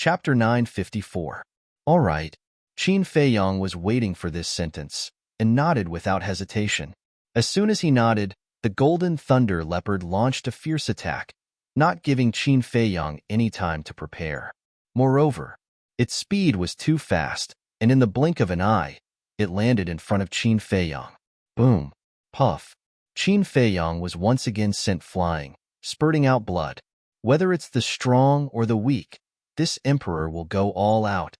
Chapter 954. All right. Qin Feiyong was waiting for this sentence and nodded without hesitation. As soon as he nodded, the golden thunder leopard launched a fierce attack, not giving Qin Feiyong any time to prepare. Moreover, its speed was too fast, and in the blink of an eye, it landed in front of Qin Feiyong. Boom! Puff! Qin Feiyong was once again sent flying, spurting out blood. Whether it's the strong or the weak, this emperor will go all out.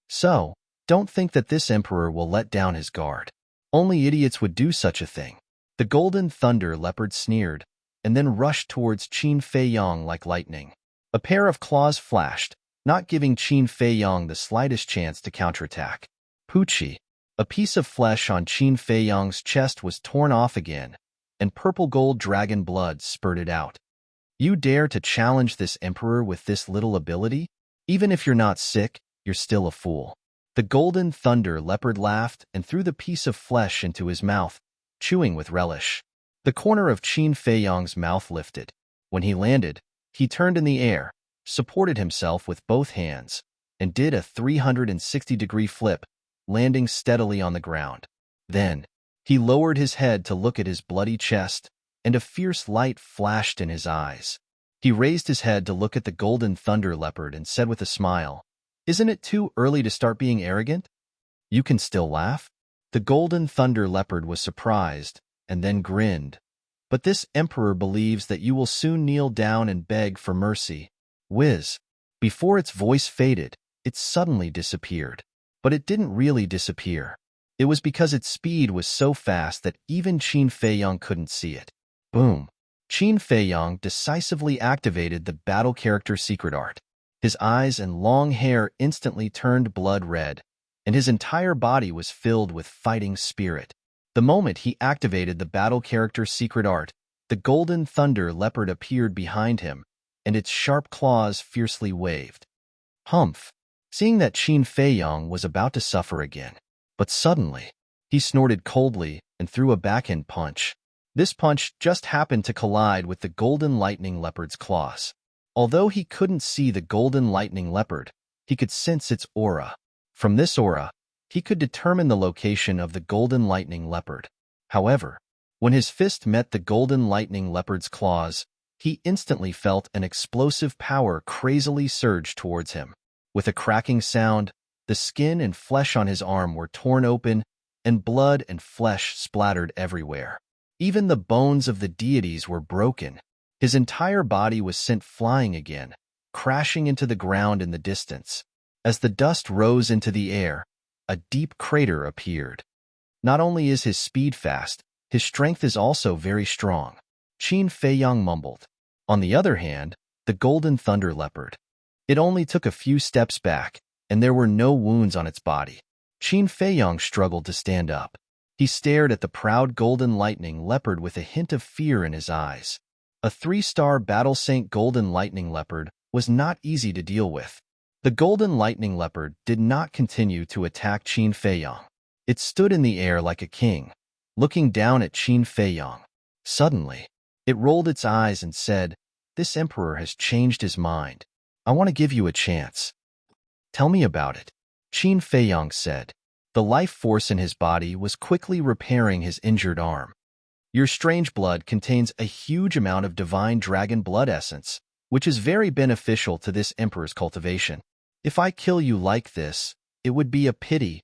So, don't think that this emperor will let down his guard. Only idiots would do such a thing. The golden thunder leopard sneered, and then rushed towards Qin Feiyong like lightning. A pair of claws flashed, not giving Qin Feiyong the slightest chance to counterattack. Poochie! A piece of flesh on Qin Feiyong's chest was torn off again, and purple-gold dragon blood spurted out. You dare to challenge this emperor with this little ability? Even if you're not sick, you're still a fool. The golden thunder leopard laughed and threw the piece of flesh into his mouth, chewing with relish. The corner of Qin Feiyong's mouth lifted. When he landed, he turned in the air, supported himself with both hands, and did a 360-degree flip, landing steadily on the ground. Then, he lowered his head to look at his bloody chest, and a fierce light flashed in his eyes. He raised his head to look at the golden thunder leopard and said with a smile, "Isn't it too early to start being arrogant? You can still laugh?" The golden thunder leopard was surprised, and then grinned. "But this emperor believes that you will soon kneel down and beg for mercy." Whiz! Before its voice faded, it suddenly disappeared. But it didn't really disappear. It was because its speed was so fast that even Qin Feiyong couldn't see it. Boom! Qin Feiyong decisively activated the battle character secret art. His eyes and long hair instantly turned blood red, and his entire body was filled with fighting spirit. The moment he activated the battle character secret art, the golden thunder leopard appeared behind him, and its sharp claws fiercely waved. Humph! Seeing that Qin Feiyong was about to suffer again. But suddenly, he snorted coldly and threw a backhand punch. This punch just happened to collide with the golden lightning leopard's claws. Although he couldn't see the golden lightning leopard, he could sense its aura. From this aura, he could determine the location of the golden lightning leopard. However, when his fist met the golden lightning leopard's claws, he instantly felt an explosive power crazily surge towards him. With a cracking sound, the skin and flesh on his arm were torn open, and blood and flesh splattered everywhere. Even the bones of the deities were broken. His entire body was sent flying again, crashing into the ground in the distance. As the dust rose into the air, a deep crater appeared. Not only is his speed fast, his strength is also very strong, Qin Feiyong mumbled. On the other hand, the golden thunder leopard. It only took a few steps back, and there were no wounds on its body. Qin Feiyong struggled to stand up. He stared at the proud golden lightning leopard with a hint of fear in his eyes. A 3-star battle saint golden lightning leopard was not easy to deal with. The golden lightning leopard did not continue to attack Qin Feiyong. It stood in the air like a king, looking down at Qin Feiyong. Suddenly, it rolled its eyes and said, "This emperor has changed his mind. I want to give you a chance." "Tell me about it," Qin Feiyong said. The life force in his body was quickly repairing his injured arm. "Your strange blood contains a huge amount of divine dragon blood essence, which is very beneficial to this emperor's cultivation. If I kill you like this, it would be a pity.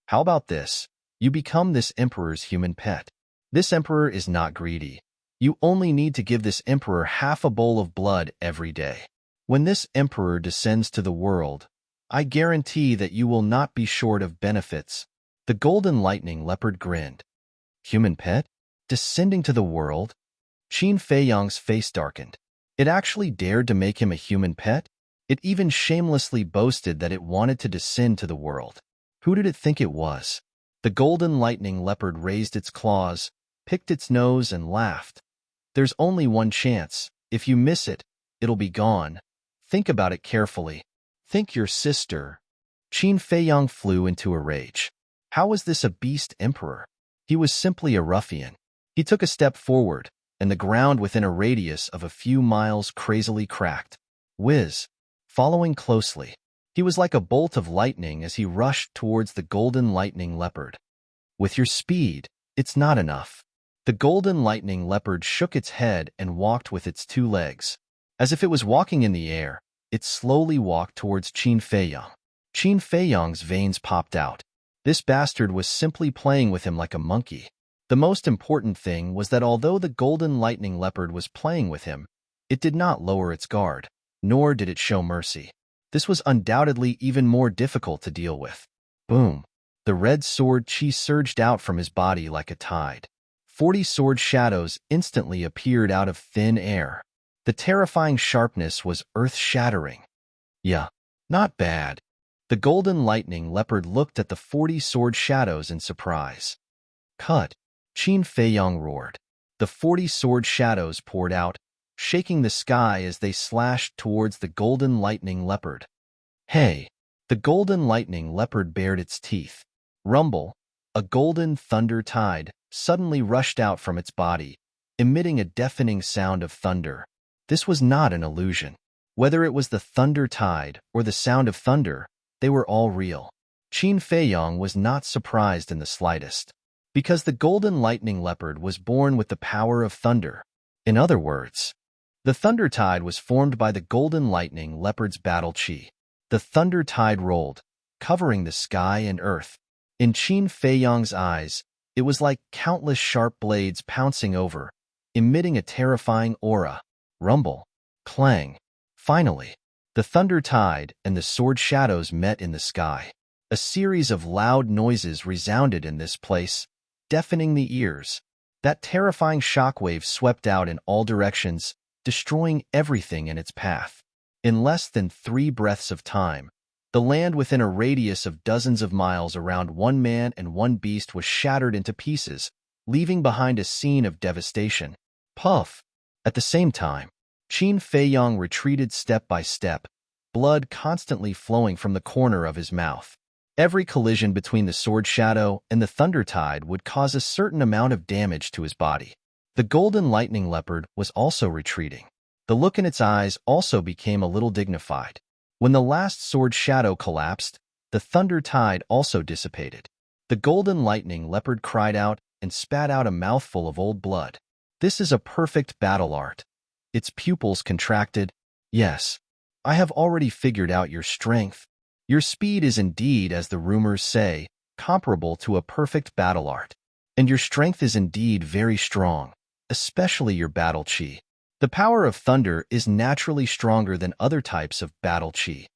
How about this? You become this emperor's human pet. This emperor is not greedy. You only need to give this emperor half a bowl of blood every day. When this emperor descends to the world, I guarantee that you will not be short of benefits." The golden lightning leopard grinned. Human pet? Descending to the world? Qin Feiyong's face darkened. It actually dared to make him a human pet? It even shamelessly boasted that it wanted to descend to the world. Who did it think it was? The golden lightning leopard raised its claws, picked its nose, and laughed. "There's only one chance. If you miss it, it'll be gone. Think about it carefully. Think your sister." Qin Feiyong flew into a rage. How was this a beast emperor? He was simply a ruffian. He took a step forward, and the ground within a radius of a few miles crazily cracked. Whiz! Following closely, He was like a bolt of lightning as he rushed towards the golden lightning leopard. With your speed, it's not enough. The golden lightning leopard shook its head and walked with its two legs. As if it was walking in the air, it slowly walked towards Qin Feiyang. Qin Feiyang's veins popped out. This bastard was simply playing with him like a monkey. The most important thing was that although the golden lightning leopard was playing with him, it did not lower its guard, nor did it show mercy. This was undoubtedly even more difficult to deal with. Boom! The red sword chi surged out from his body like a tide. 40 sword shadows instantly appeared out of thin air. The terrifying sharpness was earth-shattering. Yeah, not bad. The golden lightning leopard looked at the 40 sword shadows in surprise. Cut! Qin Feiyang roared. The 40 sword shadows poured out, shaking the sky as they slashed towards the golden lightning leopard. Hey! The golden lightning leopard bared its teeth. Rumble! A golden thunder tide suddenly rushed out from its body, emitting a deafening sound of thunder. This was not an illusion. Whether it was the thunder tide or the sound of thunder, they were all real. Qin Feiyang was not surprised in the slightest, because the golden lightning leopard was born with the power of thunder. In other words, the thunder tide was formed by the golden lightning leopard's battle chi. The thunder tide rolled, covering the sky and earth. In Qin Feiyang's eyes, it was like countless sharp blades pouncing over, emitting a terrifying aura. Rumble, clang. Finally, the thunder tide and the sword shadows met in the sky. A series of loud noises resounded in this place, deafening the ears. That terrifying shockwave swept out in all directions, destroying everything in its path. In less than 3 breaths of time, the land within a radius of dozens of miles around one man and one beast was shattered into pieces, leaving behind a scene of devastation. Puff! At the same time, Qin Feiyang retreated step by step, blood constantly flowing from the corner of his mouth. Every collision between the sword shadow and the thunder tide would cause a certain amount of damage to his body. The golden lightning leopard was also retreating. The look in its eyes also became a little dignified. When the last sword shadow collapsed, the thunder tide also dissipated. The golden lightning leopard cried out and spat out a mouthful of old blood. This is a perfect battle art. Its pupils contracted. Yes, I have already figured out your strength. Your speed is indeed, as the rumors say, comparable to a perfect battle art. And your strength is indeed very strong, especially your battle chi. The power of thunder is naturally stronger than other types of battle chi.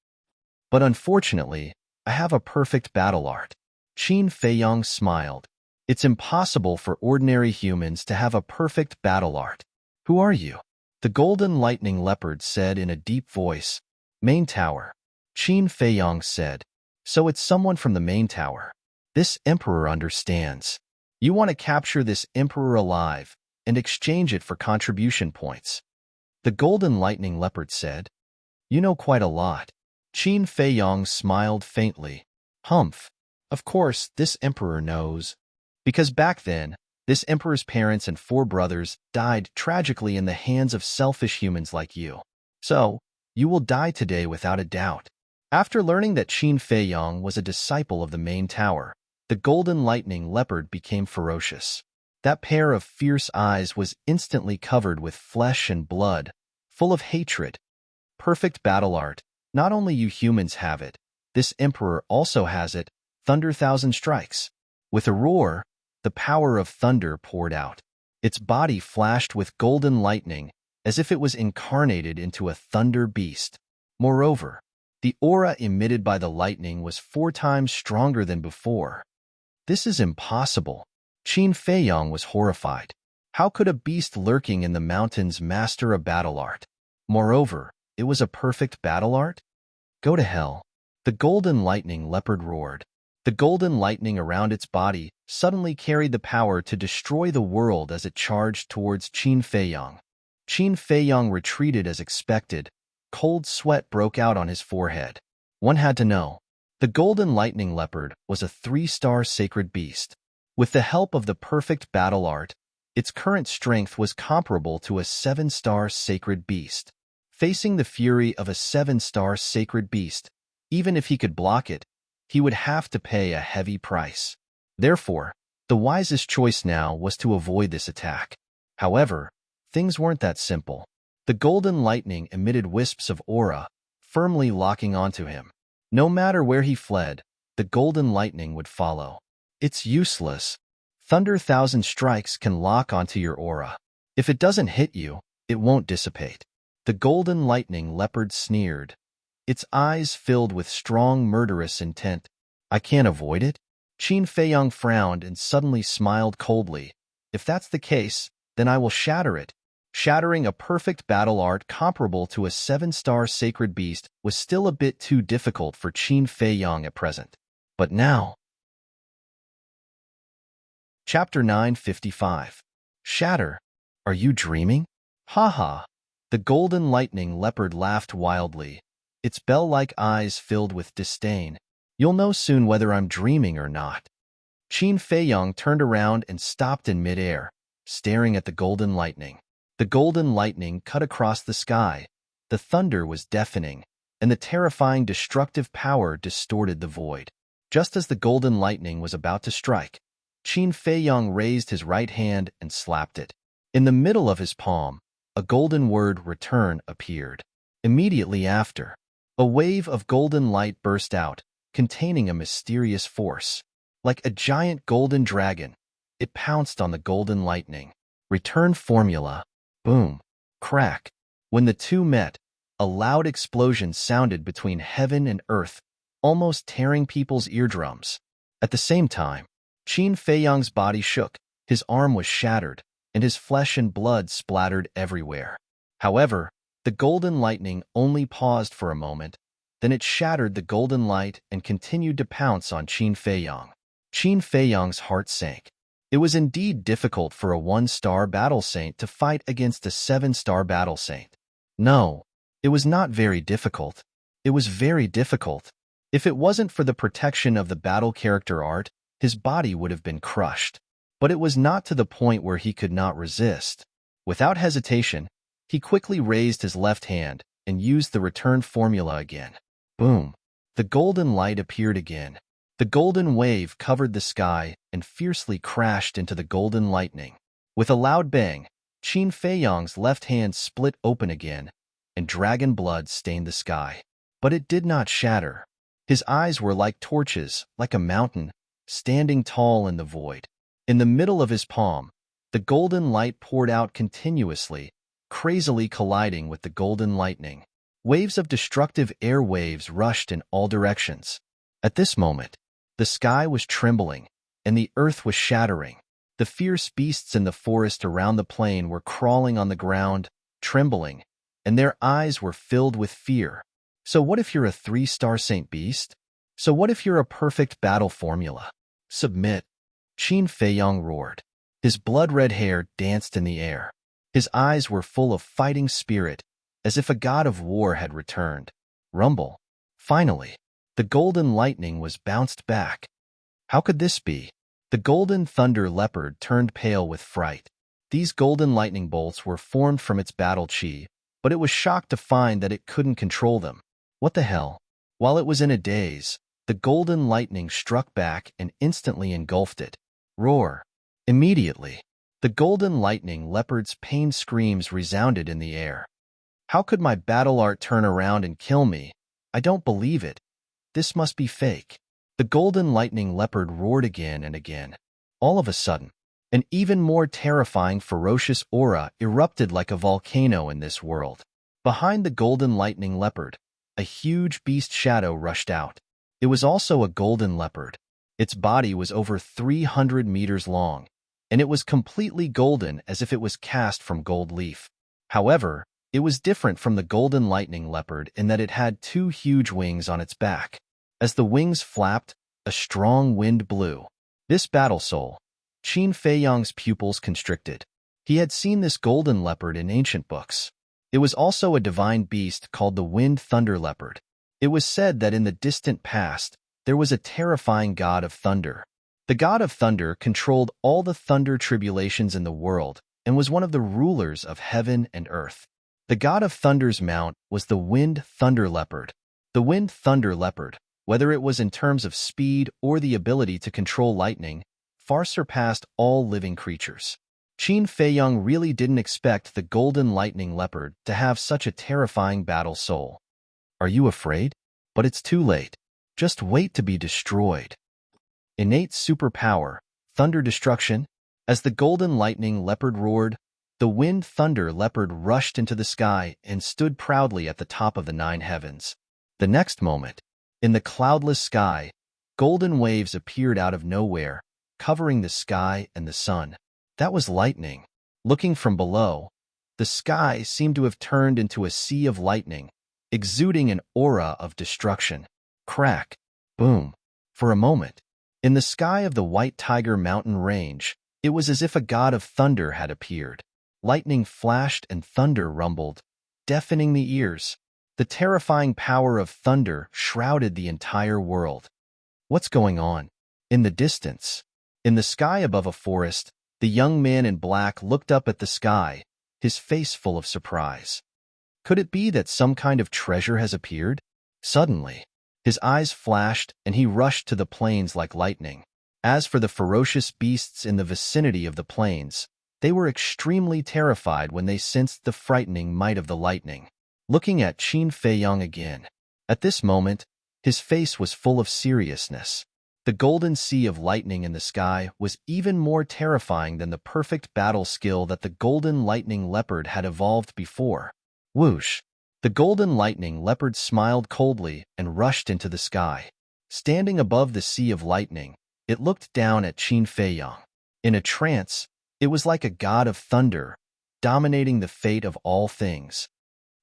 But unfortunately, I have a perfect battle art. Qin Feiyang smiled. It's impossible for ordinary humans to have a perfect battle art. Who are you? The golden lightning leopard said in a deep voice. Main tower. Qin Feiyang said. So it's someone from the main tower. This emperor understands. You want to capture this emperor alive and exchange it for contribution points. The golden lightning leopard said. You know quite a lot. Qin Feiyang smiled faintly. Humph. Of course, this emperor knows. Because back then, this emperor's parents and 4 brothers died tragically in the hands of selfish humans like you. So, you will die today without a doubt. After learning that Qin Feiyang was a disciple of the main tower, the golden lightning leopard became ferocious. That pair of fierce eyes was instantly covered with flesh and blood, full of hatred. Perfect battle art. Not only you humans have it, this emperor also has it. Thunder Thousand Strikes. With a roar, the power of thunder poured out. Its body flashed with golden lightning, as if it was incarnated into a thunder beast. Moreover, the aura emitted by the lightning was 4 times stronger than before. This is impossible. Qin Feiyang was horrified. How could a beast lurking in the mountains master a battle art? Moreover, it was a perfect battle art? Go to hell. The golden lightning leopard roared. The golden lightning around its body suddenly carried the power to destroy the world as it charged towards Qin Feiyang. Qin Feiyang retreated as expected. Cold sweat broke out on his forehead. One had to know. The golden lightning leopard was a 3-star sacred beast. With the help of the perfect battle art, its current strength was comparable to a 7-star sacred beast. Facing the fury of a 7-star sacred beast, Even if he could block it, he would have to pay a heavy price. Therefore, the wisest choice now was to avoid this attack. However, things weren't that simple. The golden lightning emitted wisps of aura, firmly locking onto him. No matter where he fled, the golden lightning would follow. It's useless. Thunder Thousand Strikes can lock onto your aura. If it doesn't hit you, it won't dissipate. The golden lightning leopard sneered, its eyes filled with strong murderous intent. I can't avoid it? Qin Feiyong frowned and suddenly smiled coldly. If that's the case, then I will shatter it. Shattering a perfect battle art comparable to a 7-star sacred beast was still a bit too difficult for Qin Feiyong at present. But now... Chapter 955. Shatter. Are you dreaming? Ha. The golden lightning leopard laughed wildly, its bell-like eyes filled with disdain. You'll know soon whether I'm dreaming or not. Qin Feiyong turned around and stopped in midair, staring at the golden lightning. The golden lightning cut across the sky. The thunder was deafening, and the terrifying destructive power distorted the void. Just as the golden lightning was about to strike, Qin Feiyong raised his right hand and slapped it. In the middle of his palm, a golden word return appeared. Immediately after, a wave of golden light burst out, containing a mysterious force. Like a giant golden dragon, it pounced on the golden lightning. Return formula. Boom. Crack. When the two met, a loud explosion sounded between heaven and earth, almost tearing people's eardrums. At the same time, Qin Feiyong's body shook, his arm was shattered, and his flesh and blood splattered everywhere. However, the golden lightning only paused for a moment, then it shattered the golden light and continued to pounce on Qin Feiyong. Qin Feiyong's heart sank. It was indeed difficult for a 1-star battle saint to fight against a 7-star battle saint. No, it was not very difficult. It was very difficult. If it wasn't for the protection of the battle character art, his body would have been crushed. But it was not to the point where he could not resist. Without hesitation, he quickly raised his left hand and used the return formula again. Boom. The golden light appeared again. The golden wave covered the sky and fiercely crashed into the golden lightning. With a loud bang, Qin Feiyong's left hand split open again, and dragon blood stained the sky. But it did not shatter. His eyes were like torches, like a mountain, standing tall in the void. In the middle of his palm, the golden light poured out continuously, crazily colliding with the golden lightning. Waves of destructive air waves rushed in all directions. At this moment, the sky was trembling, and the earth was shattering. The fierce beasts in the forest around the plain were crawling on the ground, trembling, and their eyes were filled with fear. So what if you're a 3-star saint beast? So what if you're a perfect battle formula? Submit. Qin Feiyong roared. His blood-red hair danced in the air. His eyes were full of fighting spirit, as if a god of war had returned. Rumble. Finally, the golden lightning was bounced back. How could this be? The golden thunder leopard turned pale with fright. These golden lightning bolts were formed from its battle chi, but it was shocked to find that it couldn't control them. What the hell? While it was in a daze, the golden lightning struck back and instantly engulfed it. Roar. Immediately, the golden lightning leopard's pain screams resounded in the air. How could my battle art turn around and kill me? I don't believe it. This must be fake. The golden lightning leopard roared again and again. All of a sudden, an even more terrifying ferocious aura erupted like a volcano in this world. Behind the golden lightning leopard, a huge beast shadow rushed out. It was also a golden leopard. Its body was over 300 meters long, and it was completely golden as if it was cast from gold leaf. However, it was different from the golden lightning leopard in that it had 2 huge wings on its back. As the wings flapped, a strong wind blew. This battle soul, Qin Feiyong's pupils constricted. He had seen this golden leopard in ancient books. It was also a divine beast called the Wind Thunder Leopard. It was said that in the distant past, there was a terrifying god of thunder. The god of thunder controlled all the thunder tribulations in the world and was one of the rulers of heaven and earth. The god of thunder's mount was the Wind Thunder Leopard. The wind thunder leopard, whether it was in terms of speed or the ability to control lightning, far surpassed all living creatures. Qin Feiyong really didn't expect the golden lightning leopard to have such a terrifying battle soul. Are you afraid? But it's too late. Just wait to be destroyed. Innate superpower, thunder destruction. As the golden lightning leopard roared, the wind thunder leopard rushed into the sky and stood proudly at the top of the 9 heavens. The next moment, in the cloudless sky, golden waves appeared out of nowhere, covering the sky and the sun. That was lightning. Looking from below, the sky seemed to have turned into a sea of lightning, exuding an aura of destruction. Crack, boom. For a moment, in the sky of the White Tiger Mountain Range, it was as if a god of thunder had appeared. Lightning flashed and thunder rumbled, deafening the ears. The terrifying power of thunder shrouded the entire world. What's going on? In the distance, in the sky above a forest, the young man in black looked up at the sky, his face full of surprise. Could it be that some kind of treasure has appeared? Suddenly, his eyes flashed and he rushed to the plains like lightning. As for the ferocious beasts in the vicinity of the plains, they were extremely terrified when they sensed the frightening might of the lightning. Looking at Qin Feiyong again. At this moment, his face was full of seriousness. The golden sea of lightning in the sky was even more terrifying than the perfect battle skill that the golden lightning leopard had evolved before. Whoosh! The golden lightning leopard smiled coldly and rushed into the sky. Standing above the sea of lightning, it looked down at Qin Feiyong. In a trance, it was like a god of thunder, dominating the fate of all things.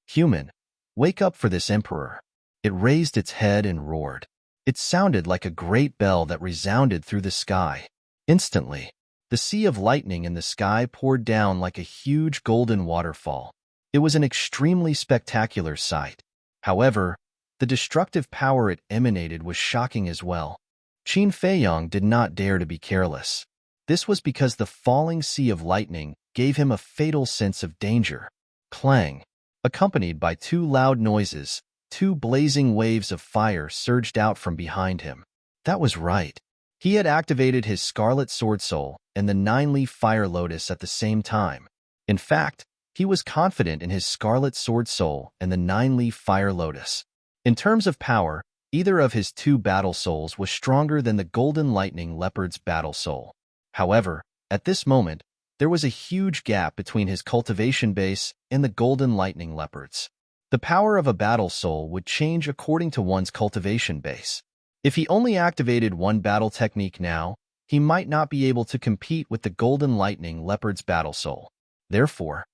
Human, wake up for this emperor. It raised its head and roared. It sounded like a great bell that resounded through the sky. Instantly, the sea of lightning in the sky poured down like a huge golden waterfall. It was an extremely spectacular sight. However, the destructive power it emanated was shocking as well. Qin Feiyong did not dare to be careless. This was because the falling sea of lightning gave him a fatal sense of danger. Clang! Accompanied by 2 loud noises, 2 blazing waves of fire surged out from behind him. That was right. He had activated his Scarlet Sword Soul and the 9-leaf Fire Lotus at the same time. In fact, he was confident in his Scarlet Sword Soul and the 9-leaf Fire Lotus. In terms of power, either of his 2 battle souls was stronger than the Golden Lightning Leopard's battle soul. However, at this moment, there was a huge gap between his cultivation base and the Golden Lightning Leopard's. The power of a battle soul would change according to one's cultivation base. If he only activated one battle technique now, he might not be able to compete with the Golden Lightning Leopard's battle soul. Therefore,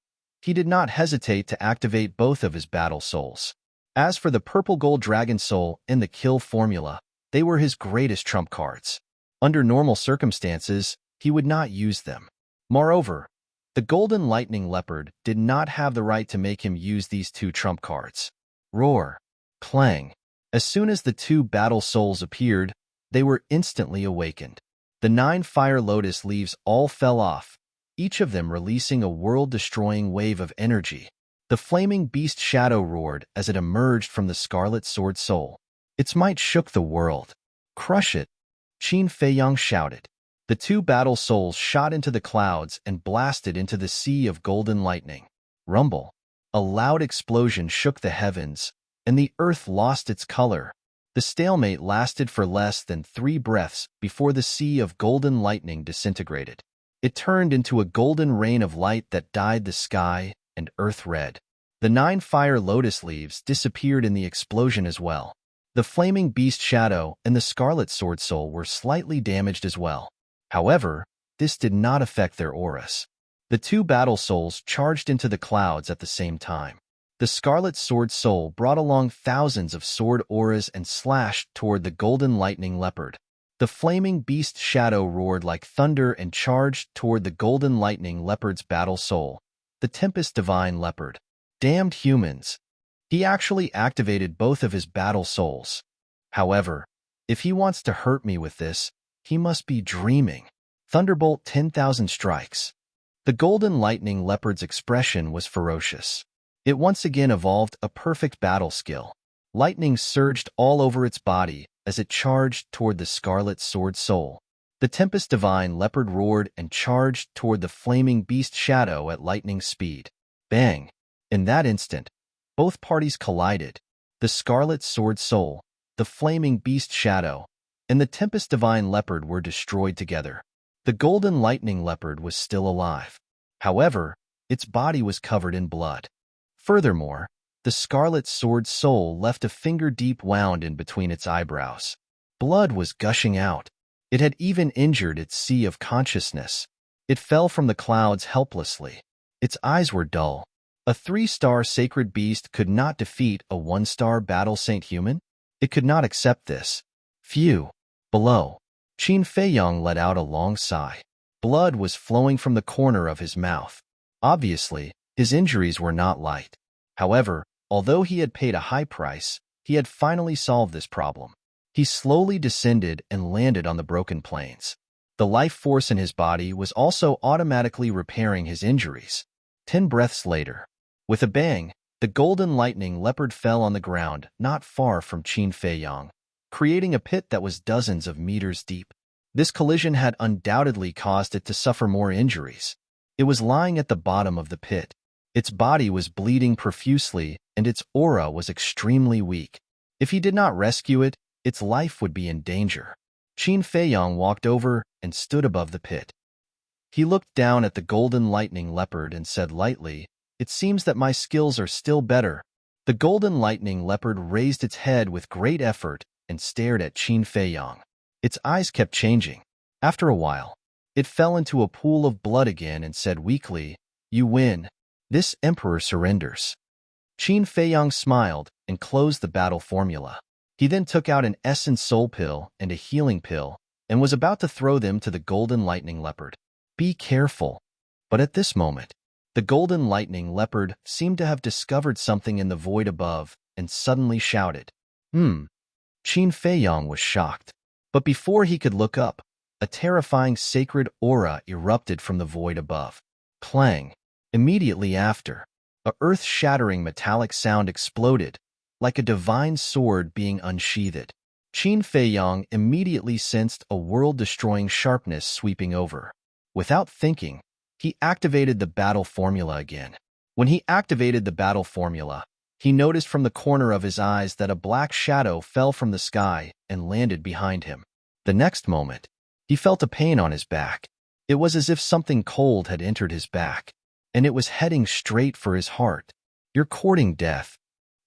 he did not hesitate to activate both of his battle souls. As for the Purple Gold Dragon Soul and the Kill Formula, they were his greatest trump cards. Under normal circumstances, he would not use them. Moreover, the Golden Lightning Leopard did not have the right to make him use these 2 trump cards. Roar! Clang! As soon as the 2 battle souls appeared, they were instantly awakened. The 9 Fire Lotus leaves all fell off, each of them releasing a world-destroying wave of energy. The flaming beast shadow roared as it emerged from the Scarlet Sword Soul. Its might shook the world. Crush it! Qin Feiyong shouted. The 2 battle souls shot into the clouds and blasted into the sea of golden lightning. Rumble! A loud explosion shook the heavens, and the earth lost its color. The stalemate lasted for less than 3 breaths before the sea of golden lightning disintegrated. It turned into a golden rain of light that dyed the sky and earth red. The 9 Fire Lotus leaves disappeared in the explosion as well. The flaming beast shadow and the Scarlet Sword Soul were slightly damaged as well. However, this did not affect their auras. The 2 battle souls charged into the clouds at the same time. The Scarlet Sword Soul brought along thousands of sword auras and slashed toward the Golden Lightning Leopard. The flaming beast shadow roared like thunder and charged toward the Golden Lightning Leopard's battle soul, the Tempest Divine Leopard. Damned humans! He actually activated both of his battle souls. However, if he wants to hurt me with this, he must be dreaming. Thunderbolt 10,000 strikes. The Golden Lightning Leopard's expression was ferocious. It once again evolved a perfect battle skill. Lightning surged all over its body as it charged toward the scarlet sword soul. The Tempest Divine Leopard roared and charged toward the flaming beast shadow at lightning speed. Bang! In that instant, both parties collided. The scarlet sword soul, the flaming beast shadow, and the Tempest Divine Leopard were destroyed together. The golden lightning leopard was still alive. However, its body was covered in blood. Furthermore, the scarlet sword soul left a finger-deep wound in between its eyebrows. Blood was gushing out. It had even injured its sea of consciousness. It fell from the clouds helplessly. Its eyes were dull. A 3-star sacred beast could not defeat a 1-star battle saint human? It could not accept this. Phew. Below, Qin Feiyang let out a long sigh. Blood was flowing from the corner of his mouth. Obviously, his injuries were not light. However, although he had paid a high price, he had finally solved this problem. He slowly descended and landed on the broken plains. The life force in his body was also automatically repairing his injuries. 10 breaths later, with a bang, the golden lightning leopard fell on the ground not far from Qin Feiyang, creating a pit that was dozens of meters deep. This collision had undoubtedly caused it to suffer more injuries. It was lying at the bottom of the pit. Its body was bleeding profusely, and its aura was extremely weak. If he did not rescue it, its life would be in danger. Qin Feiyang walked over and stood above the pit. He looked down at the golden lightning leopard and said lightly, "It seems that my skills are still better." The golden lightning leopard raised its head with great effort and stared at Qin Feiyang. Its eyes kept changing. After a while, it fell into a pool of blood again and said weakly, "You win. This emperor surrenders." Qin Feiyang smiled and closed the battle formula. He then took out an essence soul pill and a healing pill and was about to throw them to the golden lightning leopard. Be careful. But at this moment, the golden lightning leopard seemed to have discovered something in the void above and suddenly shouted, Qin Feiyang was shocked. But before he could look up, a terrifying sacred aura erupted from the void above. Clang! Immediately after, a earth-shattering metallic sound exploded, like a divine sword being unsheathed. Qin Feiyang immediately sensed a world-destroying sharpness sweeping over. Without thinking, he activated the battle formula again. When he activated the battle formula, he noticed from the corner of his eyes that a black shadow fell from the sky and landed behind him. The next moment, he felt a pain on his back. It was as if something cold had entered his back, and it was heading straight for his heart. "You're courting death."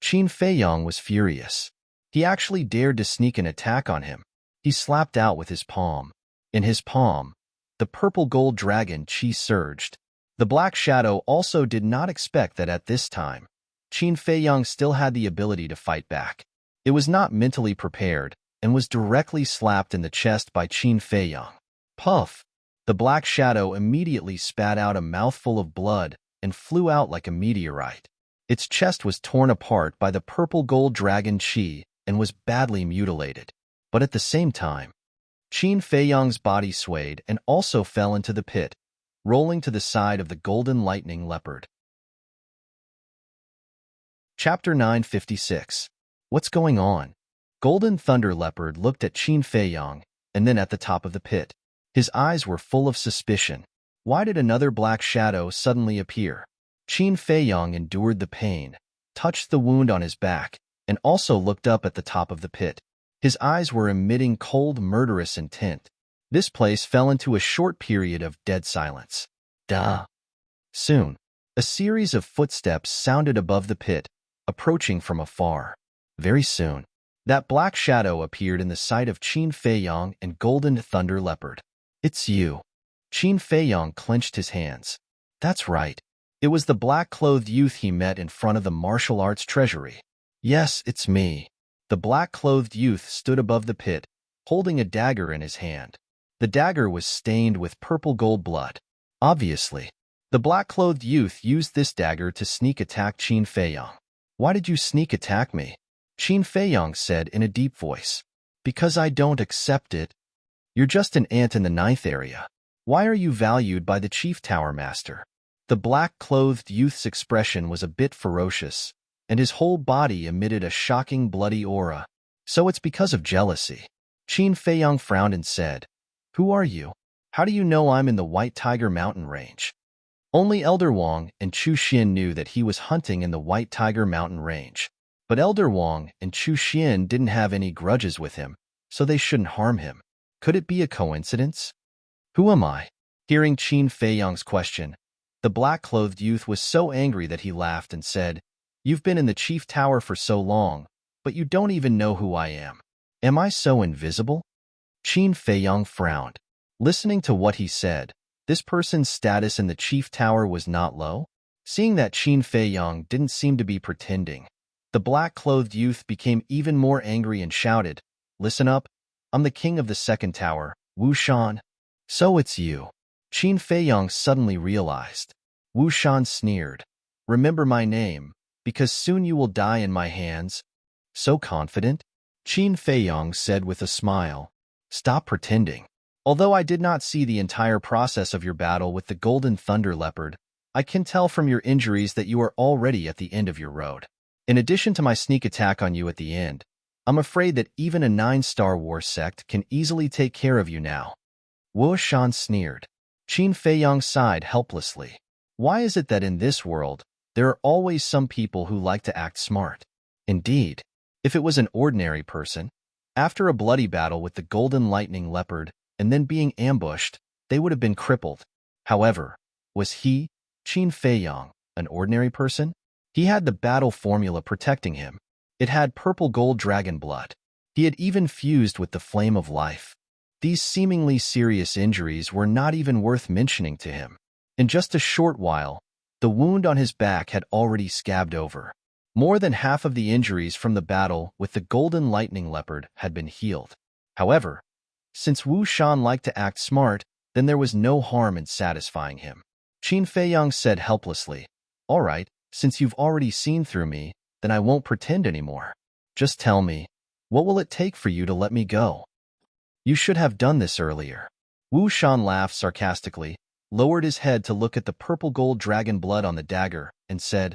Qin Feiyang was furious. He actually dared to sneak an attack on him. He slapped out with his palm. In his palm, the purple gold dragon Qi surged. The black shadow also did not expect that at this time, Qin Feiyang still had the ability to fight back. It was not mentally prepared and was directly slapped in the chest by Qin Feiyang. Puff! The black shadow immediately spat out a mouthful of blood and flew out like a meteorite. Its chest was torn apart by the purple gold dragon Qi and was badly mutilated. But at the same time, Qin Feiyang's body swayed and also fell into the pit, rolling to the side of the golden lightning leopard. Chapter 956. What's going on? Golden Thunder Leopard looked at Qin Feiyang and then at the top of the pit. His eyes were full of suspicion. Why did another black shadow suddenly appear? Qin Feiyang endured the pain, touched the wound on his back, and also looked up at the top of the pit. His eyes were emitting cold, murderous intent. This place fell into a short period of dead silence. Duh. Soon, a series of footsteps sounded above the pit, approaching from afar. Very soon, that black shadow appeared in the sight of Qin Feiyang and Golden Thunder Leopard. "It's you." Qin Feiyang clenched his hands. That's right. It was the black-clothed youth he met in front of the martial arts treasury. "Yes, it's me." The black-clothed youth stood above the pit, holding a dagger in his hand. The dagger was stained with purple gold blood. Obviously, the black-clothed youth used this dagger to sneak attack Qin Feiyang. "Why did you sneak attack me?" Qin Feiyang said in a deep voice. "Because I don't accept it. You're just an ant in the 9th area. Why are you valued by the Chief Tower Master?" The black-clothed youth's expression was a bit ferocious, and his whole body emitted a shocking bloody aura. So it's because of jealousy. Qin Feiyang frowned and said, "Who are you? How do you know I'm in the White Tiger mountain range?" Only Elder Wang and Chu Xian knew that he was hunting in the White Tiger mountain range. But Elder Wang and Chu Xian didn't have any grudges with him, so they shouldn't harm him. Could it be a coincidence? Who am I? Hearing Qin Feiyang's question, the black-clothed youth was so angry that he laughed and said, "You've been in the chief tower for so long, but you don't even know who I am. Am I so invisible?" Qin Feiyang frowned. Listening to what he said, this person's status in the chief tower was not low. Seeing that Qin Feiyang didn't seem to be pretending, the black-clothed youth became even more angry and shouted, "Listen up, I'm the king of the second tower, Wu Shan." "So it's you." Qin Feiyang suddenly realized. Wu Shan sneered, "Remember my name, because soon you will die in my hands." "So confident?" Qin Feiyang said with a smile. "Stop pretending. Although I did not see the entire process of your battle with the Golden Thunder Leopard, I can tell from your injuries that you are already at the end of your road. In addition to my sneak attack on you at the end, I'm afraid that even a 9-star war sect can easily take care of you now." Wu Shan sneered. Qin Feiyang sighed helplessly. Why is it that in this world, there are always some people who like to act smart? Indeed, if it was an ordinary person, after a bloody battle with the Golden Lightning Leopard and then being ambushed, they would have been crippled. However, was he, Qin Feiyang, an ordinary person? He had the battle formula protecting him. It had purple gold dragon blood. He had even fused with the flame of life. These seemingly serious injuries were not even worth mentioning to him. In just a short while, the wound on his back had already scabbed over. More than half of the injuries from the battle with the Golden Lightning Leopard had been healed. However, since Wu Shan liked to act smart, then there was no harm in satisfying him. Qin Feiyang said helplessly, "All right, since you've already seen through me, then I won't pretend anymore. Just tell me, what will it take for you to let me go?" "You should have done this earlier." Wu Shan laughed sarcastically, lowered his head to look at the purple gold dragon blood on the dagger, and said,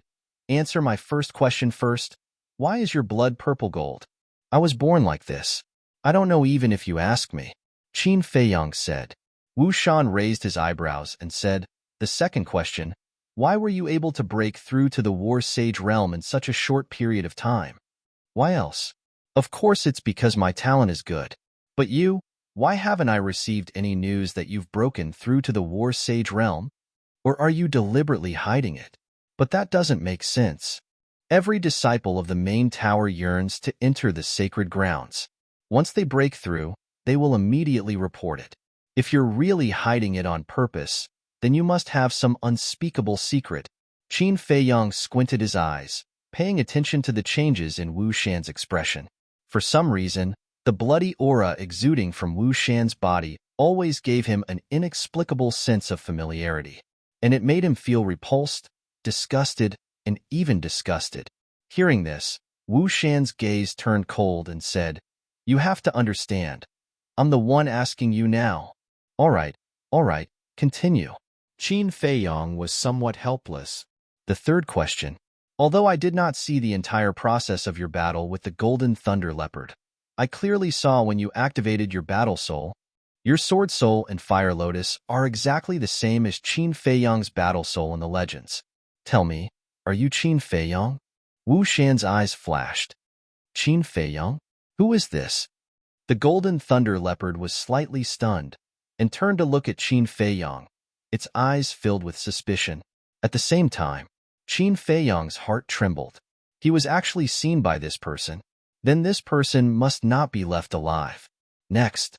"Answer my first question first. Why is your blood purple gold? I was born like this. I don't know even if you ask me." Qin Feiyang said. Wu Shan raised his eyebrows and said, "The second question, why were you able to break through to the War Sage realm in such a short period of time?" "Why else? Of course it's because my talent is good. But you, why haven't I received any news that you've broken through to the War Sage realm? Or are you deliberately hiding it? But that doesn't make sense. Every disciple of the main tower yearns to enter the sacred grounds. Once they break through, they will immediately report it. If you're really hiding it on purpose, then you must have some unspeakable secret." Qin Feiyang squinted his eyes, paying attention to the changes in Wu Shan's expression. For some reason, the bloody aura exuding from Wu Shan's body always gave him an inexplicable sense of familiarity, and it made him feel repulsed, disgusted, and even disgusted. Hearing this, Wu Shan's gaze turned cold and said, "You have to understand. I'm the one asking you now." All right, continue." Qin Feiyang was somewhat helpless. "The third question. Although I did not see the entire process of your battle with the Golden Thunder Leopard, I clearly saw when you activated your battle soul. Your sword soul and fire lotus are exactly the same as Qin Feiyang's battle soul in the legends. Tell me, are you Qin Feiyang?" Wu Shan's eyes flashed. "Qin Feiyang? Who is this?" The Golden Thunder Leopard was slightly stunned and turned to look at Qin Feiyang, its eyes filled with suspicion. At the same time, Qin Feiyang's heart trembled. He was actually seen by this person. Then this person must not be left alive. Next,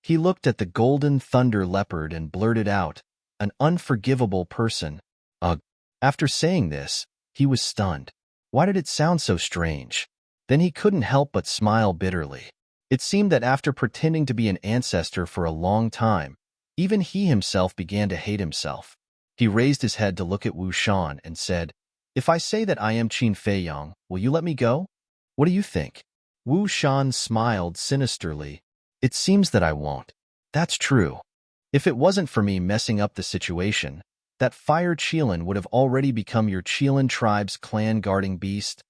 he looked at the Golden Thunder Leopard and blurted out, "An unforgivable person." Ugh. After saying this, he was stunned. Why did it sound so strange? Then he couldn't help but smile bitterly. It seemed that after pretending to be an ancestor for a long time, even he himself began to hate himself. He raised his head to look at Wu Shan and said, "If I say that I am Qin Feiyang, will you let me go? What do you think?" Wu Shan smiled sinisterly. "It seems that I won't." "That's true. If it wasn't for me messing up the situation, that fire Qilin would have already become your Qilin tribe's clan guarding beast.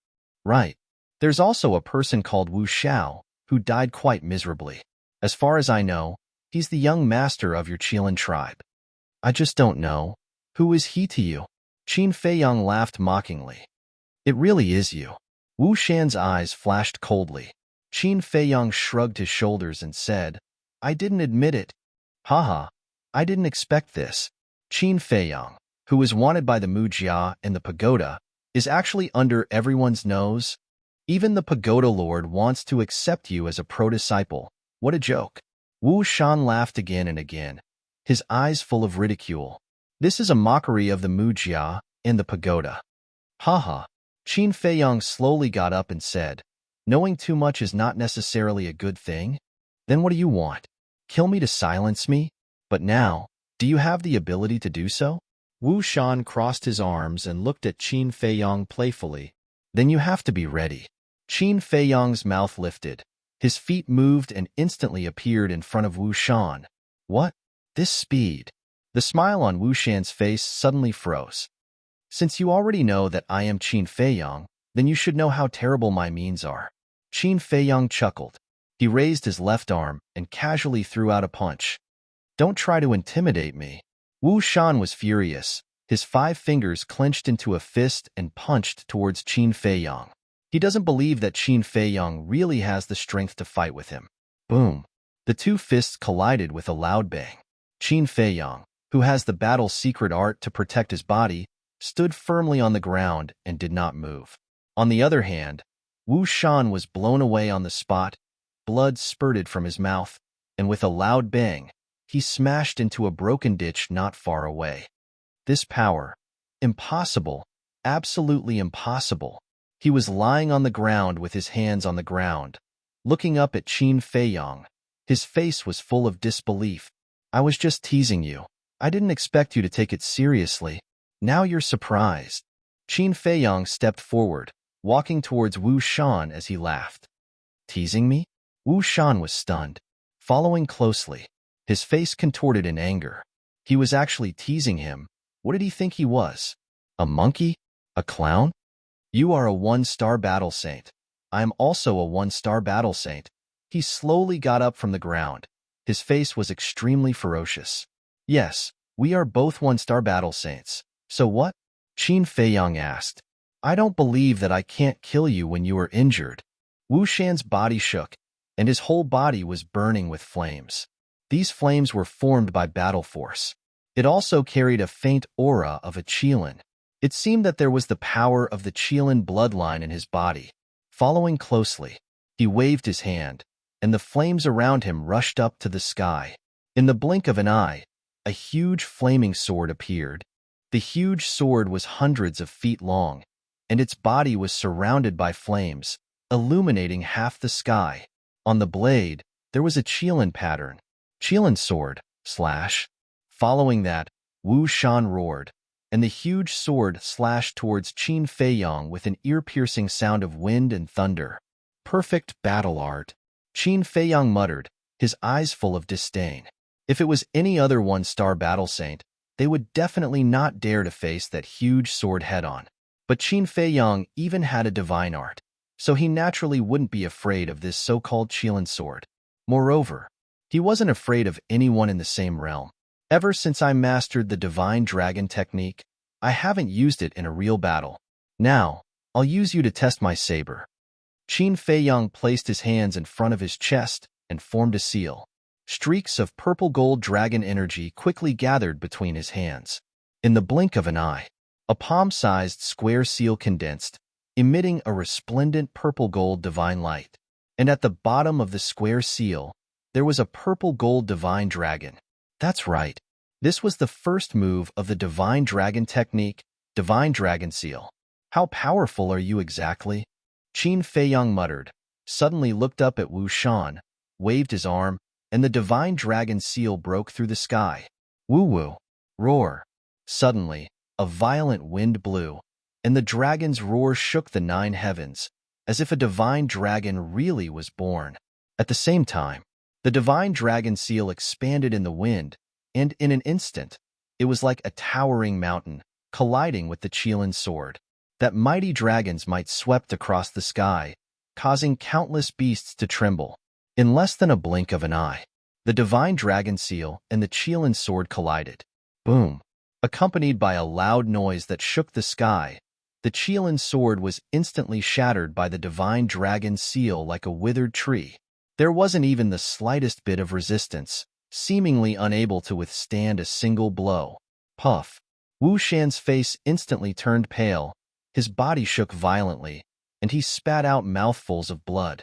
Right. There's also a person called Wu Xiao, who died quite miserably. As far as I know, he's the young master of your Qilin tribe. I just don't know. Who is he to you? Qin Feiyang laughed mockingly. It really is you. Wu Shan's eyes flashed coldly. Qin Feiyang shrugged his shoulders and said, I didn't admit it. Haha, I didn't expect this. Qin Feiyang, who is wanted by the Mujia and the Pagoda, is actually under everyone's nose. Even the Pagoda Lord wants to accept you as a pro-disciple. What a joke. Wu Shan laughed again and again, his eyes full of ridicule. This is a mockery of the Mujia and the Pagoda. Haha. Qin Feiyang slowly got up and said, knowing too much is not necessarily a good thing? Then what do you want? Kill me to silence me? But now, do you have the ability to do so? Wu Shan crossed his arms and looked at Qin Feiyang playfully. Then you have to be ready. Qin Feiyang's mouth lifted. His feet moved and instantly appeared in front of Wu Shan. What? This speed. The smile on Wu Shan's face suddenly froze. Since you already know that I am Qin Feiyang, then you should know how terrible my means are. Qin Feiyang chuckled. He raised his left arm and casually threw out a punch. Don't try to intimidate me. Wu Shan was furious. His 5 fingers clenched into a fist and punched towards Qin Feiyang. He doesn't believe that Qin Feiyang really has the strength to fight with him. Boom. The 2 fists collided with a loud bang. Qin Feiyang, who has the battle secret art to protect his body, stood firmly on the ground and did not move. On the other hand, Wu Shan was blown away on the spot, blood spurted from his mouth, and with a loud bang, he smashed into a broken ditch not far away. This power. Impossible. Absolutely impossible. He was lying on the ground with his hands on the ground, looking up at Qin Feiyang. His face was full of disbelief. I was just teasing you. I didn't expect you to take it seriously. Now you're surprised. Qin Feiyang stepped forward, walking towards Wu Shan as he laughed. Teasing me? Wu Shan was stunned. Following closely, his face contorted in anger. He was actually teasing him. What did he think he was? A monkey? A clown? You are a 1-star battle saint. I am also a 1-star battle saint. He slowly got up from the ground. His face was extremely ferocious. Yes, we are both 1-star battle saints. So what? Qin Feiyang asked. I don't believe that I can't kill you when you are injured. Wu Shan's body shook, and his whole body was burning with flames. These flames were formed by battle force. It also carried a faint aura of a Qilin. It seemed that there was the power of the Qilin bloodline in his body. Following closely, he waved his hand, and the flames around him rushed up to the sky. In the blink of an eye, a huge flaming sword appeared. The huge sword was hundreds of feet long, and its body was surrounded by flames, illuminating half the sky. On the blade, there was a Qilin pattern. Qilin sword, slash. Following that, Wu Shan roared, and the huge sword slashed towards Qin Feiyang with an ear-piercing sound of wind and thunder. Perfect battle art. Qin Feiyang muttered, his eyes full of disdain. If it was any other 1-star battle saint, they would definitely not dare to face that huge sword head-on. But Qin Feiyang even had a divine art, so he naturally wouldn't be afraid of this so-called Qilin sword. Moreover, he wasn't afraid of anyone in the same realm. Ever since I mastered the divine dragon technique, I haven't used it in a real battle. Now, I'll use you to test my saber. Qin Feiyang placed his hands in front of his chest and formed a seal. Streaks of purple-gold dragon energy quickly gathered between his hands. In the blink of an eye, a palm-sized square seal condensed, emitting a resplendent purple-gold divine light. And at the bottom of the square seal, there was a purple-gold divine dragon. That's right. This was the first move of the divine dragon technique, divine dragon seal. How powerful are you exactly? Qin Feiyang muttered, suddenly looked up at Wu Shan, waved his arm, and the divine dragon seal broke through the sky. Woo-woo. Roar. Suddenly, a violent wind blew, and the dragon's roar shook the 9 heavens, as if a divine dragon really was born. At the same time, the divine dragon seal expanded in the wind, and in an instant, It was like a towering mountain, colliding with the Qilin sword. That mighty dragons might swept across the sky, causing countless beasts to tremble. In less than a blink of an eye, the divine dragon seal and the Qilin sword collided. Boom! Accompanied by a loud noise that shook the sky, the Qilin sword was instantly shattered by the divine dragon seal like a withered tree. There wasn't even the slightest bit of resistance, seemingly unable to withstand a single blow. Puff! Wu Shan's face instantly turned pale, his body shook violently, and he spat out mouthfuls of blood.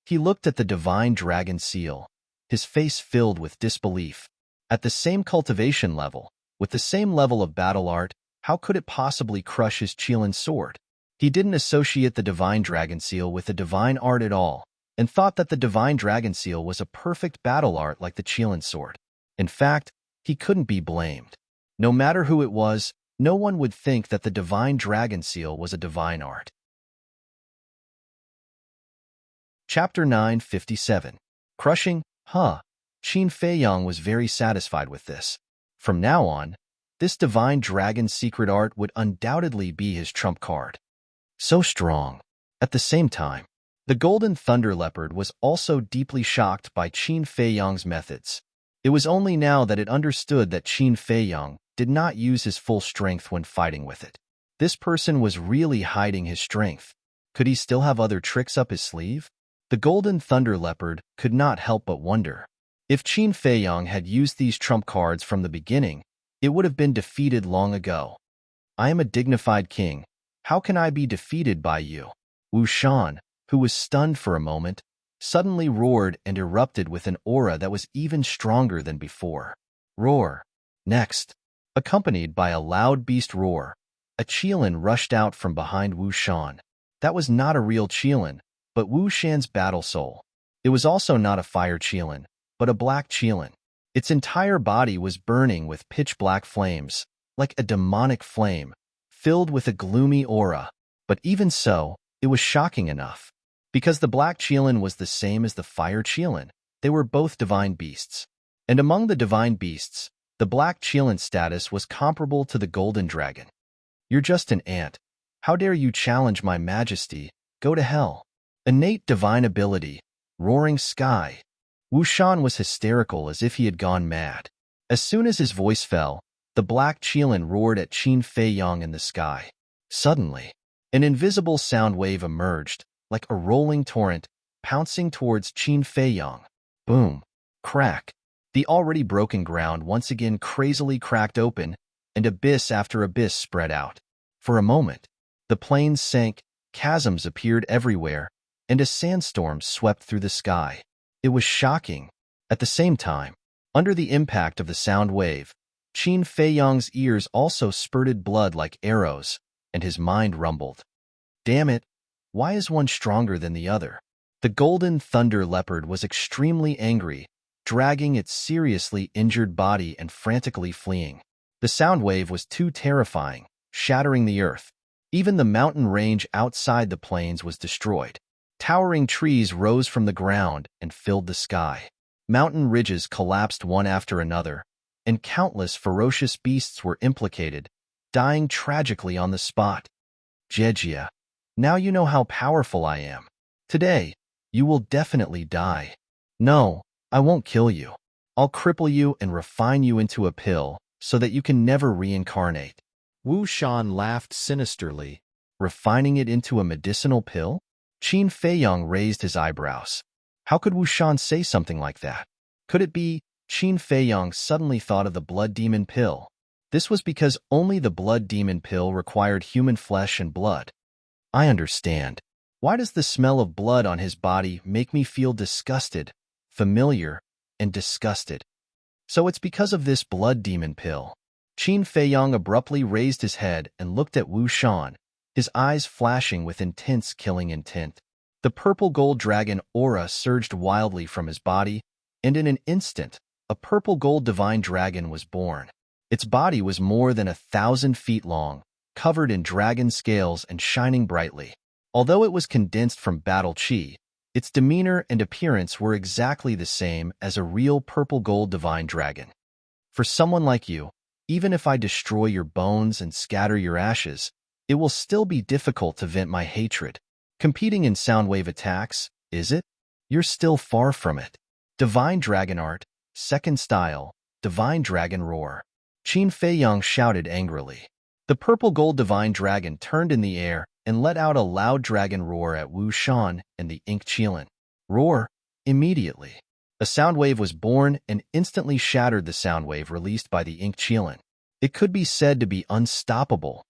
He looked at the divine dragon seal, his face filled with disbelief. At the same cultivation level, with the same level of battle art, how could it possibly crush his Qilin sword? He didn't associate the divine dragon seal with the divine art at all, and thought that the divine dragon seal was a perfect battle art like the Qilin sword. In fact, he couldn't be blamed. No matter who it was, no one would think that the divine dragon seal was a divine art. Chapter 957. Crushing, Qin Feiyang was very satisfied with this. From now on, this divine dragon secret art would undoubtedly be his trump card. So strong. At the same time, the golden thunder leopard was also deeply shocked by Qin Feiyang's methods. It was only now that it understood that Qin Feiyang did not use his full strength when fighting with it. This person was really hiding his strength. Could he still have other tricks up his sleeve? The golden thunder leopard could not help but wonder. If Qin Feiyang had used these trump cards from the beginning, it would have been defeated long ago. I am a dignified king. How can I be defeated by you? Wu Shan, who was stunned for a moment, suddenly roared and erupted with an aura that was even stronger than before. Roar. Next, accompanied by a loud beast roar, a Qilin rushed out from behind Wu Shan. That was not a real Qilin, but Wu Shan's battle soul. It was also not a fire Qilin, but a black Qilin. Its entire body was burning with pitch-black flames, like a demonic flame, filled with a gloomy aura. But even so, it was shocking enough. Because the black Qilin was the same as the fire Qilin, they were both divine beasts. And among the divine beasts, the black Qilin status was comparable to the golden dragon. You're just an ant. How dare you challenge my majesty? Go to hell. Innate divine ability, roaring sky. Wu Shan was hysterical as if he had gone mad. As soon as his voice fell, the black Qilin roared at Qin Feiyang in the sky. Suddenly, an invisible sound wave emerged, like a rolling torrent, pouncing towards Qin Feiyang. Boom. Crack. The already broken ground once again crazily cracked open, and abyss after abyss spread out. For a moment, the plains sank, chasms appeared everywhere, and a sandstorm swept through the sky. It was shocking. At the same time, under the impact of the sound wave, Qin Feiyang's ears also spurted blood like arrows, and his mind rumbled. Damn it, why is one stronger than the other? The golden thunder leopard was extremely angry, dragging its seriously injured body and frantically fleeing. The sound wave was too terrifying, shattering the earth. Even the mountain range outside the plains was destroyed. Towering trees rose from the ground and filled the sky. Mountain ridges collapsed one after another, and countless ferocious beasts were implicated, dying tragically on the spot. Jejia, now you know how powerful I am. Today, you will definitely die. No, I won't kill you. I'll cripple you and refine you into a pill so that you can never reincarnate. Wu Shan laughed sinisterly. Refining it into a medicinal pill? Qin Feiyang raised his eyebrows. How could Wu Shan say something like that? Could it be Qin Feiyang suddenly thought of the blood demon pill? This was because only the blood demon pill required human flesh and blood. I understand. Why does the smell of blood on his body make me feel disgusted, familiar, and disgusted? So it's because of this blood demon pill. Qin Feiyang abruptly raised his head and looked at Wu Shan, his eyes flashing with intense killing intent. The purple gold dragon aura surged wildly from his body, and in an instant, a purple gold divine dragon was born. Its body was more than 1,000 feet long, covered in dragon scales and shining brightly. Although it was condensed from battle chi, its demeanor and appearance were exactly the same as a real purple gold divine dragon. For someone like you, Even if I destroy your bones and scatter your ashes, it will still be difficult to vent my hatred. Competing in sound wave attacks, is it? You're still far from it. Divine Dragon Art, Second Style, Divine Dragon Roar. Qin Feiyang shouted angrily. The purple-gold Divine Dragon turned in the air and let out a loud dragon roar at Wu Shan and the Ink Qilin. Roar, immediately. A sound wave was born and instantly shattered the sound wave released by the Ink Qilin. It could be said to be unstoppable.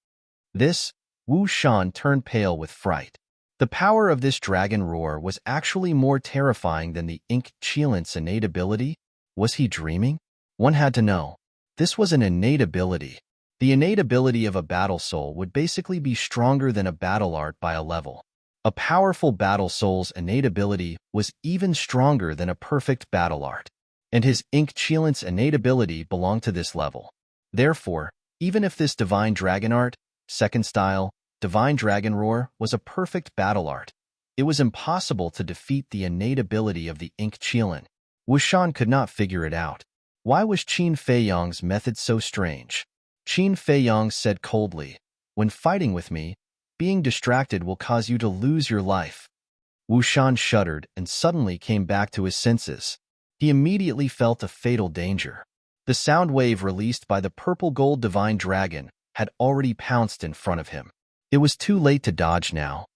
Wu Shan turned pale with fright. The power of this dragon roar was actually more terrifying than the Ink Qilin's innate ability. Was he dreaming? One had to know. This was an innate ability. The innate ability of a battle soul would basically be stronger than a battle art by a level. A powerful battle soul's innate ability was even stronger than a perfect battle art, and his Ink Qilin's innate ability belonged to this level. Therefore, even if this Divine Dragon Art, Second Style, Divine Dragon Roar was a perfect battle art, it was impossible to defeat the innate ability of the Ink Qilin. Wu Shan could not figure it out. Why was Qin Feiyang's method so strange? Qin Feiyang said coldly, "When fighting with me, being distracted will cause you to lose your life." Wu Shan shuddered and suddenly came back to his senses. He immediately felt a fatal danger. The sound wave released by the purple-gold Divine Dragon had already pounced in front of him. It was too late to dodge now.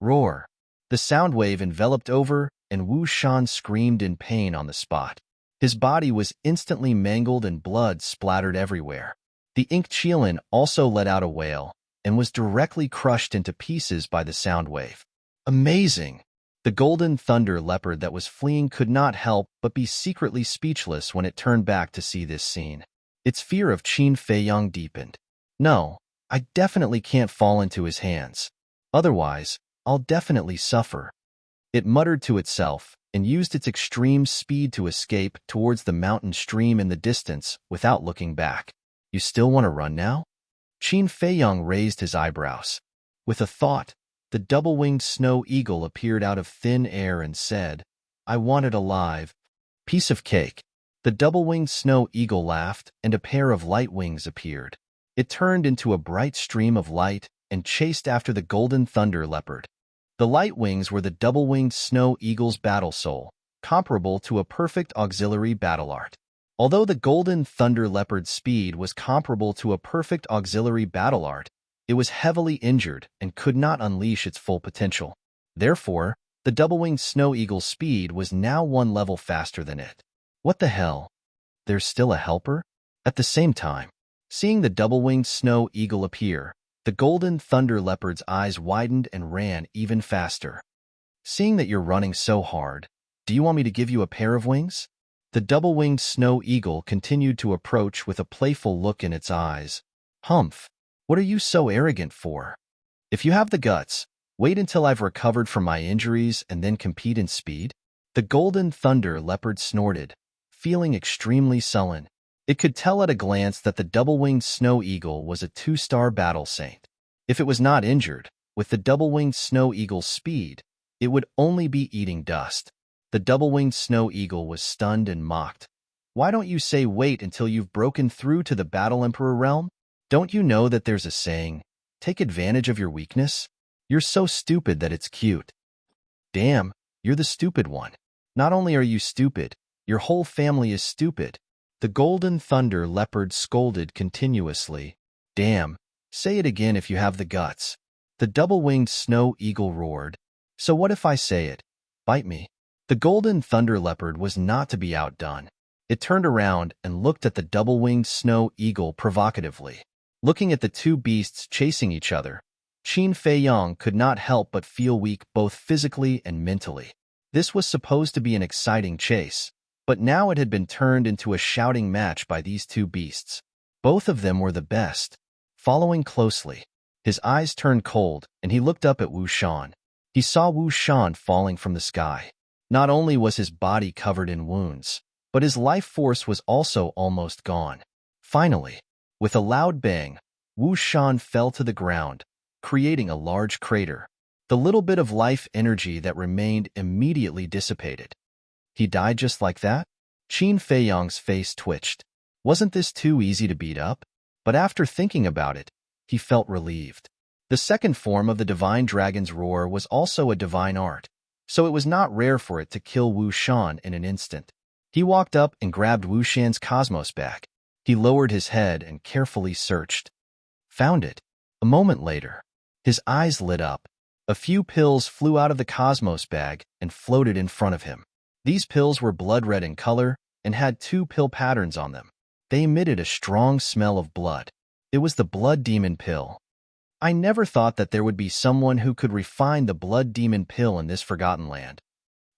Roar. The sound wave enveloped over, and Wu Shan screamed in pain on the spot. His body was instantly mangled and blood splattered everywhere. The Ink Qilin also let out a wail and was directly crushed into pieces by the sound wave. Amazing! The golden thunder leopard that was fleeing could not help but be secretly speechless when it turned back to see this scene. Its fear of Qin Feiyang deepened. No, I definitely can't fall into his hands. Otherwise, I'll definitely suffer. It muttered to itself and used its extreme speed to escape towards the mountain stream in the distance without looking back. You still want to run now? Qin Feiyang raised his eyebrows. With a thought, the double-winged snow eagle appeared out of thin air and said, "I want it alive." Piece of cake. The double-winged snow eagle laughed, and a pair of light wings appeared. It turned into a bright stream of light and chased after the golden thunder leopard. The light wings were the double-winged snow eagle's battle soul, comparable to a perfect auxiliary battle art. Although the golden thunder leopard's speed was comparable to a perfect auxiliary battle art, it was heavily injured and could not unleash its full potential. Therefore, the double-winged snow eagle's speed was now one level faster than it. What the hell? There's still a helper? At the same time, seeing the double-winged snow eagle appear, the golden thunder leopard's eyes widened and ran even faster. Seeing that you're running so hard, do you want me to give you a pair of wings? The double-winged snow eagle continued to approach with a playful look in its eyes. Humph, what are you so arrogant for? If you have the guts, wait until I've recovered from my injuries and then compete in speed? The golden thunder leopard snorted, feeling extremely sullen. It could tell at a glance that the double-winged snow eagle was a 2-star battle saint. If it was not injured, with the double-winged snow eagle's speed, it would only be eating dust. The double-winged snow eagle was stunned and mocked. Why don't you say wait until you've broken through to the Battle Emperor realm? Don't you know that there's a saying, take advantage of your weakness? You're so stupid that it's cute. Damn, you're the stupid one. Not only are you stupid, your whole family is stupid. The golden thunder leopard scolded continuously. Damn, say it again if you have the guts. The double-winged snow eagle roared. So what if I say it? Bite me. The golden thunder leopard was not to be outdone. It turned around and looked at the double-winged snow eagle provocatively. Looking at the two beasts chasing each other, Qin Feiyang could not help but feel weak both physically and mentally. This was supposed to be an exciting chase, but now it had been turned into a shouting match by these two beasts. Both of them were the best. Following closely, his eyes turned cold and he looked up at Wu Shan. He saw Wu Shan falling from the sky. Not only was his body covered in wounds, but his life force was also almost gone. Finally, with a loud bang, Wu Shan fell to the ground, creating a large crater. The little bit of life energy that remained immediately dissipated. He died just like that? Qin Feiyang's face twitched. Wasn't this too easy to beat up? But after thinking about it, he felt relieved. The second form of the divine dragon's roar was also a divine art, so it was not rare for it to kill Wu Shan in an instant. He walked up and grabbed Wu Shan's cosmos bag. He lowered his head and carefully searched. Found it. A moment later, his eyes lit up. A few pills flew out of the cosmos bag and floated in front of him. These pills were blood red in color and had 2 pill patterns on them. They emitted a strong smell of blood. It was the blood demon pill. I never thought that there would be someone who could refine the blood demon pill in this forgotten land.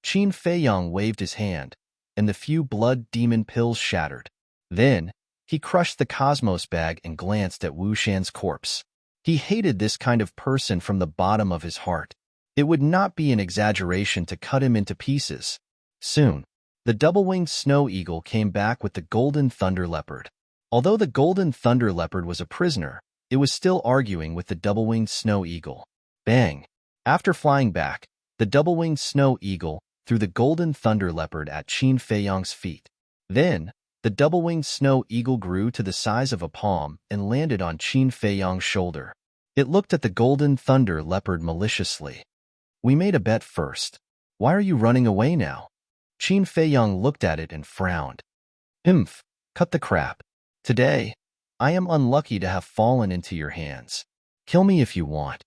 Qin Feiyong waved his hand, and the few blood demon pills shattered. Then, he crushed the cosmos bag and glanced at Wu Shan's corpse. He hated this kind of person from the bottom of his heart. It would not be an exaggeration to cut him into pieces. Soon, the double-winged snow eagle came back with the golden thunder leopard. Although the golden thunder leopard was a prisoner, it was still arguing with the double-winged snow eagle. Bang! After flying back, the double-winged snow eagle threw the golden thunder leopard at Qin Feiyong's feet. Then, the double-winged snow eagle grew to the size of a palm and landed on Qin Feiyong's shoulder. It looked at the golden thunder leopard maliciously. "We made a bet first. Why are you running away now?" Qin Feiyong looked at it and frowned. "Humph, cut the crap. Today, I am unlucky to have fallen into your hands. Kill me if you want."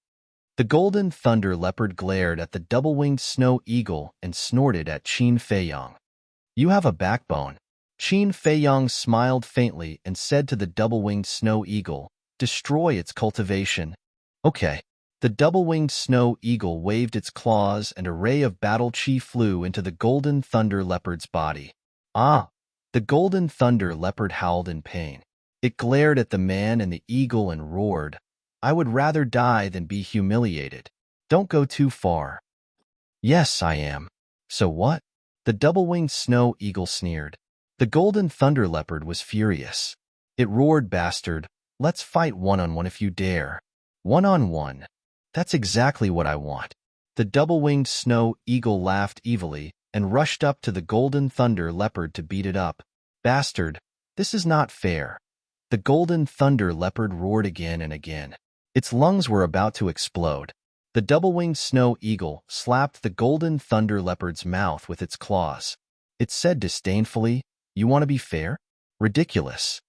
The golden thunder leopard glared at the double-winged snow eagle and snorted at Qin Feiyong. "You have a backbone." Qin Feiyong smiled faintly and said to the double-winged snow eagle, "Destroy its cultivation." "Okay." The double-winged snow eagle waved its claws and a ray of battle chi flew into the golden thunder leopard's body. "Ah!" The golden thunder leopard howled in pain. It glared at the man and the eagle and roared, "I would rather die than be humiliated. Don't go too far." "Yes, I am. So what?" The double-winged snow eagle sneered. The golden thunder leopard was furious. It roared, "Bastard, let's fight one-on-one if you dare." "One-on-one? That's exactly what I want." The double-winged snow eagle laughed evilly and rushed up to the golden thunder leopard to beat it up. "Bastard, this is not fair." The golden thunder leopard roared again and again. Its lungs were about to explode. The double-winged snow eagle slapped the golden thunder leopard's mouth with its claws. It said disdainfully, "You want to be fair? Ridiculous."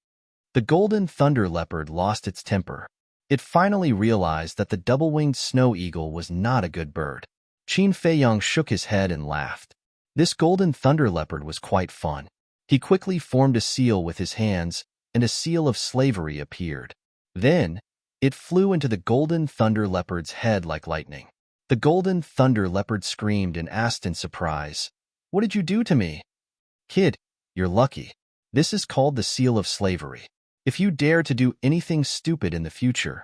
The golden thunder leopard lost its temper. It finally realized that the double-winged snow eagle was not a good bird. Qin Feiyong shook his head and laughed. This golden thunder leopard was quite fun. He quickly formed a seal with his hands, and a seal of slavery appeared. Then, it flew into the golden thunder leopard's head like lightning. The golden thunder leopard screamed and asked in surprise, "What did you do to me?" "Kid, you're lucky. This is called the seal of slavery. If you dare to do anything stupid in the future,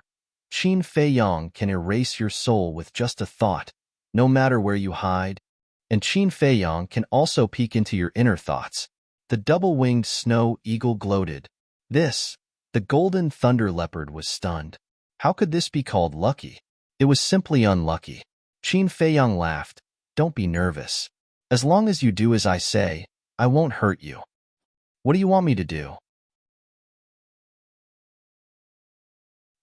Qin Feiyong can erase your soul with just a thought, no matter where you hide. And Qin Feiyong can also peek into your inner thoughts." The double-winged snow eagle gloated. The golden thunder leopard was stunned. How could this be called lucky? It was simply unlucky. Qin Feiyong laughed. "Don't be nervous. As long as you do as I say, I won't hurt you." "What do you want me to do?"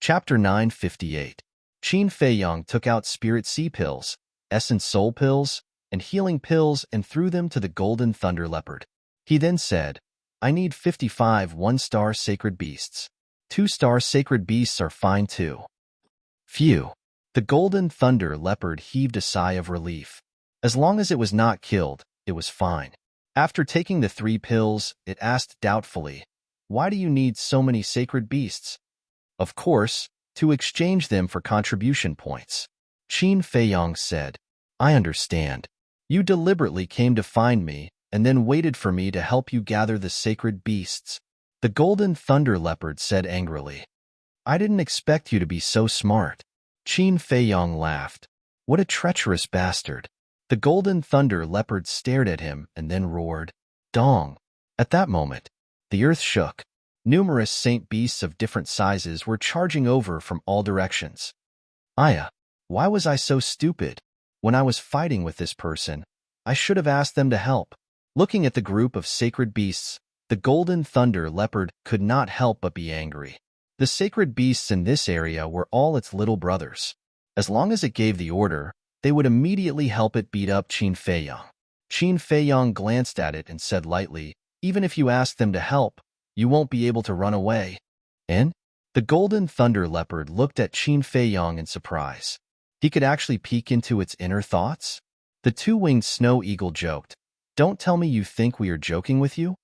Chapter 958. Qin Feiyong took out spirit sea pills, essence soul pills, and healing pills and threw them to the golden thunder leopard. He then said, "I need 55 one-star sacred beasts. 2-star sacred beasts are fine too." Phew. The golden thunder leopard heaved a sigh of relief. As long as it was not killed, it was fine. After taking the 3 pills, it asked doubtfully, "Why do you need so many sacred beasts?" "Of course, to exchange them for contribution points." Qin Feiyong said, "I understand. You deliberately came to find me and then waited for me to help you gather the sacred beasts." The golden thunder leopard said angrily, "I didn't expect you to be so smart." Qin Feiyong laughed. "What a treacherous bastard." The golden thunder leopard stared at him and then roared, "Dong." At that moment, the earth shook. Numerous saint beasts of different sizes were charging over from all directions. "Aya, why was I so stupid? When I was fighting with this person, I should have asked them to help." Looking at the group of sacred beasts, The golden thunder leopard could not help but be angry. The sacred beasts in this area were all its little brothers. As long as it gave the order, they would immediately help it beat up Qin Feiyang. Qin Feiyang glanced at it and said lightly, "Even if you ask them to help, you won't be able to run away." And the golden thunder leopard looked at Qin Feiyang in surprise. He could actually peek into its inner thoughts? The two-winged snow eagle joked, "Don't tell me you think we are joking with you?"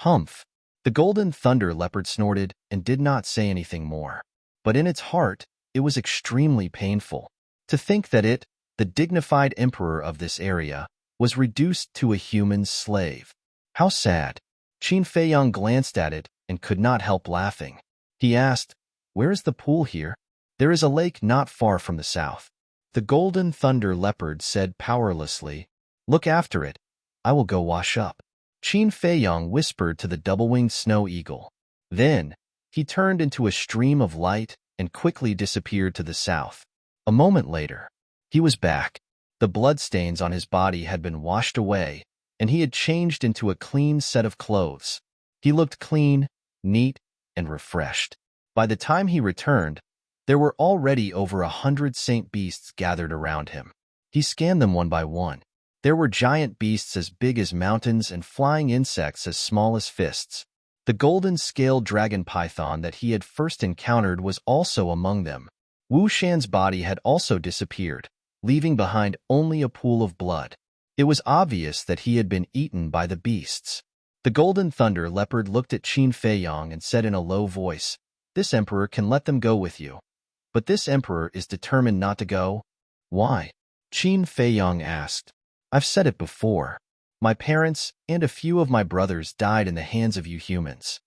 Humph. The golden thunder leopard snorted and did not say anything more. But in its heart, it was extremely painful to think that it, the dignified emperor of this area, was reduced to a human slave. How sad. Qin Feiyang glanced at it and could not help laughing. He asked, "Where is the pool here?" "There is a lake not far from the south." The golden thunder leopard said powerlessly, "Look after it. I will go wash up." Qin Feiyang whispered to the double-winged snow eagle. Then, he turned into a stream of light and quickly disappeared to the south. A moment later, he was back. The bloodstains on his body had been washed away, and he had changed into a clean set of clothes. He looked clean, neat, and refreshed. By the time he returned, there were already over 100 saint beasts gathered around him. He scanned them one by one. There were giant beasts as big as mountains and flying insects as small as fists. The golden-scaled dragon python that he had first encountered was also among them. Wu Shan's body had also disappeared, leaving behind only a pool of blood. It was obvious that he had been eaten by the beasts. The golden thunder leopard looked at Qin Feiyang and said in a low voice, "This emperor can let them go with you. But this emperor is determined not to go." "Why?" Qin Feiyang asked. "I've said it before. My parents and a few of my brothers died in the hands of you humans.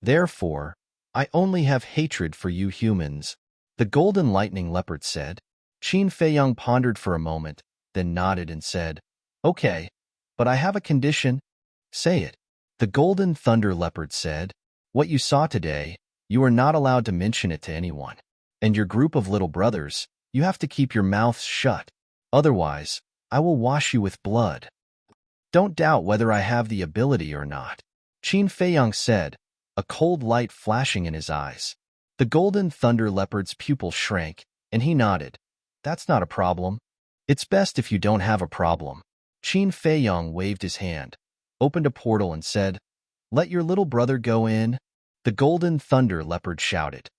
Therefore, I only have hatred for you humans." The golden lightning leopard said. Qin Feiyang pondered for a moment, then nodded and said, "Okay, but I have a condition." "Say it." The golden thunder leopard said, "What you saw today, you are not allowed to mention it to anyone. And your group of little brothers, you have to keep your mouths shut. Otherwise, I will wash you with blood. Don't doubt whether I have the ability or not." Qin Feiyang said, a cold light flashing in his eyes. The golden thunder leopard's pupil shrank, and he nodded. "That's not a problem. It's best if you don't have a problem." Qin Feiyang waved his hand, opened a portal and said, "Let your little brother go in." The golden thunder leopard shouted,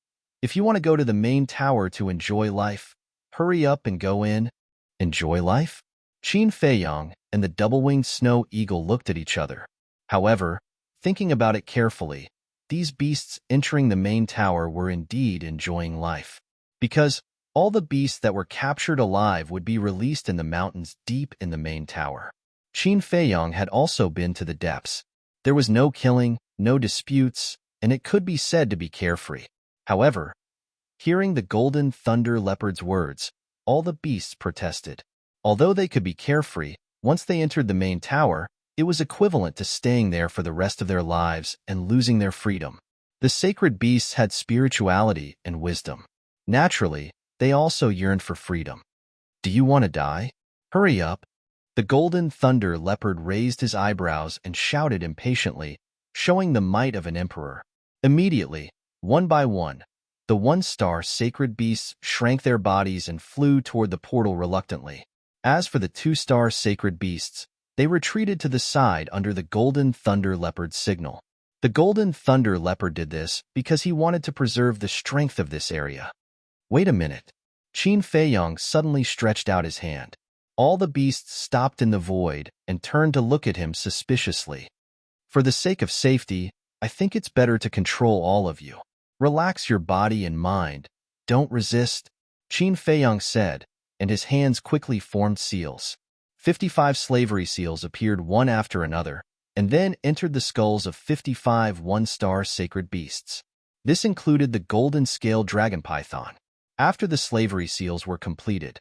"If you want to go to the main tower to enjoy life, hurry up and go in." Enjoy life? Qin Feiyang and the double-winged snow eagle looked at each other. However, thinking about it carefully, these beasts entering the main tower were indeed enjoying life. Because all the beasts that were captured alive would be released in the mountains deep in the main tower. Qin Feiyang had also been to the depths. There was no killing, no disputes, and it could be said to be carefree. However, hearing the golden thunder leopard's words, all the beasts protested. Although they could be carefree, once they entered the main tower, it was equivalent to staying there for the rest of their lives and losing their freedom. The sacred beasts had spirituality and wisdom. Naturally, they also yearned for freedom. "Do you want to die? Hurry up." The golden thunder leopard raised his eyebrows and shouted impatiently, showing the might of an emperor. Immediately, one by one, the one-star sacred beasts shrank their bodies and flew toward the portal reluctantly. As for the two-star sacred beasts, they retreated to the side under the golden thunder leopard's signal. The golden thunder leopard did this because he wanted to preserve the strength of this area. "Wait a minute." Qin Feiyang suddenly stretched out his hand. All the beasts stopped in the void and turned to look at him suspiciously. "For the sake of safety, I think it's better to control all of you. Relax your body and mind. Don't resist," Qin Feiyang said, and his hands quickly formed seals. 55 slavery seals appeared one after another, and then entered the skulls of 55 one-star sacred beasts. This included the golden-scaled dragon python. After the slavery seals were completed,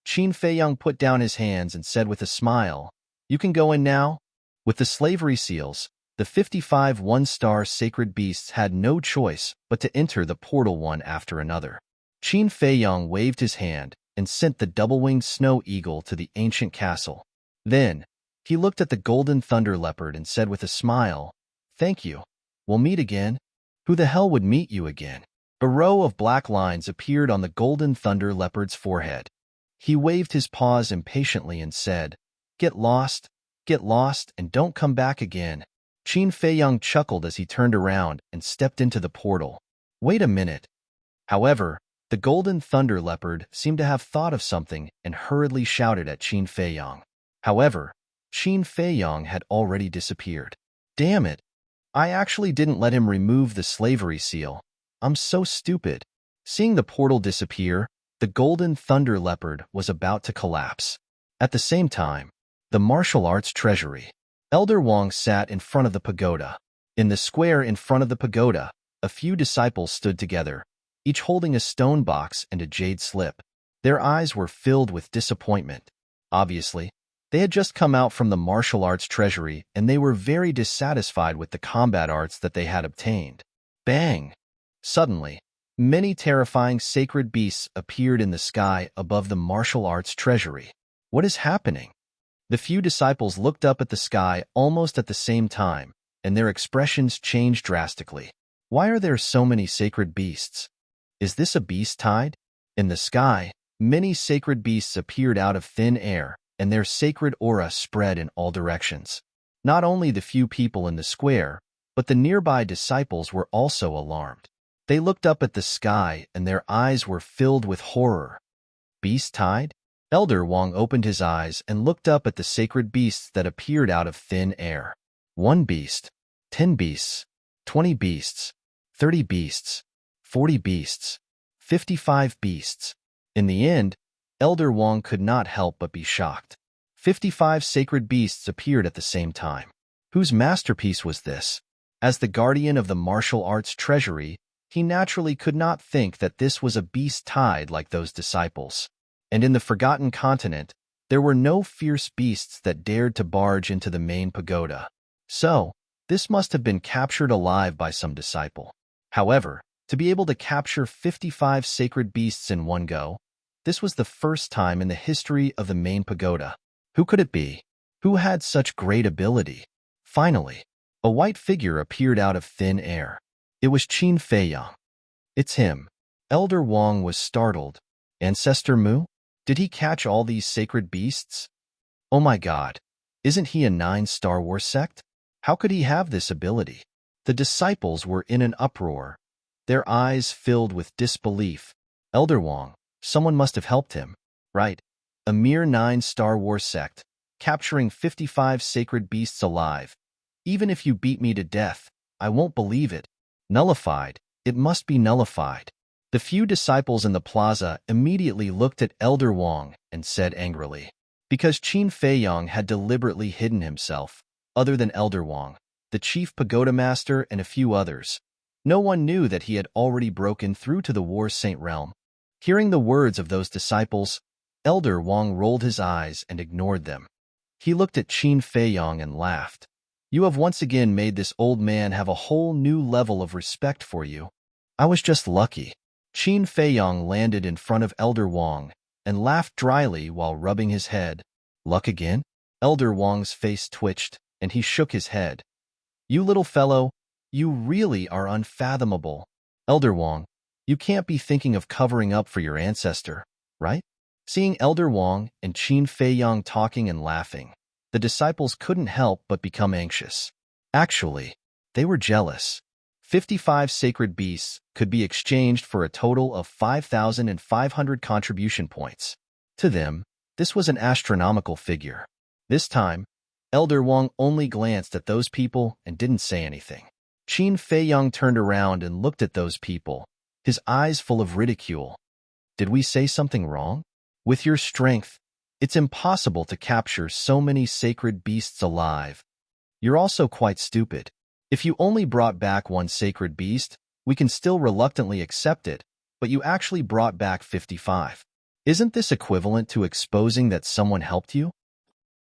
Qin Feiyang put down his hands and said with a smile, "You can go in now." With the slavery seals, the 55 one-star sacred beasts had no choice but to enter the portal one after another. Qin Feiyang waved his hand and sent the double-winged snow eagle to the ancient castle. Then, he looked at the golden thunder leopard and said with a smile, Thank you. We'll meet again. Who the hell would meet you again? A row of black lines appeared on the golden thunder leopard's forehead. He waved his paws impatiently and said, get lost, and don't come back again. Qin Feiyang chuckled as he turned around and stepped into the portal. Wait a minute. However, the golden thunder leopard seemed to have thought of something and hurriedly shouted at Qin Feiyang. However, Qin Feiyang had already disappeared. Damn it! I actually didn't let him remove the slavery seal. I'm so stupid. Seeing the portal disappear, the golden thunder leopard was about to collapse. At the same time, the martial arts treasury. Elder Wang sat in front of the pagoda. In the square in front of the pagoda, a few disciples stood together, each holding a stone box and a jade slip. Their eyes were filled with disappointment. Obviously, they had just come out from the martial arts treasury and they were very dissatisfied with the combat arts that they had obtained. Bang! Suddenly, many terrifying sacred beasts appeared in the sky above the martial arts treasury. What is happening? The few disciples looked up at the sky almost at the same time, and their expressions changed drastically. Why are there so many sacred beasts? Is this a beast tide? In the sky, many sacred beasts appeared out of thin air, and their sacred aura spread in all directions. Not only the few people in the square, but the nearby disciples were also alarmed. They looked up at the sky, and their eyes were filled with horror. Beast tide? Elder Wang opened his eyes and looked up at the sacred beasts that appeared out of thin air. 1 beast, 10 beasts, 20 beasts, 30 beasts, 40 beasts, 55 beasts. In the end, Elder Wang could not help but be shocked. 55 sacred beasts appeared at the same time. Whose masterpiece was this? As the guardian of the martial arts treasury, he naturally could not think that this was a beast tide like those disciples. And in the Forgotten Continent, there were no fierce beasts that dared to barge into the main pagoda. So, this must have been captured alive by some disciple. However, to be able to capture 55 sacred beasts in one go, this was the first time in the history of the main pagoda. Who could it be? Who had such great ability? Finally, a white figure appeared out of thin air. It was Qin Feiyang. It's him. Elder Wang was startled. Ancestor Mu? Did he catch all these sacred beasts? Oh my God, isn't he a 9 Star Wars sect? How could he have this ability? The disciples were in an uproar, their eyes filled with disbelief. Elder Wang, someone must have helped him, right? A mere 9 Star Wars sect, capturing 55 sacred beasts alive. Even if you beat me to death, I won't believe it. Nullified, it must be nullified. The few disciples in the plaza immediately looked at Elder Wang and said angrily. Because Qin Feiyang had deliberately hidden himself, other than Elder Wang, the chief pagoda master and a few others, no one knew that he had already broken through to the War Saint realm. Hearing the words of those disciples, Elder Wang rolled his eyes and ignored them. He looked at Qin Feiyang and laughed. You have once again made this old man have a whole new level of respect for you. I was just lucky. Qin Feiyang landed in front of Elder Wang and laughed dryly while rubbing his head. Luck again? Elder Wang's face twitched, and he shook his head. You little fellow, you really are unfathomable. Elder Wang, you can't be thinking of covering up for your ancestor, right? Seeing Elder Wang and Qin Feiyang talking and laughing, the disciples couldn't help but become anxious. Actually, they were jealous. 55 sacred beasts could be exchanged for a total of 5,500 contribution points. To them, this was an astronomical figure. This time, Elder Wang only glanced at those people and didn't say anything. Qin Feiyang turned around and looked at those people, his eyes full of ridicule. Did we say something wrong? With your strength, it's impossible to capture so many sacred beasts alive. You're also quite stupid. If you only brought back 1 sacred beast, we can still reluctantly accept it, but you actually brought back 55. Isn't this equivalent to exposing that someone helped you?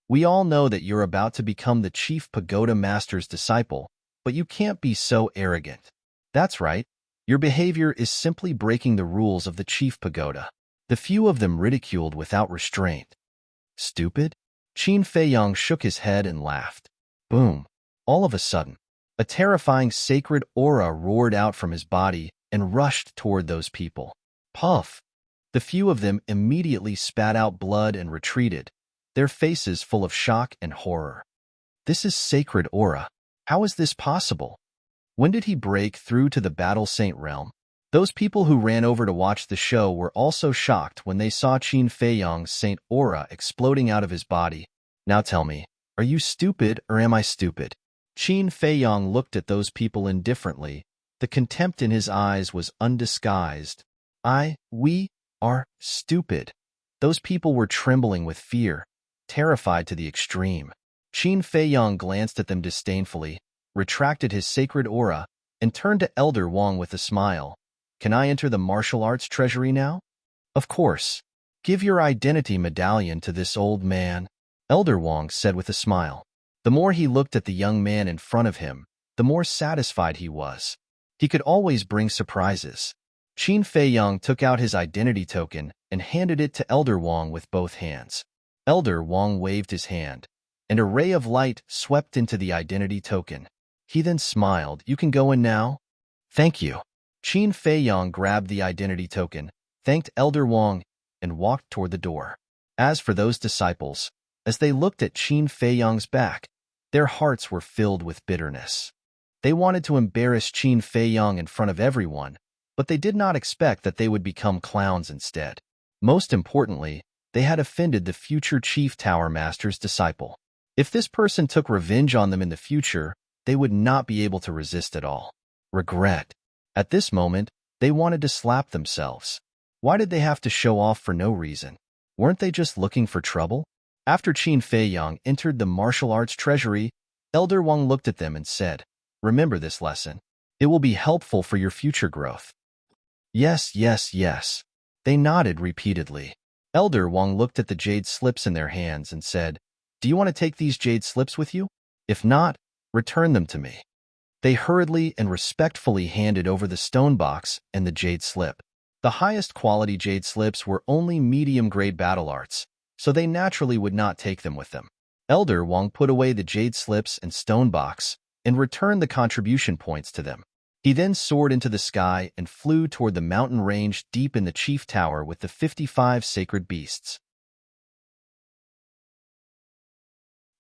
We all know that you're about to become the chief pagoda master's disciple, but you can't be so arrogant. That's right. Your behavior is simply breaking the rules of the chief pagoda. The few of them ridiculed without restraint. Stupid? Qin Feiyang shook his head and laughed. Boom. All of a sudden, A terrifying sacred aura roared out from his body and rushed toward those people. Puff! The few of them immediately spat out blood and retreated, their faces full of shock and horror. This is sacred aura. How is this possible? When did he break through to the Battle Saint realm? Those people who ran over to watch the show were also shocked when they saw Qin Feiyang's Saint aura exploding out of his body. Now tell me, are you stupid or am I stupid? Qin Feiyang looked at those people indifferently. The contempt in his eyes was undisguised. We are stupid. Those people were trembling with fear, terrified to the extreme. Qin Feiyang glanced at them disdainfully, retracted his sacred aura, and turned to Elder Wang with a smile. Can I enter the martial arts treasury now? Of course. Give your identity medallion to this old man, Elder Wang said with a smile. The more he looked at the young man in front of him, the more satisfied he was. He could always bring surprises. Qin Feiyang took out his identity token and handed it to Elder Wang with both hands. Elder Wang waved his hand, and a ray of light swept into the identity token. He then smiled. You can go in now? Thank you. Qin Feiyang grabbed the identity token, thanked Elder Wang, and walked toward the door. As for those disciples, as they looked at Qin Feiyang's back, their hearts were filled with bitterness. They wanted to embarrass Qin Feiyang in front of everyone, but they did not expect that they would become clowns instead. Most importantly, they had offended the future Chief Tower Master's disciple. If this person took revenge on them in the future, they would not be able to resist at all. Regret. At this moment, they wanted to slap themselves. Why did they have to show off for no reason? Weren't they just looking for trouble? After Qin Feiyang entered the martial arts treasury, Elder Wang looked at them and said, Remember this lesson. It will be helpful for your future growth. Yes, yes, yes. They nodded repeatedly. Elder Wang looked at the jade slips in their hands and said, Do you want to take these jade slips with you? If not, return them to me. They hurriedly and respectfully handed over the stone box and the jade slip. The highest quality jade slips were only medium-grade battle arts, so they naturally would not take them with them. Elder Wang put away the jade slips and stone box and returned the contribution points to them. He then soared into the sky and flew toward the mountain range deep in the chief tower with the 55 sacred beasts.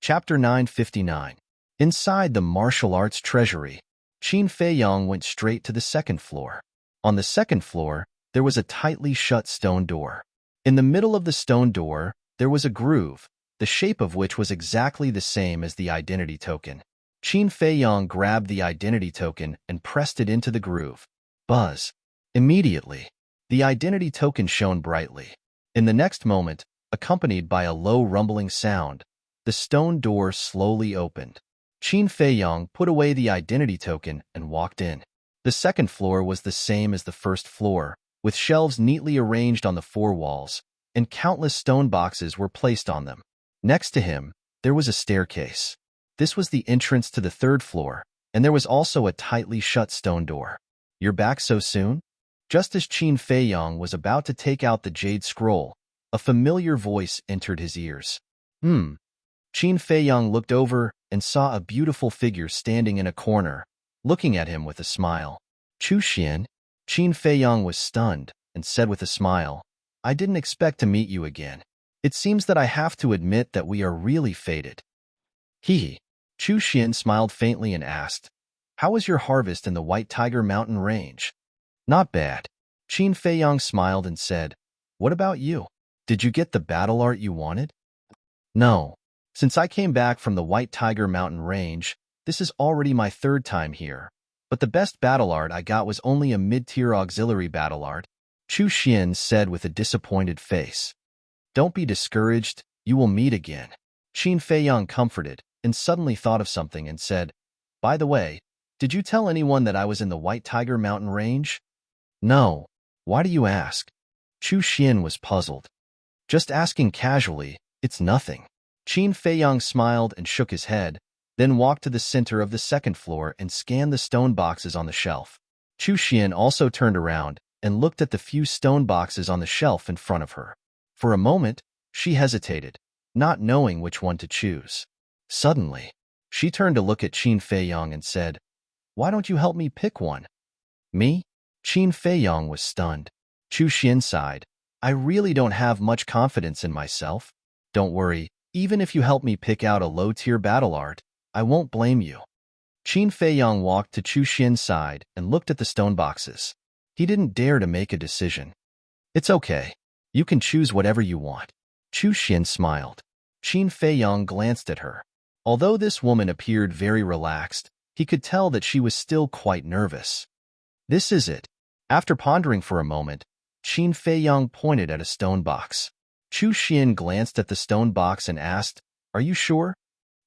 Chapter 959. Inside the martial arts treasury, Qin Feiyang went straight to the second floor. On the second floor, there was a tightly shut stone door. In the middle of the stone door, there was a groove, the shape of which was exactly the same as the identity token. Qin Feiyang grabbed the identity token and pressed it into the groove. Buzz. Immediately, the identity token shone brightly. In the next moment, accompanied by a low rumbling sound, the stone door slowly opened. Qin Feiyang put away the identity token and walked in. The second floor was the same as the first floor, with shelves neatly arranged on the four walls, and countless stone boxes were placed on them. Next to him, there was a staircase. This was the entrance to the third floor, and there was also a tightly shut stone door. You're back so soon? Just as Qin Feiyang was about to take out the jade scroll, a familiar voice entered his ears. Qin Feiyang looked over and saw a beautiful figure standing in a corner, looking at him with a smile. Chu Xian. Qin Feiyang was stunned and said with a smile, I didn't expect to meet you again. It seems that I have to admit that we are really fated. He. Chu Xian smiled faintly and asked, How was your harvest in the White Tiger Mountain Range? Not bad. Qin Feiyang smiled and said, What about you? Did you get the battle art you wanted? No. Since I came back from the White Tiger Mountain Range, this is already my third time here. But the best battle art I got was only a mid-tier auxiliary battle art, Chu Xian said with a disappointed face. Don't be discouraged, you will meet again. Qin Feiyang comforted and suddenly thought of something and said, By the way, did you tell anyone that I was in the White Tiger Mountain Range? No. Why do you ask? Chu Xian was puzzled. Just asking casually, it's nothing. Qin Feiyang smiled and shook his head, then walked to the center of the second floor and scanned the stone boxes on the shelf. Chu Xian also turned around and looked at the few stone boxes on the shelf in front of her. For a moment, she hesitated, not knowing which one to choose. Suddenly, she turned to look at Qin Feiyang and said, Why don't you help me pick one? Me? Qin Feiyong was stunned. Chu Xian sighed. I really don't have much confidence in myself. Don't worry, even if you help me pick out a low-tier battle art, I won't blame you. Qin Feiyong walked to Chu Xian's side and looked at the stone boxes. He didn't dare to make a decision. It's okay. You can choose whatever you want. Chu Xian smiled. Qin Feiyong glanced at her. Although this woman appeared very relaxed, he could tell that she was still quite nervous. This is it. After pondering for a moment, Qin Feiyong pointed at a stone box. Chu Xian glanced at the stone box and asked, Are you sure?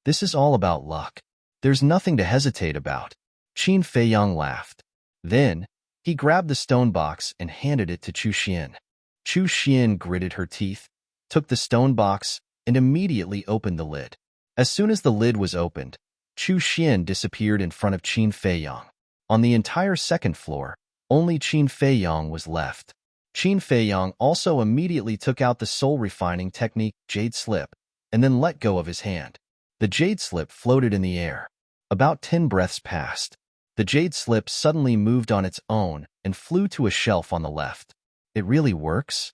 This is all about luck. There's nothing to hesitate about. Qin Feiyong laughed. Then, he grabbed the stone box and handed it to Chu Xian. Chu Xian gritted her teeth, took the stone box, and immediately opened the lid. As soon as the lid was opened, Chu Xian disappeared in front of Qin Feiyong. On the entire second floor, only Qin Feiyong was left. Qin Feiyong also immediately took out the soul-refining technique Jade Slip and then let go of his hand. The Jade Slip floated in the air. About 10 breaths passed. The Jade Slip suddenly moved on its own and flew to a shelf on the left. It really works?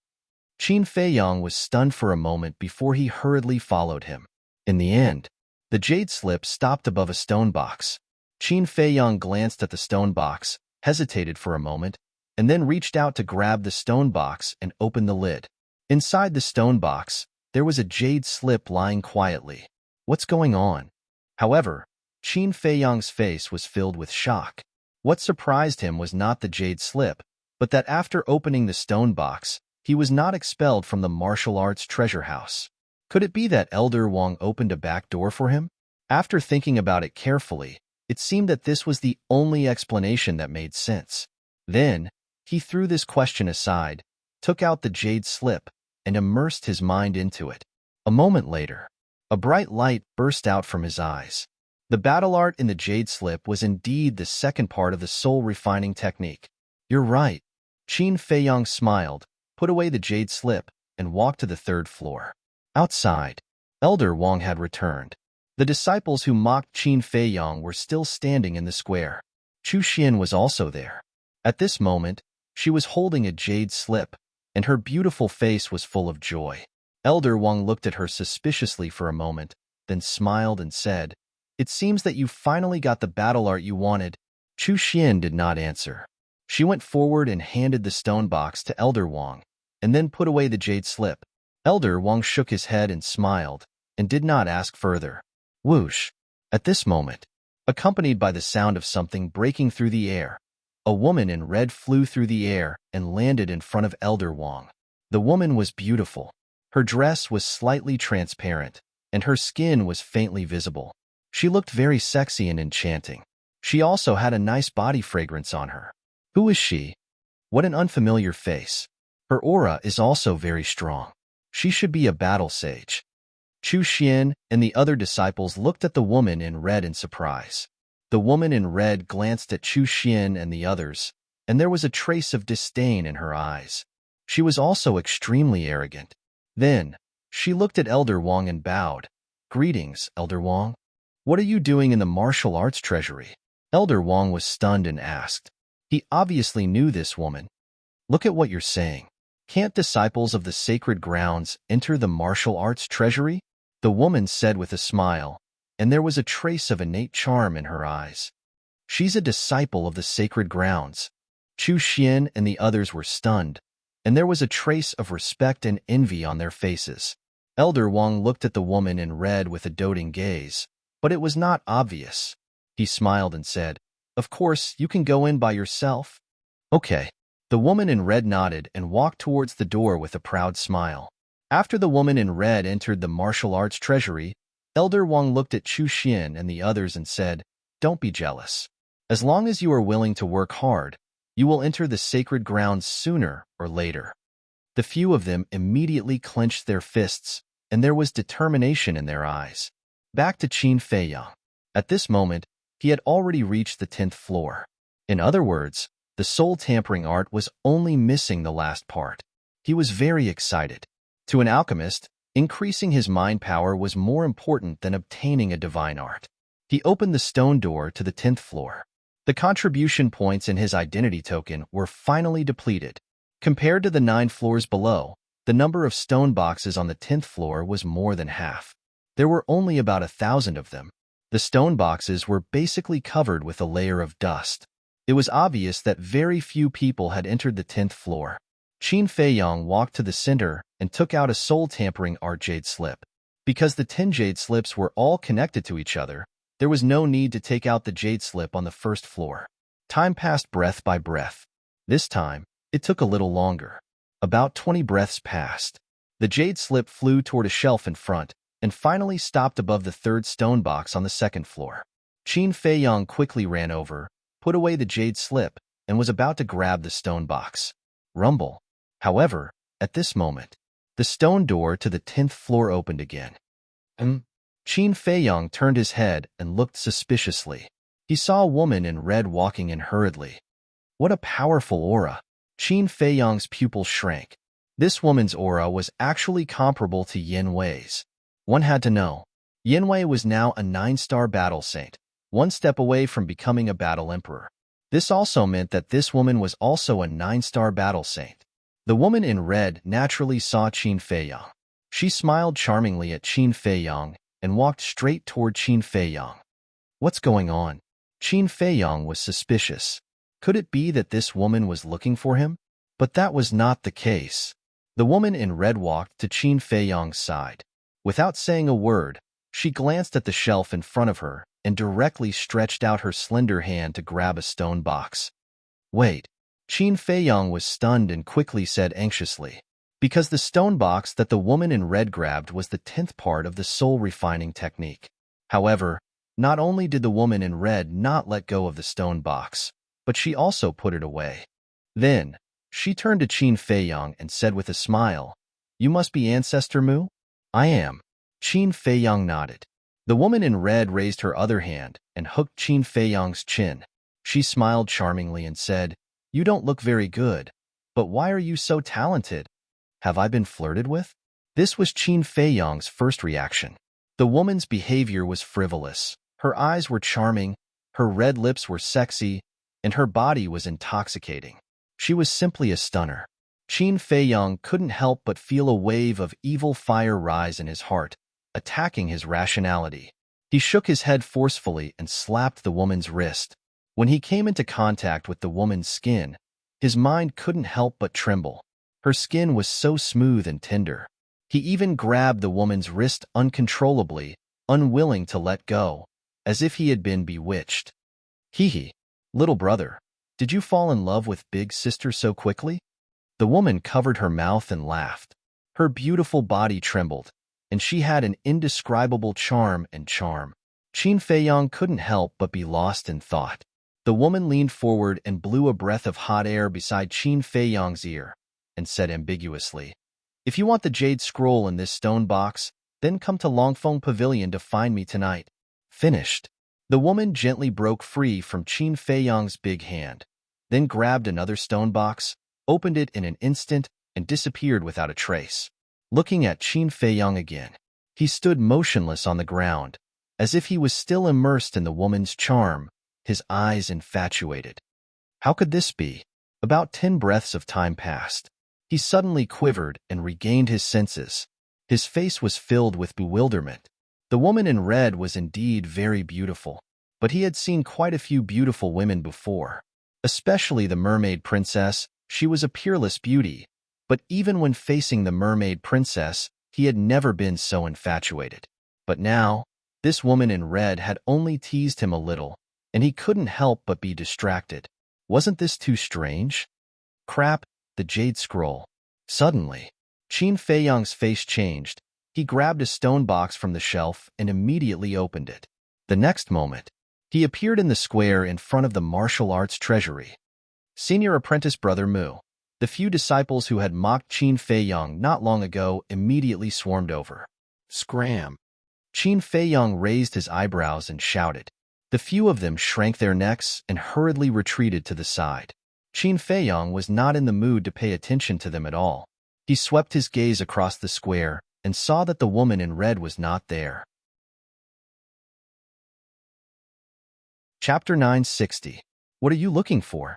Qin Feiyong was stunned for a moment before he hurriedly followed him. In the end, the Jade Slip stopped above a stone box. Qin Feiyong glanced at the stone box, hesitated for a moment, and then reached out to grab the stone box and open the lid. Inside the stone box, there was a Jade Slip lying quietly. What's going on? However, Qin Feiyong's face was filled with shock. What surprised him was not the Jade Slip, but that after opening the stone box, he was not expelled from the martial arts treasure house. Could it be that Elder Wang opened a back door for him? After thinking about it carefully, it seemed that this was the only explanation that made sense. Then, he threw this question aside, took out the Jade Slip, and immersed his mind into it. A moment later, a bright light burst out from his eyes. The battle art in the Jade Slip was indeed the second part of the soul-refining technique. You're right. Qin Feiyong smiled, put away the Jade Slip, and walked to the third floor. Outside, Elder Wang had returned. The disciples who mocked Qin Feiyong were still standing in the square. Chu Xian was also there. At this moment, she was holding a Jade Slip, and her beautiful face was full of joy. Elder Wang looked at her suspiciously for a moment, then smiled and said, It seems that you finally got the battle art you wanted. Chu Xian did not answer. She went forward and handed the stone box to Elder Wang, and then put away the Jade Slip. Elder Wang shook his head and smiled, and did not ask further. Whoosh! At this moment, accompanied by the sound of something breaking through the air, a woman in red flew through the air and landed in front of Elder Wang. The woman was beautiful. Her dress was slightly transparent, and her skin was faintly visible. She looked very sexy and enchanting. She also had a nice body fragrance on her. Who is she? What an unfamiliar face. Her aura is also very strong. She should be a battle sage. Chu Xian and the other disciples looked at the woman in red in surprise. The woman in red glanced at Chu Xian and the others, and there was a trace of disdain in her eyes. She was also extremely arrogant. Then, she looked at Elder Wang and bowed. Greetings, Elder Wang. What are you doing in the martial arts treasury? Elder Wang was stunned and asked. He obviously knew this woman. Look at what you're saying. Can't disciples of the sacred grounds enter the martial arts treasury? The woman said with a smile, and there was a trace of innate charm in her eyes. She's a disciple of the sacred grounds. Chu Xian and the others were stunned, and there was a trace of respect and envy on their faces. Elder Wang looked at the woman in red with a doting gaze, but it was not obvious. He smiled and said, Of course, you can go in by yourself. Okay. The woman in red nodded and walked towards the door with a proud smile. After the woman in red entered the martial arts treasury, Elder Wang looked at Chu Xian and the others and said, Don't be jealous. As long as you are willing to work hard, you will enter the sacred grounds sooner or later. The few of them immediately clenched their fists, and there was determination in their eyes. Back to Qin Feiyong. At this moment, he had already reached the 10th floor. In other words, the soul-tampering art was only missing the last part. He was very excited. To an alchemist, increasing his mind power was more important than obtaining a divine art. He opened the stone door to the 10th floor. The contribution points in his identity token were finally depleted. Compared to the 9 floors below, the number of stone boxes on the 10th floor was more than half. There were only about 1,000 of them. The stone boxes were basically covered with a layer of dust. It was obvious that very few people had entered the 10th floor. Qin Feiyang walked to the center and took out a soul-tampering art jade slip. Because the 10 jade slips were all connected to each other, there was no need to take out the jade slip on the first floor. Time passed breath by breath. This time, it took a little longer. About 20 breaths passed. The jade slip flew toward a shelf in front and finally stopped above the 3rd stone box on the 2nd floor. Qin Feiyang quickly ran over, put away the jade slip, and was about to grab the stone box. Rumble. However, at this moment, the stone door to the 10th floor opened again. Qin Feiyang turned his head and looked suspiciously. He saw a woman in red walking in hurriedly. What a powerful aura! Qin Feiyang's pupils shrank. This woman's aura was actually comparable to Yin Wei's. One had to know. Yin Wei was now a 9-star battle saint, one step away from becoming a battle emperor. This also meant that this woman was also a 9-star battle saint. The woman in red naturally saw Qin Feiyang. She smiled charmingly at Qin Feiyang and walked straight toward Qin Feiyang. What's going on? Qin Feiyang was suspicious. Could it be that this woman was looking for him? But that was not the case. The woman in red walked to Qin Feiyang's side. Without saying a word, she glanced at the shelf in front of her and directly stretched out her slender hand to grab a stone box. Wait. Qin Feiyang was stunned and quickly said anxiously, because the stone box that the woman in red grabbed was the 10th part of the soul refining technique. However, not only did the woman in red not let go of the stone box, but she also put it away. Then, she turned to Qin Feiyang and said with a smile, "You must be Ancestor Mu?" "I am." Qin Feiyang nodded. The woman in red raised her other hand and hooked Qin Feiyang's chin. She smiled charmingly and said, "You don't look very good, but why are you so talented? Have I been flirted with?" This was Qin Feiyang's first reaction. The woman's behavior was frivolous. Her eyes were charming, her red lips were sexy, and her body was intoxicating. She was simply a stunner. Qin Feiyang couldn't help but feel a wave of evil fire rise in his heart, attacking his rationality. He shook his head forcefully and slapped the woman's wrist. When he came into contact with the woman's skin, his mind couldn't help but tremble. Her skin was so smooth and tender. He even grabbed the woman's wrist uncontrollably, unwilling to let go, as if he had been bewitched. "Hee, little brother, did you fall in love with big sister so quickly?" The woman covered her mouth and laughed. Her beautiful body trembled, and she had an indescribable charm. Qin Feiyang couldn't help but be lost in thought. The woman leaned forward and blew a breath of hot air beside Qin Feiyang's ear and said ambiguously, "If you want the jade scroll in this stone box, then come to Longfeng Pavilion to find me tonight." Finished. The woman gently broke free from Qin Feiyang's big hand, then grabbed another stone box, opened it in an instant, and disappeared without a trace. Looking at Qin Feiyang again, he stood motionless on the ground, as if he was still immersed in the woman's charm, his eyes infatuated. How could this be? About 10 breaths of time passed. He suddenly quivered and regained his senses. His face was filled with bewilderment. The woman in red was indeed very beautiful, but he had seen quite a few beautiful women before. Especially the mermaid princess, she was a peerless beauty, but even when facing the mermaid princess, he had never been so infatuated. But now, this woman in red had only teased him a little, and he couldn't help but be distracted. Wasn't this too strange? Crap, the jade scroll. Suddenly, Qin Feiyang's face changed. He grabbed a stone box from the shelf and immediately opened it. The next moment, he appeared in the square in front of the martial arts treasury. Senior apprentice Brother Mu. The few disciples who had mocked Qin Feiyang not long ago immediately swarmed over. Scram! Qin Feiyang raised his eyebrows and shouted. The few of them shrank their necks and hurriedly retreated to the side. Qin Feiyang was not in the mood to pay attention to them at all. He swept his gaze across the square and saw that the woman in red was not there. Chapter 960. What are you looking for?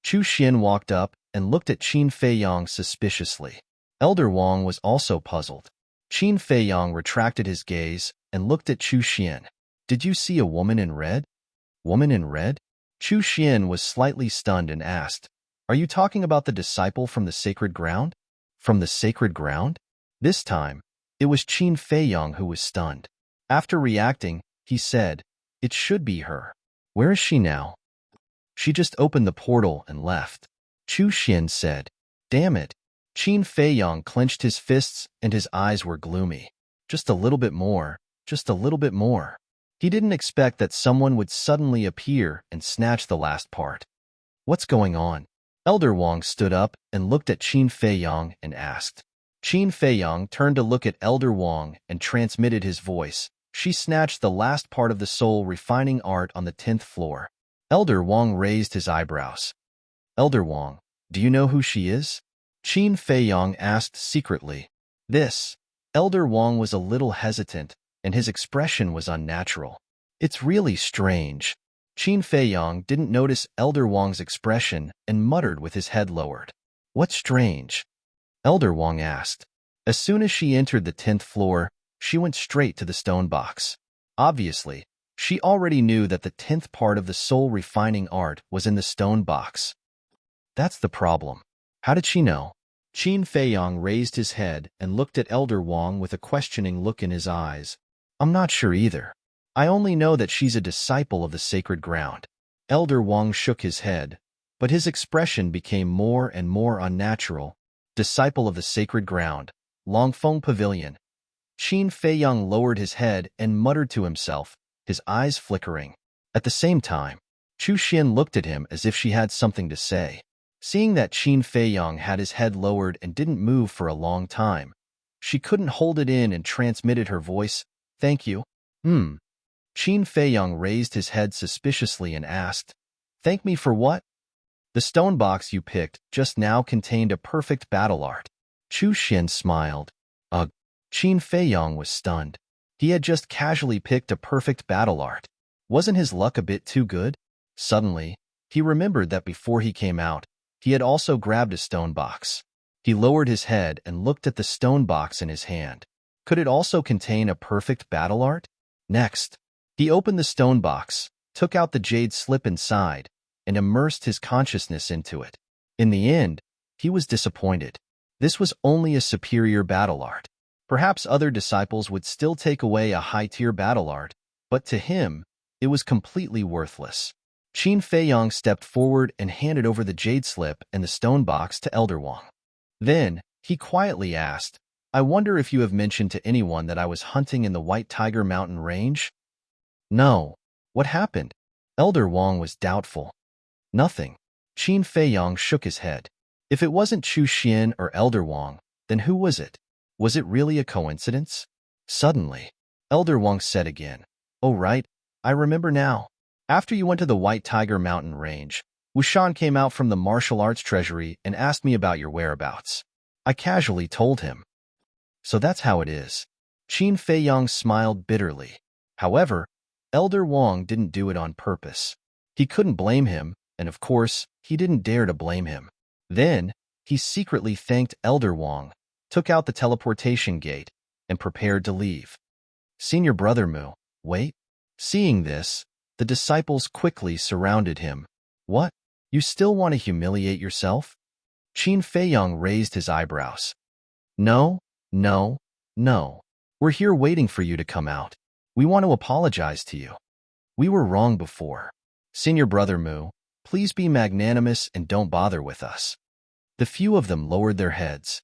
Chu Xian walked up and looked at Qin Feiyang suspiciously. Elder Wang was also puzzled. Qin Feiyang retracted his gaze and looked at Chu Xian. Did you see a woman in red? Woman in red? Chu Xian was slightly stunned and asked, Are you talking about the disciple from the sacred ground? From the sacred ground? This time, it was Qin Feiyang who was stunned. After reacting, he said, It should be her. Where is she now? She just opened the portal and left. Chu Xian said, Damn it. Qin Feiyang clenched his fists and his eyes were gloomy. Just a little bit more, just a little bit more. He didn't expect that someone would suddenly appear and snatch the last part. What's going on? Elder Wang stood up and looked at Qin Feiyang and asked. Qin Feiyang turned to look at Elder Wang and transmitted his voice. She snatched the last part of the soul refining art on the 10th floor. Elder Wang raised his eyebrows. Elder Wang, do you know who she is? Qin Feiyang asked secretly. Elder Wang was a little hesitant, and his expression was unnatural. It's really strange. Qin Feiyang didn't notice Elder Wang's expression and muttered with his head lowered. What's strange? Elder Wang asked. As soon as she entered the 10th floor, she went straight to the stone box. Obviously, she already knew that the 10th part of the soul refining art was in the stone box. That's the problem. How did she know? Qin Feiyang raised his head and looked at Elder Wang with a questioning look in his eyes. I'm not sure either. I only know that she's a disciple of the sacred ground. Elder Wang shook his head, but his expression became more and more unnatural. Disciple of the sacred ground, Longfeng Pavilion. Qin Feiyang lowered his head and muttered to himself, his eyes flickering. At the same time, Chu Xian looked at him as if she had something to say. Seeing that Qin Feiyang had his head lowered and didn't move for a long time, she couldn't hold it in and transmitted her voice, Thank you. Qin Feiyang raised his head suspiciously and asked, Thank me for what? The stone box you picked just now contained a perfect battle art. Chu Xian smiled. Ugh. Qin Feiyang was stunned. He had just casually picked a perfect battle art. Wasn't his luck a bit too good? Suddenly, he remembered that before he came out, he had also grabbed a stone box. He lowered his head and looked at the stone box in his hand. Could it also contain a perfect battle art? Next, he opened the stone box, took out the jade slip inside, and immersed his consciousness into it. In the end, he was disappointed. This was only a superior battle art. Perhaps other disciples would still take away a high-tier battle art, but to him, it was completely worthless. Qin Feiyang stepped forward and handed over the jade slip and the stone box to Elder Wang. Then, he quietly asked, I wonder if you have mentioned to anyone that I was hunting in the White Tiger Mountain range? No. What happened? Elder Wang was doubtful. Nothing. Qin Feiyang shook his head. If it wasn't Chu Xian or Elder Wang, then who was it? Was it really a coincidence? Suddenly, Elder Wang said again, Oh right, I remember now. After you went to the White Tiger Mountain range, Wushan came out from the martial arts treasury and asked me about your whereabouts. I casually told him. So that's how it is. Qin Feiyang smiled bitterly. However, Elder Wang didn't do it on purpose. He couldn't blame him, and of course, he didn't dare to blame him. Then, he secretly thanked Elder Wang, took out the teleportation gate, and prepared to leave. Senior Brother Mu, wait. Seeing this, the disciples quickly surrounded him. What? You still want to humiliate yourself? Qin Feiyang raised his eyebrows. No. We're here waiting for you to come out. We want to apologize to you. We were wrong before. Senior Brother Mu, please be magnanimous and don't bother with us. The few of them lowered their heads.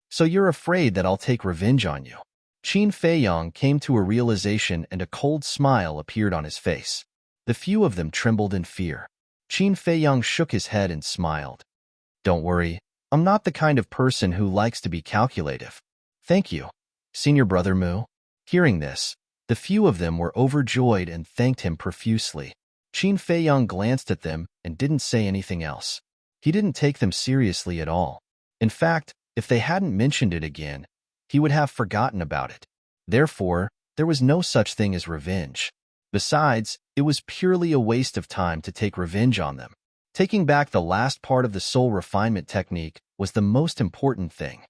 So you're afraid that I'll take revenge on you? Qin Feiyang came to a realization and a cold smile appeared on his face. The few of them trembled in fear. Qin Feiyang shook his head and smiled. Don't worry, I'm not the kind of person who likes to be calculative. Thank you, Senior Brother Mu. Hearing this, the few of them were overjoyed and thanked him profusely. Qin Feiyang glanced at them and didn't say anything else. He didn't take them seriously at all. In fact, if they hadn't mentioned it again, he would have forgotten about it. Therefore, there was no such thing as revenge. Besides, it was purely a waste of time to take revenge on them. Taking back the last part of the soul refinement technique was the most important thing.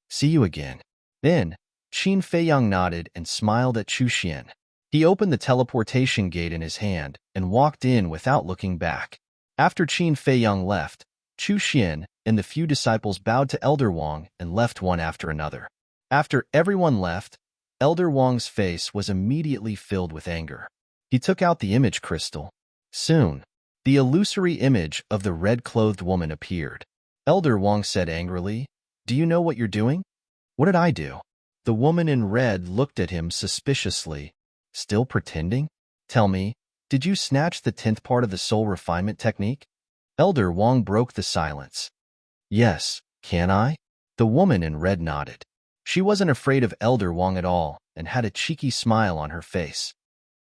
See you again. Then, Qin Feiyang nodded and smiled at Chu Xian. He opened the teleportation gate in his hand and walked in without looking back. After Qin Feiyang left, Chu Xian and the few disciples bowed to Elder Wang and left one after another. After everyone left, Elder Wang's face was immediately filled with anger. He took out the image crystal. Soon, the illusory image of the red-clothed woman appeared. Elder Wang said angrily, "Do you know what you're doing?" "What did I do?" The woman in red looked at him suspiciously. "Still pretending? Tell me, did you snatch the 10th part of the soul refinement technique?" Elder Wang broke the silence. "Yes, can I?" The woman in red nodded. She wasn't afraid of Elder Wang at all and had a cheeky smile on her face.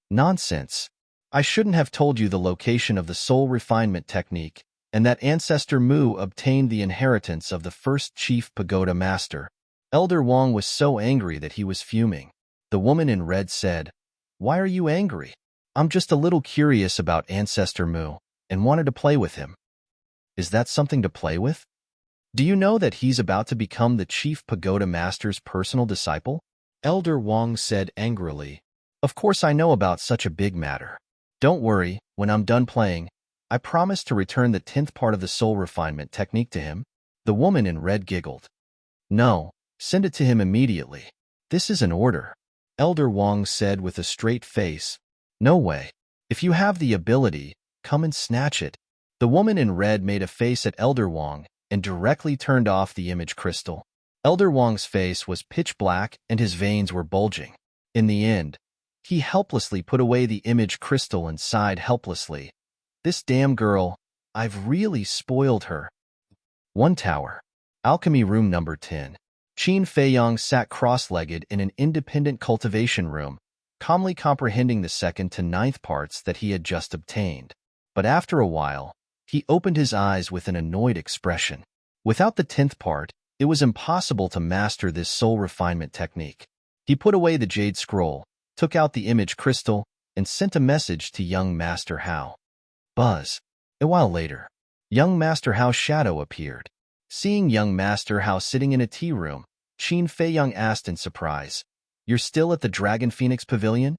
"Nonsense. I shouldn't have told you the location of the soul refinement technique and that Ancestor Mu obtained the inheritance of the first chief pagoda master." Elder Wang was so angry that he was fuming. The woman in red said, "Why are you angry?" "I'm just a little curious about Ancestor Mu and wanted to play with him." "Is that something to play with? Do you know that he's about to become the chief pagoda master's personal disciple?" Elder Wang said angrily. "Of course I know about such a big matter. Don't worry, when I'm done playing, I promise to return the 10th part of the soul refinement technique to him." The woman in red giggled. "No, send it to him immediately. This is an order," Elder Wang said with a straight face. "No way. If you have the ability, come and snatch it." The woman in red made a face at Elder Wang and directly turned off the image crystal. Elder Wang's face was pitch black and his veins were bulging. In the end, he helplessly put away the image crystal and sighed helplessly. "This damn girl, I've really spoiled her." 1 tower. Alchemy room number 10. Qin Feiyang sat cross-legged in an independent cultivation room, calmly comprehending the 2nd to 9th parts that he had just obtained. But after a while, he opened his eyes with an annoyed expression. Without the 10th part, it was impossible to master this soul refinement technique. He put away the jade scroll, took out the image crystal, and sent a message to young Master Hao. Buzz. A while later, young Master Hao's shadow appeared. Seeing young Master Hao sitting in a tea room, Qin Feiyang asked in surprise, "You're still at the Dragon Phoenix Pavilion?"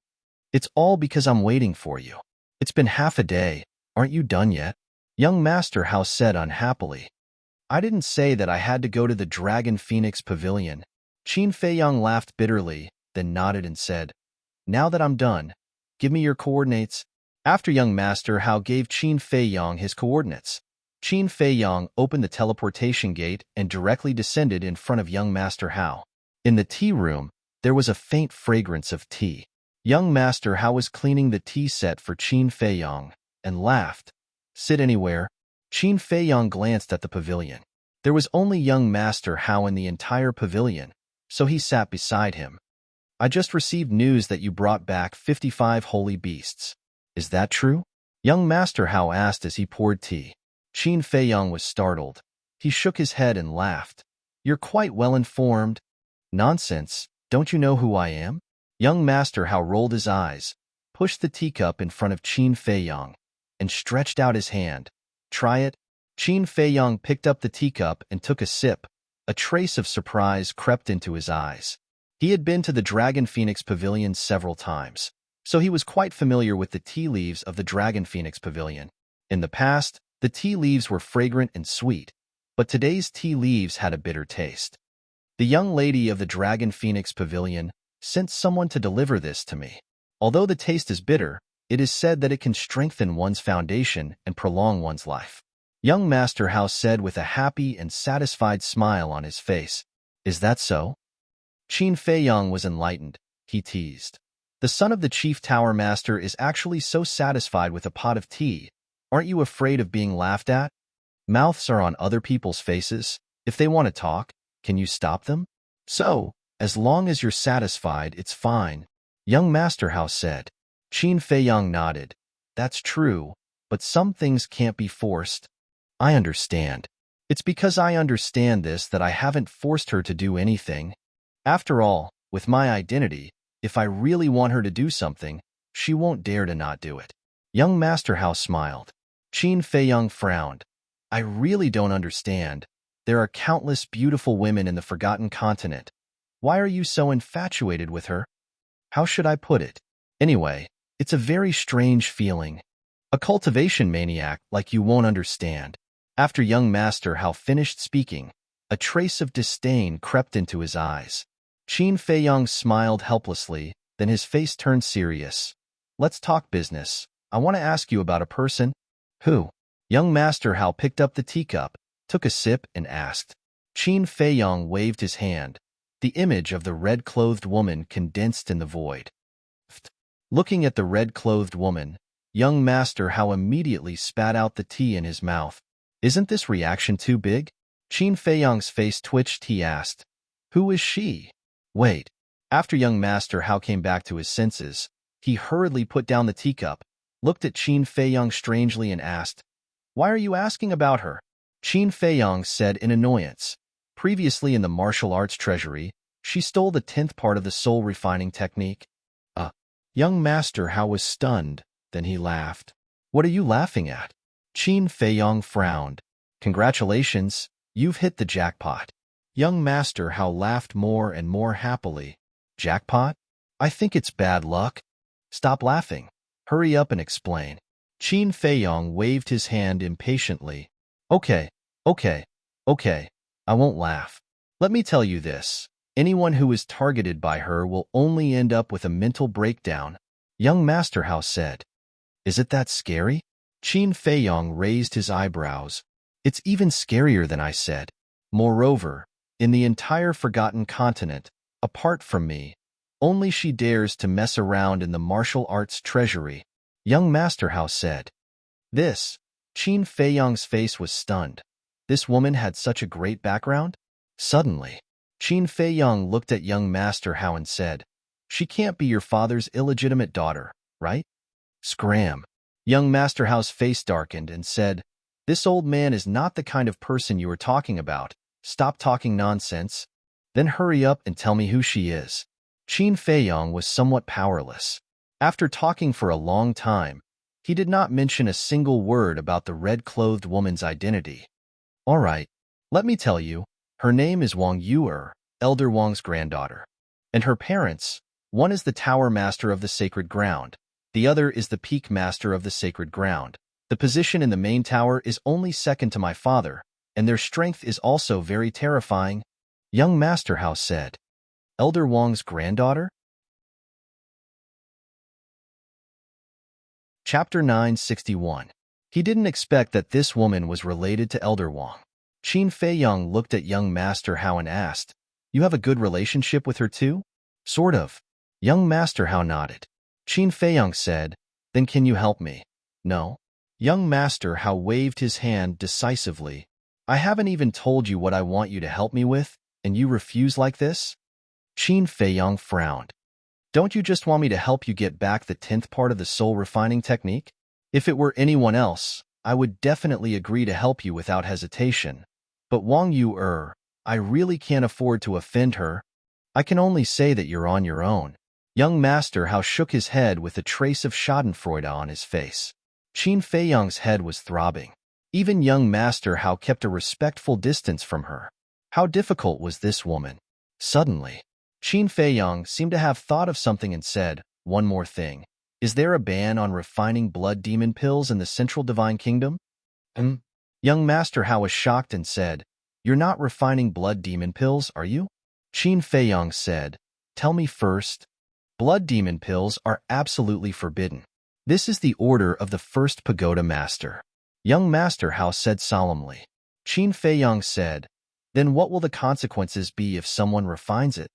"It's all because I'm waiting for you. It's been half a day. Aren't you done yet?" Young Master Hao said unhappily. "I didn't say that I had to go to the Dragon Phoenix Pavilion." Qin Feiyang laughed bitterly, then nodded and said, "Now that I'm done, give me your coordinates." After young Master Hao gave Qin Feiyang his coordinates, Qin Feiyang opened the teleportation gate and directly descended in front of young Master Hao. In the tea room, there was a faint fragrance of tea. Young Master Hao was cleaning the tea set for Qin Feiyang and laughed. "Sit anywhere." Qin Feiyang glanced at the pavilion. There was only young Master Hao in the entire pavilion, so he sat beside him. "I just received news that you brought back 55 holy beasts. Is that true?" Young Master Hao asked as he poured tea. Qin Feiyang was startled. He shook his head and laughed. "You're quite well informed." "Nonsense, don't you know who I am?" Young Master Hao rolled his eyes, pushed the teacup in front of Qin Feiyang, and stretched out his hand. "Try it." Qin Feiyang picked up the teacup and took a sip. A trace of surprise crept into his eyes. He had been to the Dragon Phoenix Pavilion several times, so he was quite familiar with the tea leaves of the Dragon Phoenix Pavilion. In the past, the tea leaves were fragrant and sweet, but today's tea leaves had a bitter taste. "The young lady of the Dragon Phoenix Pavilion sent someone to deliver this to me. Although the taste is bitter, it is said that it can strengthen one's foundation and prolong one's life." Young Master Hao said with a happy and satisfied smile on his face. "Is that so?" Qin Feiyang was enlightened. He teased. "The son of the chief tower master is actually so satisfied with a pot of tea. Aren't you afraid of being laughed at? Mouths are on other people's faces. If they want to talk, can you stop them? So, as long as you're satisfied, it's fine," young Master Hao said. Qin Feiyang nodded. "That's true, but some things can't be forced." "I understand. It's because I understand this that I haven't forced her to do anything. After all, with my identity, if I really want her to do something, she won't dare to not do it. Young Master Hao smiled. Qin Feiyang frowned. I really don't understand. There are countless beautiful women in the Forgotten Continent. Why are you so infatuated with her? How should I put it? Anyway, it's a very strange feeling. A cultivation maniac like you won't understand. After young Master Hao finished speaking, a trace of disdain crept into his eyes. Qin Feiyang smiled helplessly, then his face turned serious. Let's talk business. I want to ask you about a person. Who? Young Master Hao picked up the teacup, took a sip, and asked. Qin Feiyang waved his hand. The image of the red-clothed woman condensed in the void. Looking at the red-clothed woman, young Master Hao immediately spat out the tea in his mouth. Isn't this reaction too big? Qin Feiyang's face twitched. He asked, Who is she? Wait. After young Master Hao came back to his senses, he hurriedly put down the teacup, looked at Qin Feiyang strangely and asked, Why are you asking about her? Qin Feiyang said in annoyance. Previously in the martial arts treasury, she stole the 10th part of the soul refining technique. Young Master Hao was stunned, then he laughed. What are you laughing at? Qin Feiyang frowned. Congratulations, you've hit the jackpot. Young Master Hao laughed more and more happily. Jackpot? I think it's bad luck. Stop laughing. Hurry up and explain. Qin Feiyang waved his hand impatiently. Okay. I won't laugh. Let me tell you this. Anyone who is targeted by her will only end up with a mental breakdown, young Master Hao said. Is it that scary? Qin Feiyang raised his eyebrows. It's even scarier than I said. Moreover, in the entire Forgotten Continent, apart from me, only she dares to mess around in the martial arts treasury, young Master Hao said. This, Qin Feiyang's face was stunned. This woman had such a great background? Suddenly, Qin Feiyang looked at young Master Hao and said, She can't be your father's illegitimate daughter, right? Scram. Young Master Hao's face darkened and said, This old man is not the kind of person you are talking about. Stop talking nonsense. Then hurry up and tell me who she is. Qin Feiyang was somewhat powerless. After talking for a long time, he did not mention a single word about the red-clothed woman's identity. All right, let me tell you. Her name is Wang Yuer, Elder Wang's granddaughter. And her parents, one is the Tower Master of the Sacred Ground, the other is the Peak Master of the Sacred Ground. The position in the main tower is only second to my father, and their strength is also very terrifying, young Master Hao said. Elder Wang's granddaughter? Chapter 961. He didn't expect that this woman was related to Elder Wang. Qin Feiyang looked at young Master Hao and asked, You have a good relationship with her too? Sort of. Young Master Hao nodded. Qin Feiyang said, Then can you help me? No. Young Master Hao waved his hand decisively. I haven't even told you what I want you to help me with, and you refuse like this? Qin Feiyang frowned. Don't you just want me to help you get back the 10th part of the soul refining technique? If it were anyone else, I would definitely agree to help you without hesitation. But Wang Yuer, I really can't afford to offend her. I can only say that you're on your own. Young Master Hao shook his head with a trace of schadenfreude on his face. Qin Feiyang's head was throbbing. Even young Master Hao kept a respectful distance from her. How difficult was this woman? Suddenly, Qin Feiyang seemed to have thought of something and said, One more thing. Is there a ban on refining blood demon pills in the Central Divine Kingdom? Young Master Hao was shocked and said, You're not refining blood demon pills, are you? Qin Feiyang said, Tell me first. Blood demon pills are absolutely forbidden. This is the order of the first pagoda master. Young Master Hao said solemnly. Qin Feiyang said, Then what will the consequences be if someone refines it?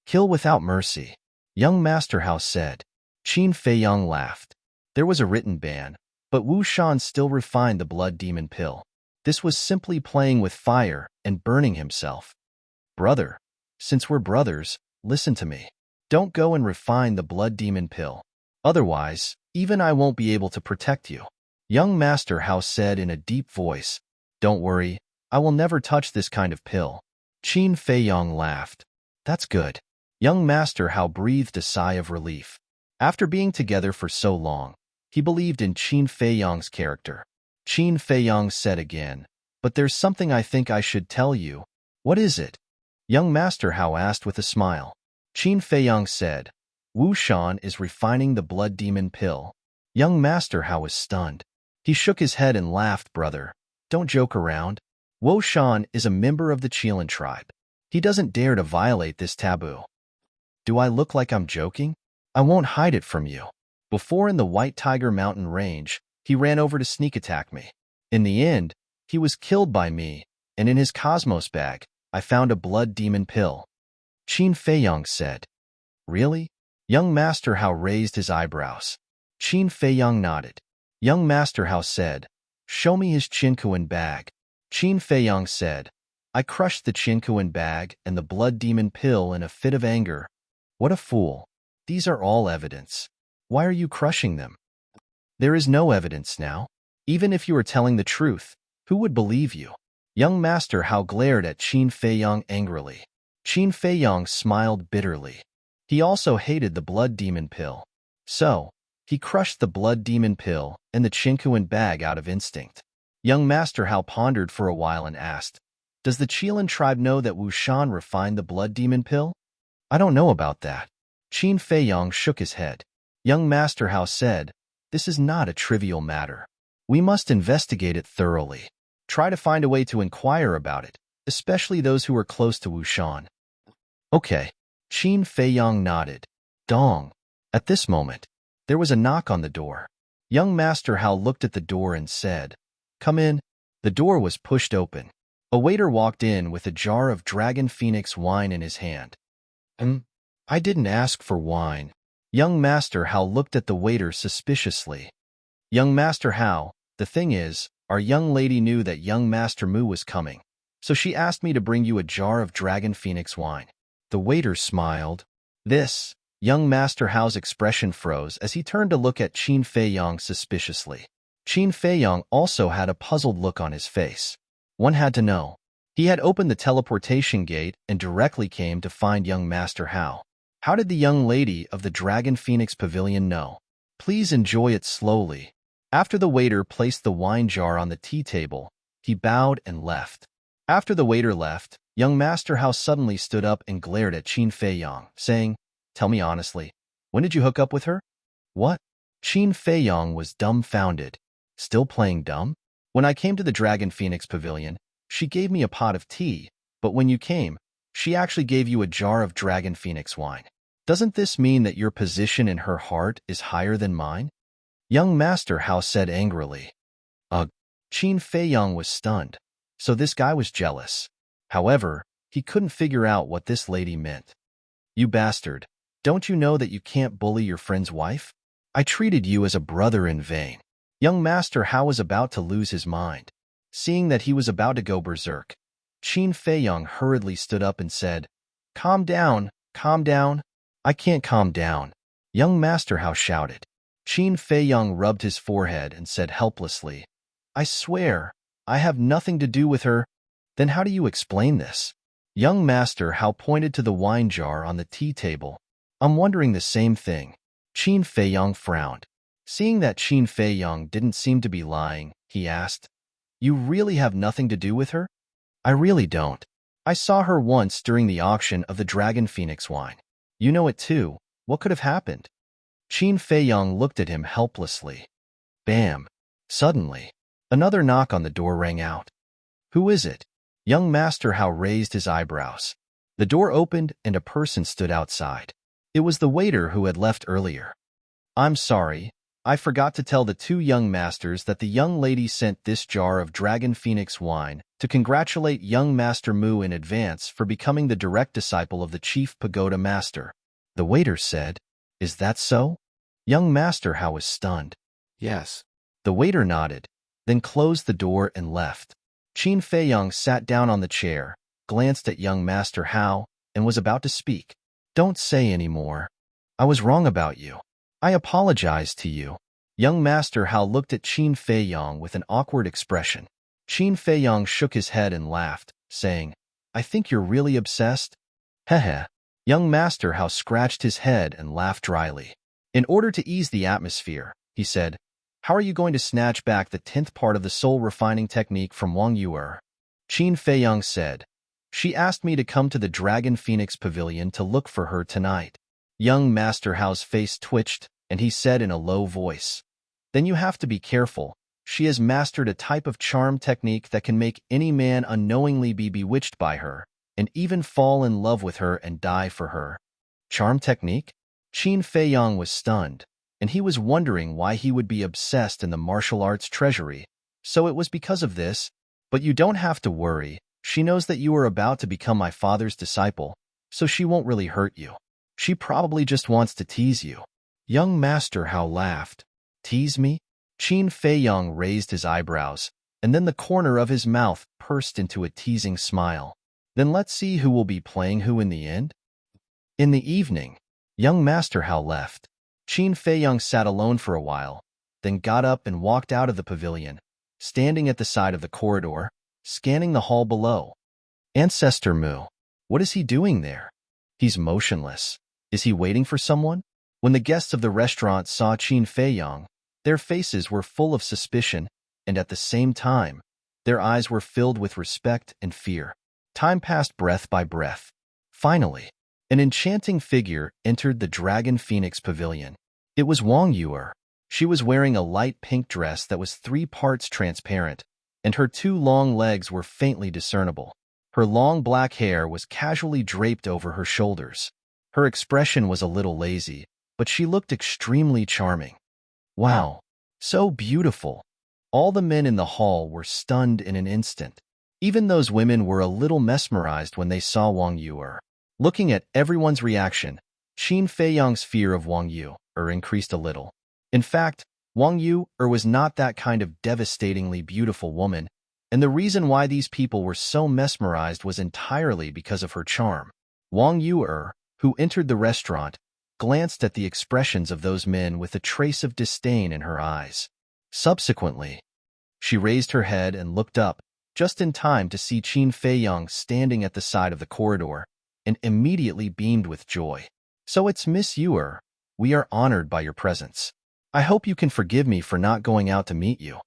Kill without mercy. Young Master Hao said. Qin Feiyang laughed. There was a written ban, but Wu Shan still refined the blood demon pill. This was simply playing with fire and burning himself. Brother, since we're brothers, listen to me. Don't go and refine the blood demon pill. Otherwise, even I won't be able to protect you. Young Master Hao said in a deep voice. Don't worry, I will never touch this kind of pill. Qin Feiyang laughed. That's good. Young Master Hao breathed a sigh of relief. After being together for so long, he believed in Qin Feiyang's character. Qin Feiyang said again, "But there's something I think I should tell you." "What is it?" Young Master Hao asked with a smile. Qin Feiyang said, "Wu Shan is refining the blood demon pill." Young Master Hao was stunned. He shook his head and laughed. "Brother, don't joke around. Wu Shan is a member of the Qilin tribe. He doesn't dare to violate this taboo." "Do I look like I'm joking? I won't hide it from you. Before in the White Tiger Mountain Range, he ran over to sneak attack me. In the end, he was killed by me, and in his cosmos bag, I found a blood demon pill." Qin Feiyang said. "Really?" Young Master Hao raised his eyebrows. Qin Feiyang nodded. Young Master Hao said, "Show me his Qinkuan bag." Qin Feiyang said, "I crushed the Qinkuan bag and the blood demon pill in a fit of anger." "What a fool. These are all evidence. Why are you crushing them?" "There is no evidence now. Even if you are telling the truth, who would believe you?" Young Master Hao glared at Qin Feiyang angrily. Qin Feiyang smiled bitterly. He also hated the blood demon pill. So, he crushed the blood demon pill and the Qinkuan bag out of instinct. Young Master Hao pondered for a while and asked, "Does the Qilin tribe know that Wu Shan refined the blood demon pill?" "I don't know about that." Qin Feiyang shook his head. Young Master Hao said, "This is not a trivial matter. We must investigate it thoroughly. Try to find a way to inquire about it, especially those who are close to Wu Shan." "Okay." Qin Feiyang nodded. Dong. At this moment, there was a knock on the door. Young Master Hao looked at the door and said, "Come in." The door was pushed open. A waiter walked in with a jar of Dragon Phoenix wine in his hand. I didn't ask for wine." Young Master Hao looked at the waiter suspiciously. "Young Master Hao, the thing is, our young lady knew that young Master Mu was coming, so she asked me to bring you a jar of Dragon Phoenix wine." The waiter smiled. This, young Master Hao's expression froze as he turned to look at Qin Feiyang suspiciously. Qin Feiyang also had a puzzled look on his face. One had to know. He had opened the teleportation gate and directly came to find young Master Hao. How did the young lady of the Dragon Phoenix Pavilion know? "Please enjoy it slowly." After the waiter placed the wine jar on the tea table, he bowed and left. After the waiter left, young Master Hao suddenly stood up and glared at Qin Feiyang, saying, "Tell me honestly, when did you hook up with her?" "What?" Qin Feiyang was dumbfounded. "Still playing dumb? When I came to the Dragon Phoenix Pavilion, she gave me a pot of tea, but when you came, she actually gave you a jar of Dragon Phoenix wine. Doesn't this mean that your position in her heart is higher than mine?" Young Master Hao said angrily. Ugh. Qin Feiyang was stunned. So this guy was jealous. However, he couldn't figure out what this lady meant. "You bastard. Don't you know that you can't bully your friend's wife? I treated you as a brother in vain." Young Master Hao was about to lose his mind. Seeing that he was about to go berserk, Qin Feiyang hurriedly stood up and said, "Calm down, calm down." "I can't calm down," young Master Hao shouted. Qin Feiyang rubbed his forehead and said helplessly, "I swear, I have nothing to do with her." "Then how do you explain this?" Young Master Hao pointed to the wine jar on the tea table. "I'm wondering the same thing." Qin Feiyang frowned. Seeing that Qin Feiyang didn't seem to be lying, he asked, "You really have nothing to do with her?" "I really don't. I saw her once during the auction of the Dragon Phoenix wine." "You know it too. What could have happened?" Qin Feiyang looked at him helplessly. Bam! Suddenly, another knock on the door rang out. "Who is it?" Young Master Hao raised his eyebrows. The door opened and a person stood outside. It was the waiter who had left earlier. "I'm sorry, I forgot to tell the two young masters that the young lady sent this jar of Dragon Phoenix wine to congratulate young Master Mu in advance for becoming the direct disciple of the Chief Pagoda Master." The waiter said, "Is that so?" Young Master Hao was stunned. Yes. The waiter nodded, then closed the door and left. Qin Feiyang sat down on the chair, glanced at young Master Hao, and was about to speak. "Don't say any more. I was wrong about you. I apologize to you." Young Master Hao looked at Qin Feiyang with an awkward expression. Qin Feiyang shook his head and laughed, saying, "I think you're really obsessed." Heh. Young Master Hao scratched his head and laughed dryly. In order to ease the atmosphere, he said, how are you going to snatch back the 10th part of the soul-refining technique from Wang Yu'er? Qin Feiyang said, she asked me to come to the Dragon Phoenix Pavilion to look for her tonight. Young Master Hao's face twitched, and he said in a low voice, then you have to be careful. She has mastered a type of charm technique that can make any man unknowingly be bewitched by her, and even fall in love with her and die for her. Charm technique? Qin Feiyang was stunned, and he was wondering why he would be obsessed in the martial arts treasury. So it was because of this? But you don't have to worry. She knows that you are about to become my father's disciple, so she won't really hurt you. She probably just wants to tease you. Young Master Hao laughed. Tease me? Qin Feiyang raised his eyebrows, and then the corner of his mouth pursed into a teasing smile. Then let's see who will be playing who in the end? In the evening, young Master Hao left. Qin Feiyang sat alone for a while, then got up and walked out of the pavilion, standing at the side of the corridor, scanning the hall below. Ancestor Mu. What is he doing there? He's motionless. Is he waiting for someone? When the guests of the restaurant saw Qin Feiyang, their faces were full of suspicion, and at the same time, their eyes were filled with respect and fear. Time passed breath by breath. Finally, an enchanting figure entered the Dragon Phoenix Pavilion. It was Wang Yu'er. She was wearing a light pink dress that was 3 parts transparent, and her 2 long legs were faintly discernible. Her long black hair was casually draped over her shoulders. Her expression was a little lazy, but she looked extremely charming. Wow, so beautiful. All the men in the hall were stunned in an instant. Even those women were a little mesmerized when they saw Wang Yu'er. Looking at everyone's reaction, Qin Feiyang's fear of Wang Yu'er increased a little. In fact, Wang Yu'er was not that kind of devastatingly beautiful woman, and the reason why these people were so mesmerized was entirely because of her charm. Wang Yu'er, who entered the restaurant, glanced at the expressions of those men with a trace of disdain in her eyes. Subsequently, she raised her head and looked up, just in time to see Qin Feiyang standing at the side of the corridor, and immediately beamed with joy. So it's Miss Yu'er. We are honored by your presence. I hope you can forgive me for not going out to meet you.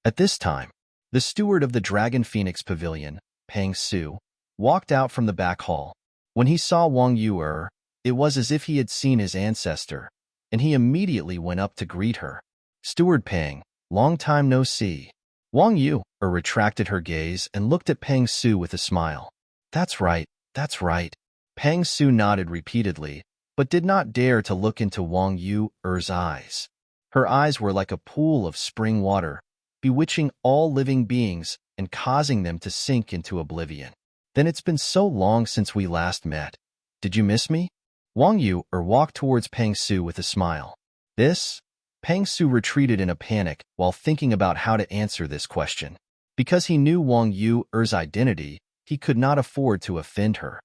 At this time, the steward of the Dragon Phoenix Pavilion, Pang Su, walked out from the back hall. When he saw Wang Yu'er, it was as if he had seen his ancestor, and he immediately went up to greet her. Steward Pang, long time no see. Wang Yu'er retracted her gaze and looked at Pang Su with a smile. That's right, that's right. Pang Su nodded repeatedly, but did not dare to look into Wang Yu'er's eyes. Her eyes were like a pool of spring water, bewitching all living beings and causing them to sink into oblivion. Then it's been so long since we last met. Did you miss me? Wang Yu'er walked towards Pang Su with a smile. This? Pang Su retreated in a panic while thinking about how to answer this question. Because he knew Wang Yu'er's identity, he could not afford to offend her.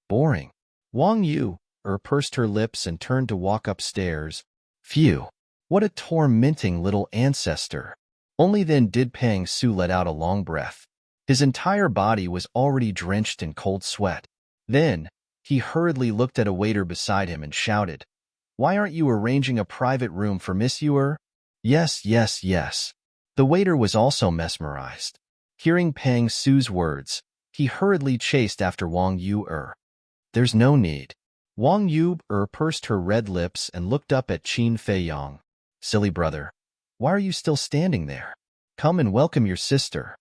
Boring. Wang Yu'er pursed her lips and turned to walk upstairs. Phew. What a tormenting little ancestor. Only then did Pang Su let out a long breath. His entire body was already drenched in cold sweat. Then, he hurriedly looked at a waiter beside him and shouted, Why aren't you arranging a private room for Miss Yu'er? Yes, yes, yes. The waiter was also mesmerized. Hearing Pang Su's words, he hurriedly chased after Wang Yu'er. There's no need. Wang Yu'er pursed her red lips and looked up at Qin Feiyang. Silly brother, why are you still standing there? Come and welcome your sister.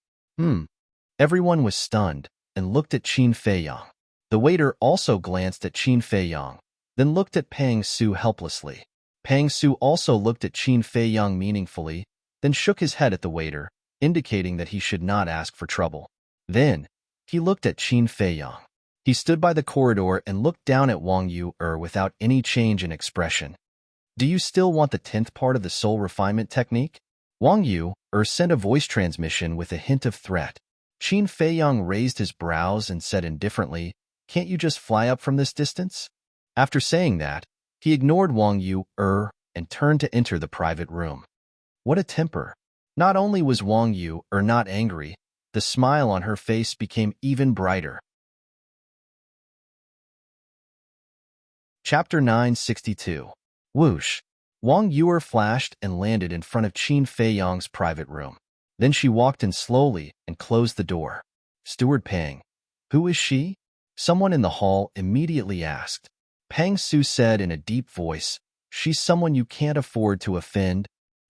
Everyone was stunned and looked at Qin Feiyang. The waiter also glanced at Qin Feiyang, then looked at Pang Su helplessly. Pang Su also looked at Qin Feiyang meaningfully, then shook his head at the waiter, indicating that he should not ask for trouble. Then, he looked at Qin Feiyang. He stood by the corridor and looked down at Wang Yu'er without any change in expression. Do you still want the 10th part of the soul refinement technique? Wang Yu'er sent a voice transmission with a hint of threat. Qin Feiyang raised his brows and said indifferently, Can't you just fly up from this distance? After saying that, he ignored Wang Yu'er and turned to enter the private room. What a temper! Not only was Wang Yu'er not angry, the smile on her face became even brighter. Chapter 962. Whoosh! Wang Yuer flashed and landed in front of Qin Feiyang's private room. Then she walked in slowly and closed the door. Steward Pang. Who is she? Someone in the hall immediately asked. Pang Su said in a deep voice, she's someone you can't afford to offend.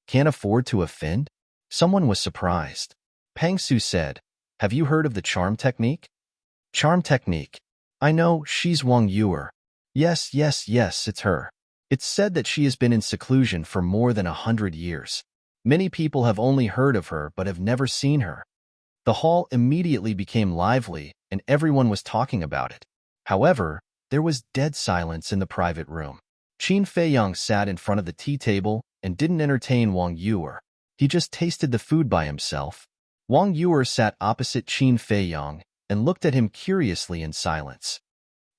Can't afford to offend? Someone was surprised. Pang Su said, have you heard of the charm technique? Charm technique. I know, she's Wang Yuer. Yes, it's her. It's said that she has been in seclusion for more than 100 years. Many people have only heard of her but have never seen her. The hall immediately became lively and everyone was talking about it. However, there was dead silence in the private room. Qin Feiyang sat in front of the tea table and didn't entertain Wang Yuer. He just tasted the food by himself. Wang Yuer sat opposite Qin Feiyang and looked at him curiously in silence.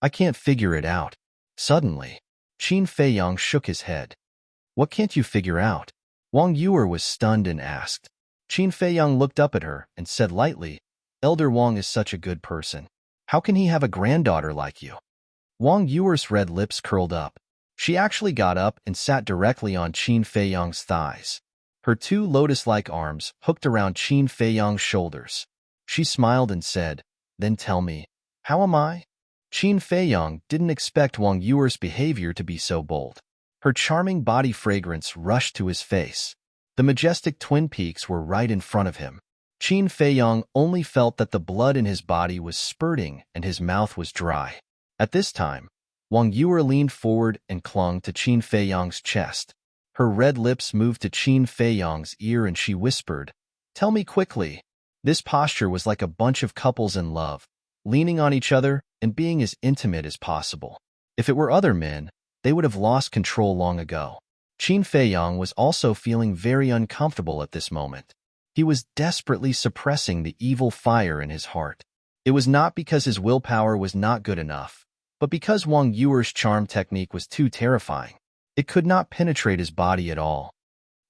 I can't figure it out. Suddenly, Qin Feiyang shook his head. What can't you figure out? Wang Yuer was stunned and asked. Qin Feiyang looked up at her and said lightly, Elder Wang is such a good person. How can he have a granddaughter like you? Wang Yuer's red lips curled up. She actually got up and sat directly on Qin Feiyang's thighs. Her two lotus-like arms hooked around Qin Feiyang's shoulders. She smiled and said, then tell me, how am I? Qin Feiyang didn't expect Wang Yuer's behavior to be so bold. Her charming body fragrance rushed to his face. The majestic twin peaks were right in front of him. Qin Feiyang only felt that the blood in his body was spurting and his mouth was dry. At this time, Wang Yuer leaned forward and clung to Qin Feiyang's chest. Her red lips moved to Qin Feiyang's ear and she whispered, tell me quickly. This posture was like a bunch of couples in love, leaning on each other and being as intimate as possible. If it were other men, they would have lost control long ago. Qin Feiyang was also feeling very uncomfortable at this moment. He was desperately suppressing the evil fire in his heart. It was not because his willpower was not good enough, but because Wang Yuer's charm technique was too terrifying. It could not penetrate his body at all.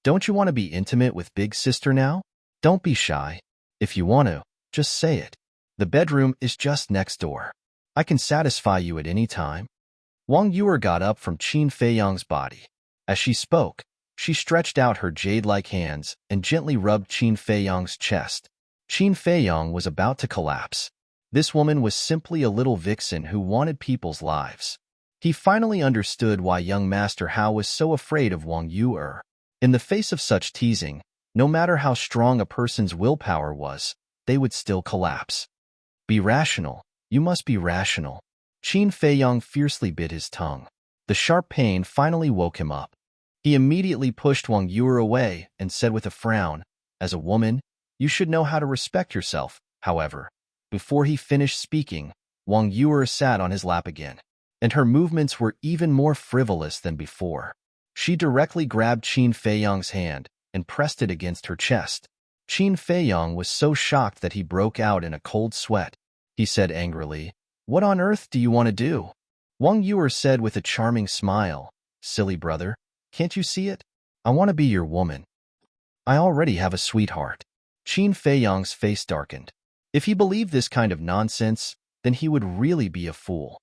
Don't you want to be intimate with Big Sister now? Don't be shy. If you want to, just say it. The bedroom is just next door. I can satisfy you at any time. Wang Yuer got up from Qin Feiyang's body. As she spoke, she stretched out her jade-like hands and gently rubbed Qin Feiyang's chest. Qin Feiyang was about to collapse. This woman was simply a little vixen who wanted people's lives. He finally understood why young Master Hao was so afraid of Wang Yuer. In the face of such teasing, no matter how strong a person's willpower was, they would still collapse. Be rational. You must be rational. Qin Feiyang fiercely bit his tongue. The sharp pain finally woke him up. He immediately pushed Wang Yuer away and said with a frown, as a woman, you should know how to respect yourself. However, before he finished speaking, Wang Yuer sat on his lap again, and her movements were even more frivolous than before. She directly grabbed Qin Feiyang's hand and pressed it against her chest. Qin Feiyang was so shocked that he broke out in a cold sweat. He said angrily, what on earth do you want to do? Wang Yuer said with a charming smile, silly brother, can't you see it? I want to be your woman. I already have a sweetheart. Qin Feiyang's face darkened. If he believed this kind of nonsense, then he would really be a fool.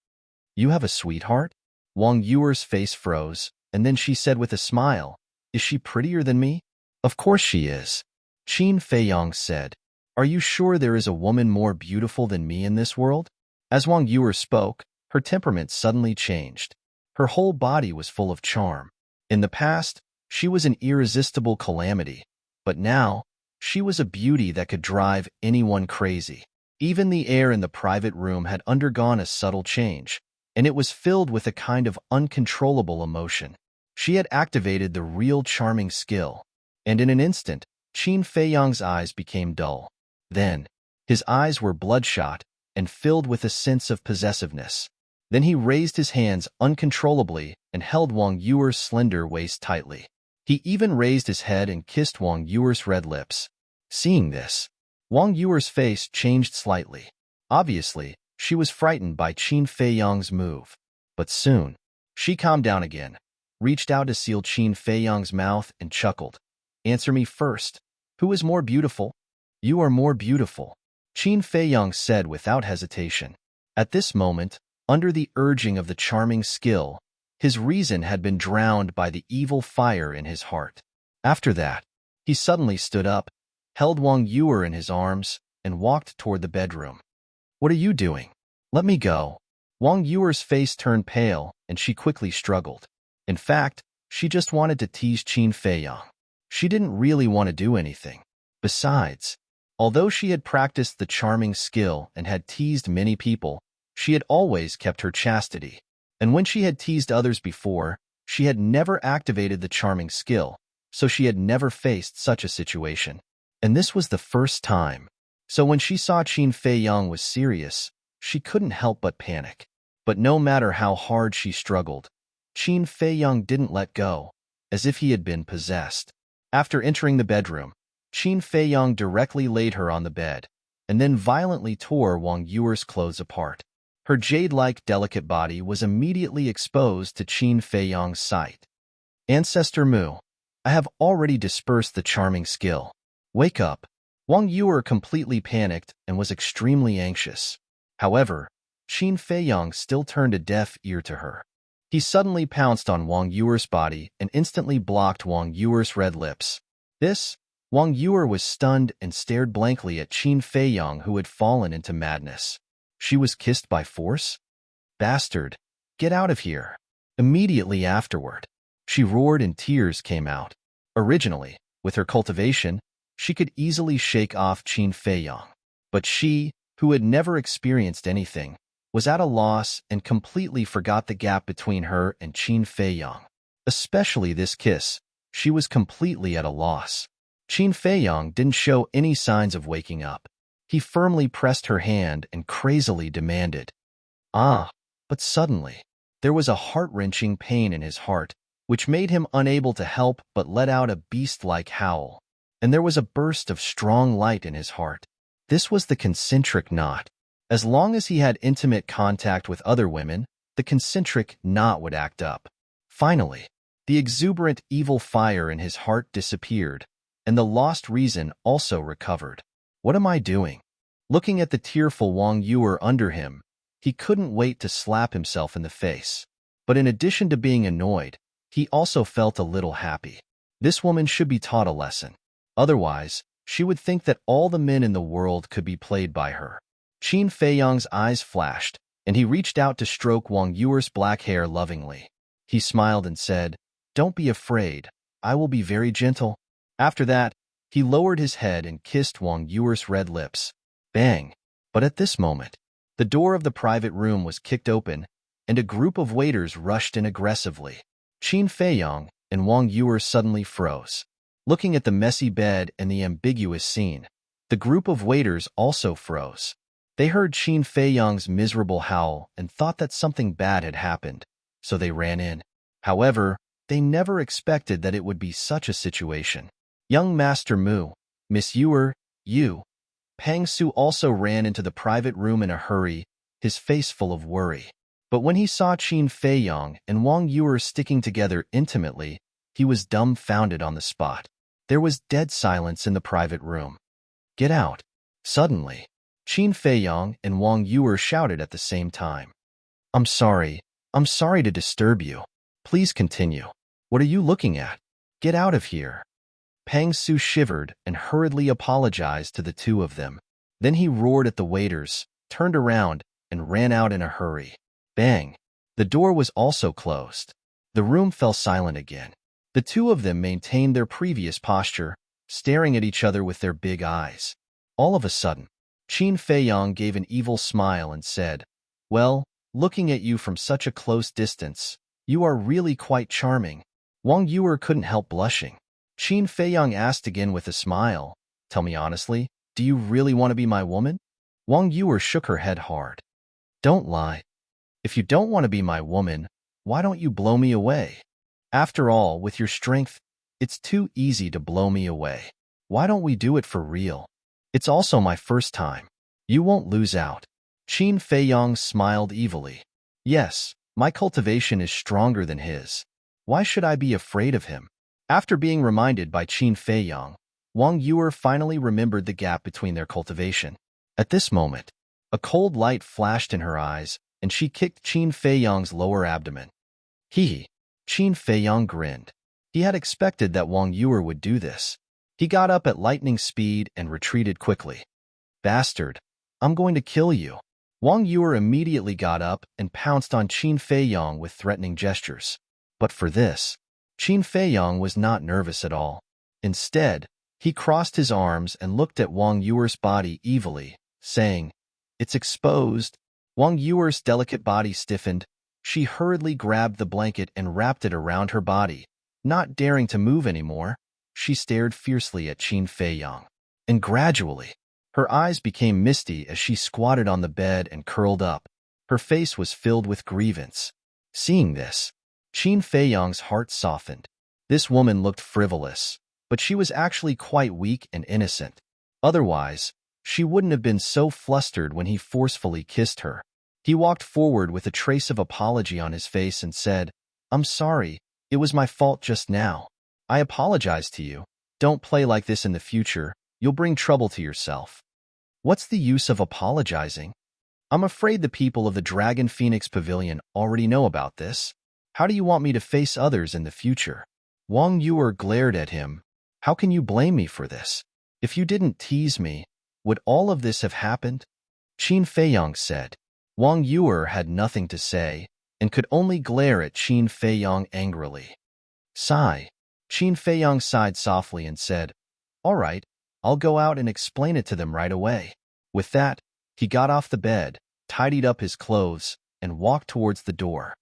You have a sweetheart? Wang Yuer's face froze, and then she said with a smile, is she prettier than me? Of course she is. Qin Feiyang said, are you sure there is a woman more beautiful than me in this world? As Wang Yuer spoke, her temperament suddenly changed. Her whole body was full of charm. In the past, she was an irresistible calamity, but now, she was a beauty that could drive anyone crazy. Even the air in the private room had undergone a subtle change, and it was filled with a kind of uncontrollable emotion. She had activated the real charming skill, and in an instant, Qin Feiyang's eyes became dull. Then, his eyes were bloodshot and filled with a sense of possessiveness. Then he raised his hands uncontrollably and held Wang Yuer's slender waist tightly. He even raised his head and kissed Wang Yuer's red lips. Seeing this, Wang Yuer's face changed slightly. Obviously, she was frightened by Qin Feiyang's move. But soon, she calmed down again, reached out to seal Qin Feiyang's mouth and chuckled. Answer me first. Who is more beautiful? You are more beautiful, Qin Feiyang said without hesitation. At this moment, under the urging of the charming skill, His reason had been drowned by the evil fire in his heart. After that, he suddenly stood up, held Wang Yuer in his arms, and walked toward the bedroom. "What are you doing? Let me go." Wang Yuer's face turned pale, and she quickly struggled. In fact, she just wanted to tease Qin Feiyang. She didn't really want to do anything. Besides, although she had practiced the charming skill and had teased many people, she had always kept her chastity. And when she had teased others before, she had never activated the charming skill, so she had never faced such a situation. And this was the first time. So when she saw Qin Feiyang was serious, she couldn't help but panic. But no matter how hard she struggled, Qin Feiyang didn't let go, as if he had been possessed. After entering the bedroom, Qin Feiyang directly laid her on the bed, and then violently tore Wang Yuer's clothes apart. Her jade-like delicate body was immediately exposed to Qin Feiyang's sight. "Ancestor Mu, I have already dispersed the charming skill. Wake up." Wang Yuer completely panicked and was extremely anxious. However, Qin Feiyang still turned a deaf ear to her. He suddenly pounced on Wang Yuer's body and instantly blocked Wang Yuer's red lips. Wang Yuer was stunned and stared blankly at Qin Feiyang, who had fallen into madness. She was kissed by force? "Bastard, get out of here." Immediately afterward, she roared and tears came out. Originally, with her cultivation, she could easily shake off Qin Feiyang. But she, who had never experienced anything, was at a loss and completely forgot the gap between her and Qin Feiyang. Especially this kiss, she was completely at a loss. Qin Feiyang didn't show any signs of waking up. He firmly pressed her hand and crazily demanded, "Ah!" But suddenly, there was a heart-wrenching pain in his heart, which made him unable to help but let out a beast-like howl. And there was a burst of strong light in his heart. This was the concentric knot. As long as he had intimate contact with other women, the concentric knot would act up. Finally, the exuberant evil fire in his heart disappeared, and the lost reason also recovered. "What am I doing?" Looking at the tearful Wang Yuer under him, he couldn't wait to slap himself in the face. But in addition to being annoyed, he also felt a little happy. This woman should be taught a lesson. Otherwise, she would think that all the men in the world could be played by her. Qin Feiyang's eyes flashed, and he reached out to stroke Wang Yuer's black hair lovingly. He smiled and said, "Don't be afraid. I will be very gentle." After that, he lowered his head and kissed Wang Yuer's red lips. Bang! But at this moment, the door of the private room was kicked open, and a group of waiters rushed in aggressively. Qin Feiyang and Wang Yuer suddenly froze. Looking at the messy bed and the ambiguous scene, the group of waiters also froze. They heard Qin Feiyang's miserable howl and thought that something bad had happened, so they ran in. However, they never expected that it would be such a situation. Young Master Mu, Miss Yuer, you. Pang Su also ran into the private room in a hurry, his face full of worry. But when he saw Qin Feiyang and Wang Yuer sticking together intimately, he was dumbfounded on the spot. There was dead silence in the private room. "Get out!" Suddenly, Qin Feiyang and Wang Yuer shouted at the same time. I'm sorry to disturb you. Please continue. What are you looking at? Get out of here." Pang Su shivered and hurriedly apologized to the two of them. Then he roared at the waiters, turned around, and ran out in a hurry. Bang! The door was also closed. The room fell silent again. The two of them maintained their previous posture, staring at each other with their big eyes. All of a sudden, Qin Feiyang gave an evil smile and said, "Well, looking at you from such a close distance, you are really quite charming." Wang Yuer couldn't help blushing. Qin Feiyang asked again with a smile, "Tell me honestly, do you really want to be my woman?" Wang Yuer shook her head hard. "Don't lie. If you don't want to be my woman, why don't you blow me away? After all, with your strength, it's too easy to blow me away. Why don't we do it for real? It's also my first time. You won't lose out." Qin Feiyang smiled evilly. "Yes, my cultivation is stronger than his. Why should I be afraid of him?" After being reminded by Qin Feiyang, Wang Yuer finally remembered the gap between their cultivation. At this moment, a cold light flashed in her eyes, and she kicked Qin Feiyang's lower abdomen. He. Qin Feiyang grinned. He had expected that Wang Yuer would do this. He got up at lightning speed and retreated quickly. Bastard, I'm going to kill you. Wang Yuer immediately got up and pounced on Qin Feiyang with threatening gestures. But for this, Qin Feiyang was not nervous at all. Instead, he crossed his arms and looked at Wang Yuer's body evilly, saying, "It's exposed." Wang Yuer's delicate body stiffened. She hurriedly grabbed the blanket and wrapped it around her body. Not daring to move anymore, she stared fiercely at Qin Feiyang. And gradually, her eyes became misty as she squatted on the bed and curled up. Her face was filled with grievance. Seeing this, Qin Feiyang's heart softened. This woman looked frivolous, but she was actually quite weak and innocent. Otherwise, she wouldn't have been so flustered when he forcefully kissed her. He walked forward with a trace of apology on his face and said, "I'm sorry, it was my fault just now. I apologize to you. Don't play like this in the future, you'll bring trouble to yourself." What's the use of apologizing? I'm afraid the people of the Dragon Phoenix Pavilion already know about this. How do you want me to face others in the future? Wang Yuer glared at him. How can you blame me for this? If you didn't tease me, would all of this have happened? Qin Feiyang said. Wang Yuer had nothing to say and could only glare at Qin Feiyang angrily. Sigh. Qin Feiyang sighed softly and said, "All right, I'll go out and explain it to them right away." With that, he got off the bed, tidied up his clothes, and walked towards the door.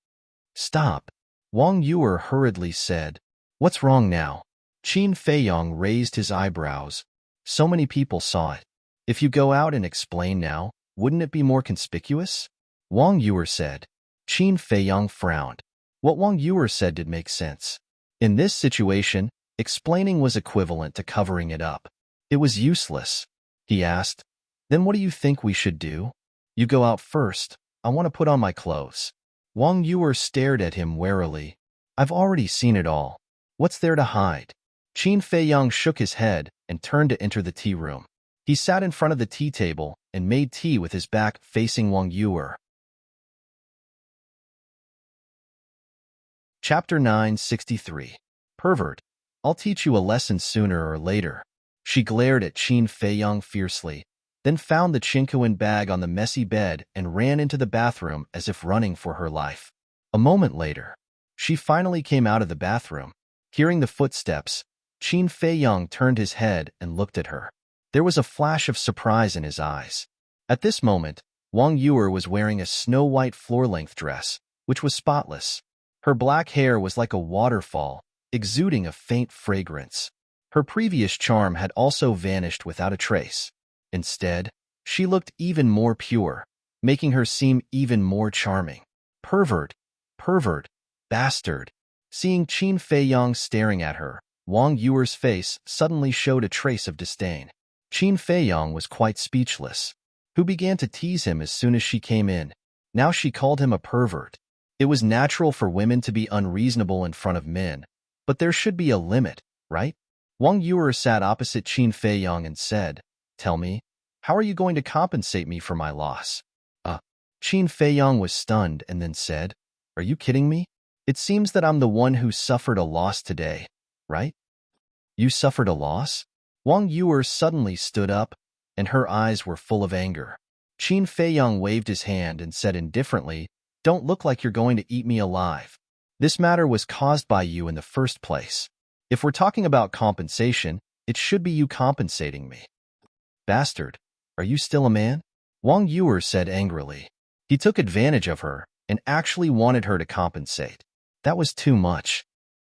"Stop," Wang Yuer hurriedly said. "What's wrong now?" Qin Feiyang raised his eyebrows. So many people saw it. If you go out and explain now, wouldn't it be more conspicuous? Wang Yuer said. Qin Feiyang frowned. What Wang Yuer said did make sense. In this situation, explaining was equivalent to covering it up. It was useless. He asked, "Then what do you think we should do?" "You go out first. I want to put on my clothes." Wang Yuer stared at him warily. "I've already seen it all. What's there to hide?" Qin Feiyang shook his head and turned to enter the tea room. He sat in front of the tea table and made tea with his back facing Wang Yuer. Chapter 963. Pervert. I'll teach you a lesson sooner or later. She glared at Qin Feiyang fiercely, then found the Chinquin bag on the messy bed and ran into the bathroom as if running for her life. A moment later, she finally came out of the bathroom. Hearing the footsteps, Qin Feiyang turned his head and looked at her. There was a flash of surprise in his eyes. At this moment, Wang Yuer was wearing a snow-white floor-length dress, which was spotless. Her black hair was like a waterfall, exuding a faint fragrance. Her previous charm had also vanished without a trace. Instead, she looked even more pure, making her seem even more charming. Pervert, pervert, bastard. Seeing Qin Feiyang staring at her, Wang Yuer's face suddenly showed a trace of disdain. Qin Feiyang was quite speechless. Who began to tease him as soon as she came in? Now she called him a pervert. It was natural for women to be unreasonable in front of men, but there should be a limit, right? Wang Yuer sat opposite Qin Feiyang and said, "Tell me, how are you going to compensate me for my loss?" Qin Feiyang was stunned and then said, "Are you kidding me? It seems that I'm the one who suffered a loss today, right?" "You suffered a loss?" Wang Yuer suddenly stood up, and her eyes were full of anger. Qin Feiyang waved his hand and said indifferently, "Don't look like you're going to eat me alive. This matter was caused by you in the first place. If we're talking about compensation, it should be you compensating me." "Bastard, are you still a man?" Wang Yuer said angrily. He took advantage of her and actually wanted her to compensate. That was too much.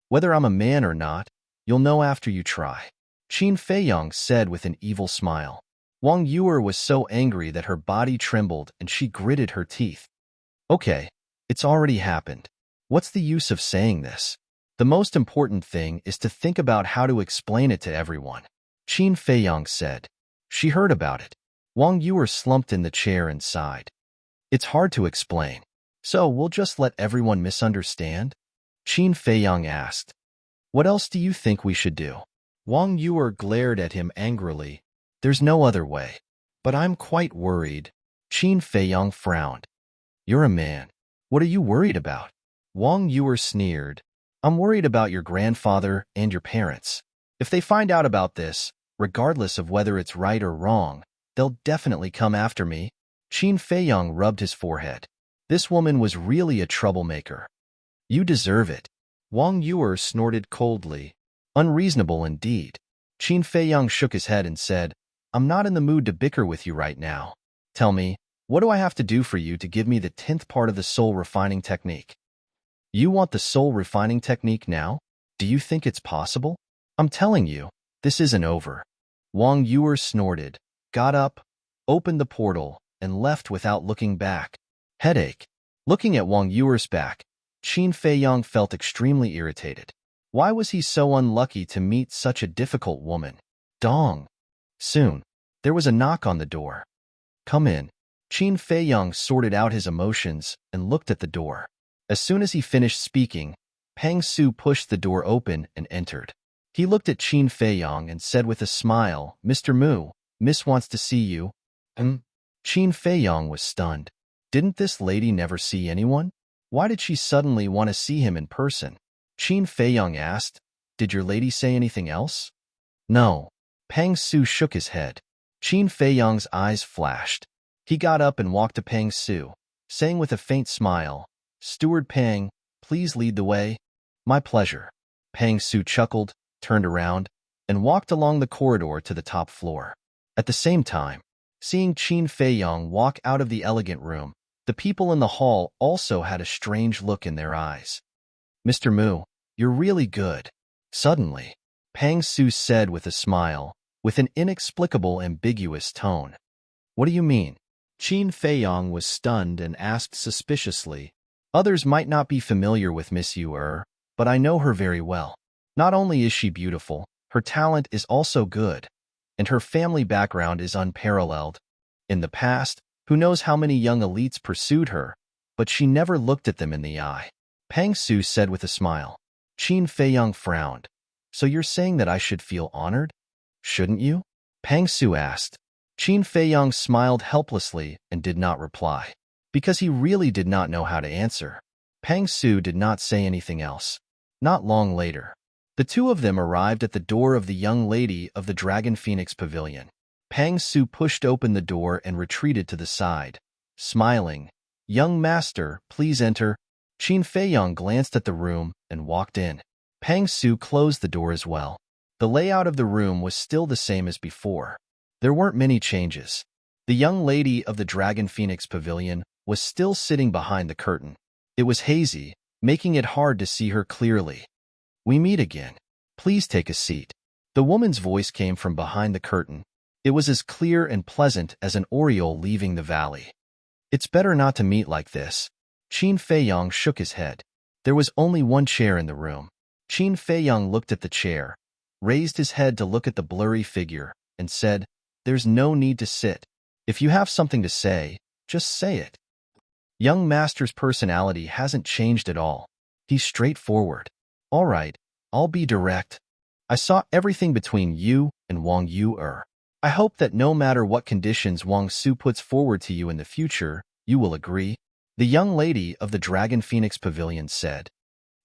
"Whether I'm a man or not, you'll know after you try," Qin Feiyang said with an evil smile. Wang Yuer was so angry that her body trembled and she gritted her teeth. "Okay, it's already happened. What's the use of saying this? The most important thing is to think about how to explain it to everyone," Qin Feiyang said. She heard about it. Wang Yuer slumped in the chair and sighed. "It's hard to explain. So we'll just let everyone misunderstand?" Qin Feiyang asked. "What else do you think we should do?" Wang Yuer glared at him angrily. "There's no other way. But I'm quite worried." Qin Feiyang frowned. "You're a man. What are you worried about?" Wang Yuer sneered. I'm worried about your grandfather and your parents. If they find out about this, regardless of whether it's right or wrong, they'll definitely come after me. Qin Feiyang rubbed his forehead. This woman was really a troublemaker. You deserve it. Wang Yuer snorted coldly. Unreasonable indeed. Qin Feiyang shook his head and said, I'm not in the mood to bicker with you right now. Tell me, what do I have to do for you to give me the 10th part of the soul refining technique? You want the soul refining technique now? Do you think it's possible? I'm telling you, this isn't over. Wang Yuer snorted, got up, opened the portal, and left without looking back. Headache. Looking at Wang Yuer's back, Qin Feiyang felt extremely irritated. Why was he so unlucky to meet such a difficult woman? Dong. Soon, there was a knock on the door. Come in. Qin Feiyang sorted out his emotions and looked at the door. As soon as he finished speaking, Pang Su pushed the door open and entered. He looked at Qin Feiyang and said with a smile, Mr. Mu, Miss wants to see you. Qin Feiyang was stunned. Didn't this lady never see anyone? Why did she suddenly want to see him in person? Qin Feiyang asked, Did your lady say anything else? No. Pang Su shook his head. Qin Feiyang's eyes flashed. He got up and walked to Pang Su, saying with a faint smile, Steward Pang, please lead the way. My pleasure. Pang Su chuckled, turned around, and walked along the corridor to the top floor. At the same time, seeing Qin Feiyang walk out of the elegant room, the people in the hall also had a strange look in their eyes. Mr. Mu, you're really good. Suddenly, Pang Su said with a smile, with an inexplicable ambiguous tone. What do you mean? Qin Feiyang was stunned and asked suspiciously. Others might not be familiar with Miss Yuer, but I know her very well. Not only is she beautiful, her talent is also good, and her family background is unparalleled. In the past, who knows how many young elites pursued her, but she never looked at them in the eye. Pang Su said with a smile. Qin Feiyang frowned. So you're saying that I should feel honored? Shouldn't you? Pang Su asked. Qin Feiyang smiled helplessly and did not reply, because he really did not know how to answer. Pang Su did not say anything else. Not long later, the two of them arrived at the door of the young lady of the Dragon Phoenix Pavilion. Pang Su pushed open the door and retreated to the side, smiling. Young master, please enter. Qin Feiyang glanced at the room and walked in. Pang Su closed the door as well. The layout of the room was still the same as before. There weren't many changes. The young lady of the Dragon Phoenix Pavilion was still sitting behind the curtain. It was hazy, making it hard to see her clearly. We meet again. Please take a seat. The woman's voice came from behind the curtain. It was as clear and pleasant as an oriole leaving the valley. It's better not to meet like this. Qin Feiyang shook his head. There was only one chair in the room. Qin Feiyang looked at the chair, raised his head to look at the blurry figure, and said, There's no need to sit. If you have something to say, just say it. Young master's personality hasn't changed at all. He's straightforward. All right, I'll be direct. I saw everything between you and Wang Yuer. I hope that no matter what conditions Wang Su puts forward to you in the future, you will agree. The young lady of the Dragon Phoenix Pavilion said.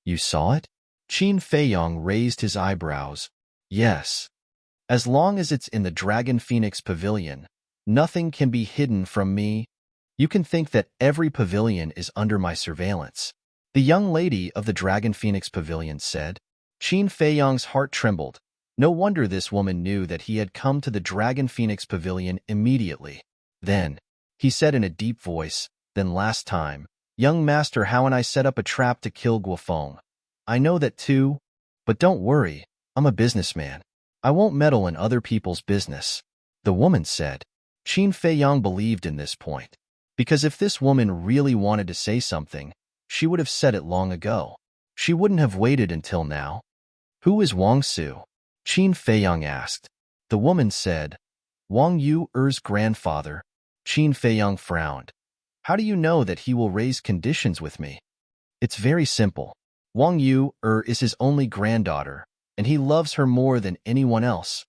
You saw it? Qin Feiyang raised his eyebrows. Yes. As long as it's in the Dragon Phoenix Pavilion, nothing can be hidden from me. You can think that every pavilion is under my surveillance. The young lady of the Dragon Phoenix Pavilion said. Qin Feiyang's heart trembled. No wonder this woman knew that he had come to the Dragon Phoenix Pavilion immediately. Then, he said in a deep voice, Then last time, young master How and I set up a trap to kill Guofeng. I know that too, but don't worry, I'm a businessman. I won't meddle in other people's business. The woman said. Qin Feiyang believed in this point, because if this woman really wanted to say something, she would have said it long ago. She wouldn't have waited until now. Who is Wang Su? Qin Feiyang asked. The woman said, Wang Yuer's grandfather. Qin Feiyang frowned. How do you know that he will raise conditions with me? It's very simple. Wang Yuer is his only granddaughter, and he loves her more than anyone else.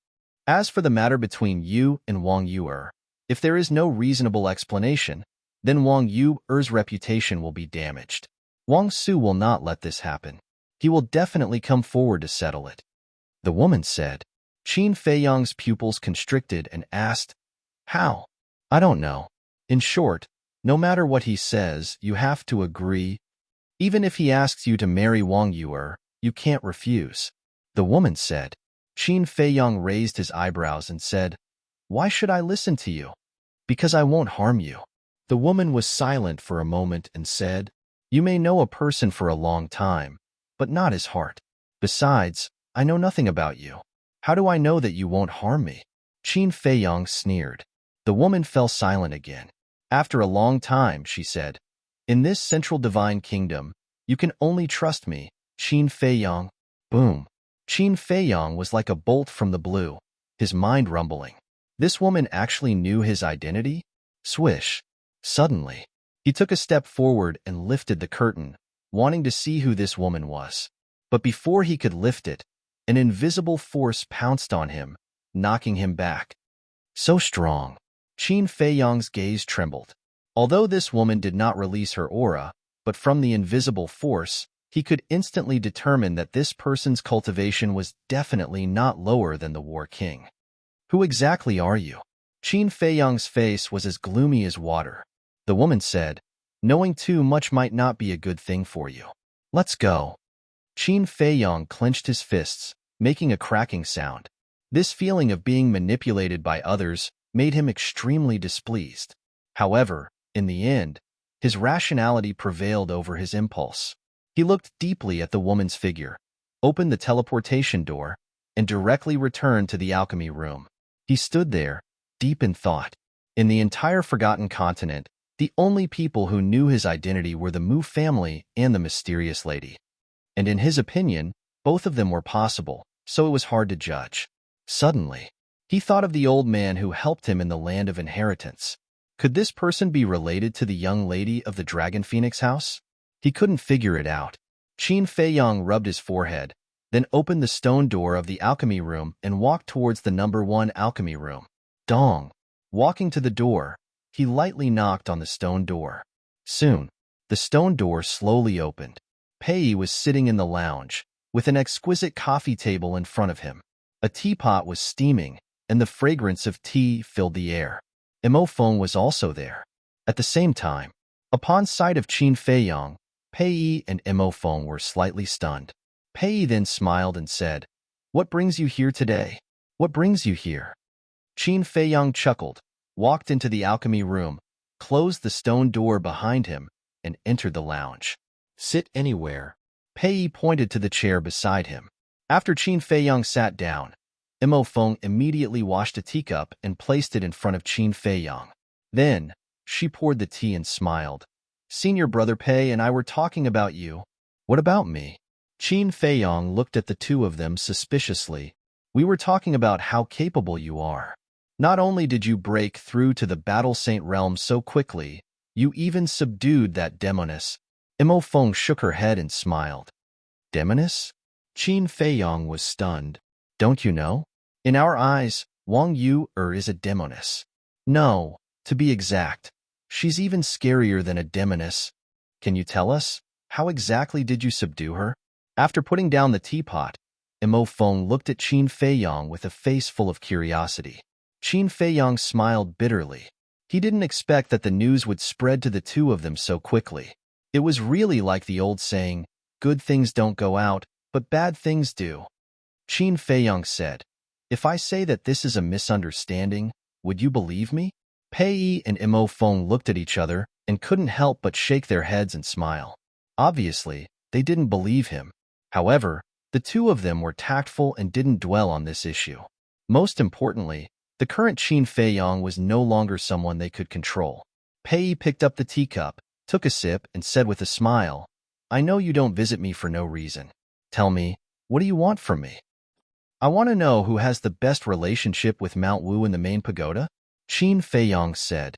As for the matter between you and Wang Yuer, if there is no reasonable explanation, then Wang Yuer's reputation will be damaged. Wang Su will not let this happen. He will definitely come forward to settle it. The woman said. Qin Feiyang's pupils constricted and asked, How? I don't know. In short, no matter what he says, you have to agree. Even if he asks you to marry Wang Yuer, you can't refuse. The woman said. Qin Feiyang raised his eyebrows and said, Why should I listen to you? Because I won't harm you. The woman was silent for a moment and said, You may know a person for a long time, but not his heart. Besides, I know nothing about you. How do I know that you won't harm me? Qin Feiyang sneered. The woman fell silent again. After a long time, she said, In this central divine kingdom, you can only trust me, Qin Feiyang. Boom. Qin Feiyang was like a bolt from the blue, his mind rumbling. This woman actually knew his identity? Swish. Suddenly, he took a step forward and lifted the curtain, wanting to see who this woman was. But before he could lift it, an invisible force pounced on him, knocking him back. So strong. Qin Feiyang's gaze trembled. Although this woman did not release her aura, but from the invisible force, he could instantly determine that this person's cultivation was definitely not lower than the War King. Who exactly are you? Qin Feiyang's face was as gloomy as water. The woman said, Knowing too much might not be a good thing for you. Let's go. Qin Feiyang clenched his fists, making a cracking sound. This feeling of being manipulated by others made him extremely displeased. However, in the end, his rationality prevailed over his impulse. He looked deeply at the woman's figure, opened the teleportation door, and directly returned to the alchemy room. He stood there, deep in thought. In the entire Forgotten Continent, the only people who knew his identity were the Mu family and the mysterious lady. And in his opinion, both of them were possible, so it was hard to judge. Suddenly, he thought of the old man who helped him in the land of inheritance. Could this person be related to the young lady of the Dragon Phoenix house? He couldn't figure it out. Qin Feiyang rubbed his forehead, then opened the stone door of the alchemy room and walked towards the number 1 alchemy room. Dong. Walking to the door, he lightly knocked on the stone door. Soon, the stone door slowly opened. Pei was sitting in the lounge, with an exquisite coffee table in front of him. A teapot was steaming, and the fragrance of tea filled the air. Mo Feng was also there. At the same time, upon sight of Qin Feiyang, Pei and Mo Feng were slightly stunned. Pei then smiled and said, What brings you here today? What brings you here? Qin Feiyang chuckled, walked into the alchemy room, closed the stone door behind him, and entered the lounge. Sit anywhere. Pei pointed to the chair beside him. After Qin Feiyang sat down, Mo Feng immediately washed a teacup and placed it in front of Qin Feiyang. Then, she poured the tea and smiled. Senior brother Pei and I were talking about you. What about me? Qin Feiyang looked at the two of them suspiciously. We were talking about how capable you are. Not only did you break through to the Battle Saint realm so quickly, you even subdued that demoness. Mo Feng shook her head and smiled. Demoness? Qin Feiyang was stunned. Don't you know? In our eyes, Wang Yuer is a demoness. No, to be exact, she's even scarier than a demoness. Can you tell us, how exactly did you subdue her? After putting down the teapot, Mo Feng looked at Qin Feiyang with a face full of curiosity. Qin Feiyang smiled bitterly. He didn't expect that the news would spread to the two of them so quickly. It was really like the old saying, good things don't go out, but bad things do. Qin Feiyang said, If I say that this is a misunderstanding, would you believe me? Pei and Mo Feng looked at each other and couldn't help but shake their heads and smile. Obviously, they didn't believe him. However, the two of them were tactful and didn't dwell on this issue. Most importantly, the current Qin Feiyang was no longer someone they could control. Pei picked up the teacup, took a sip, and said with a smile, I know you don't visit me for no reason. Tell me, what do you want from me? I want to know who has the best relationship with Mount Wu in the main pagoda? Qin Feiyang said.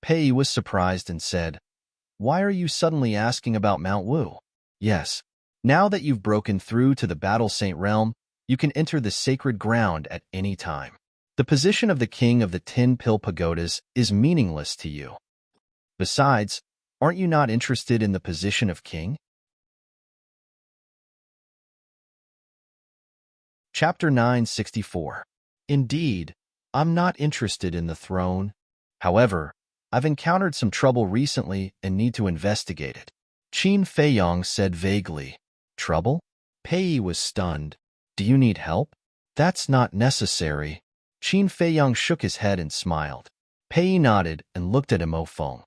Pei was surprised and said, Why are you suddenly asking about Mount Wu? Yes. Now that you've broken through to the Battle Saint realm, you can enter the sacred ground at any time. The position of the king of the 10 pill pagodas is meaningless to you. Besides, Aren't you not interested in the position of king? Chapter 964. Indeed, I'm not interested in the throne. However, I've encountered some trouble recently and need to investigate it. Qin Feiyong said vaguely. Trouble? Pei was stunned. Do you need help? That's not necessary. Qin Feiyong shook his head and smiled. Pei nodded and looked at Mo Feng.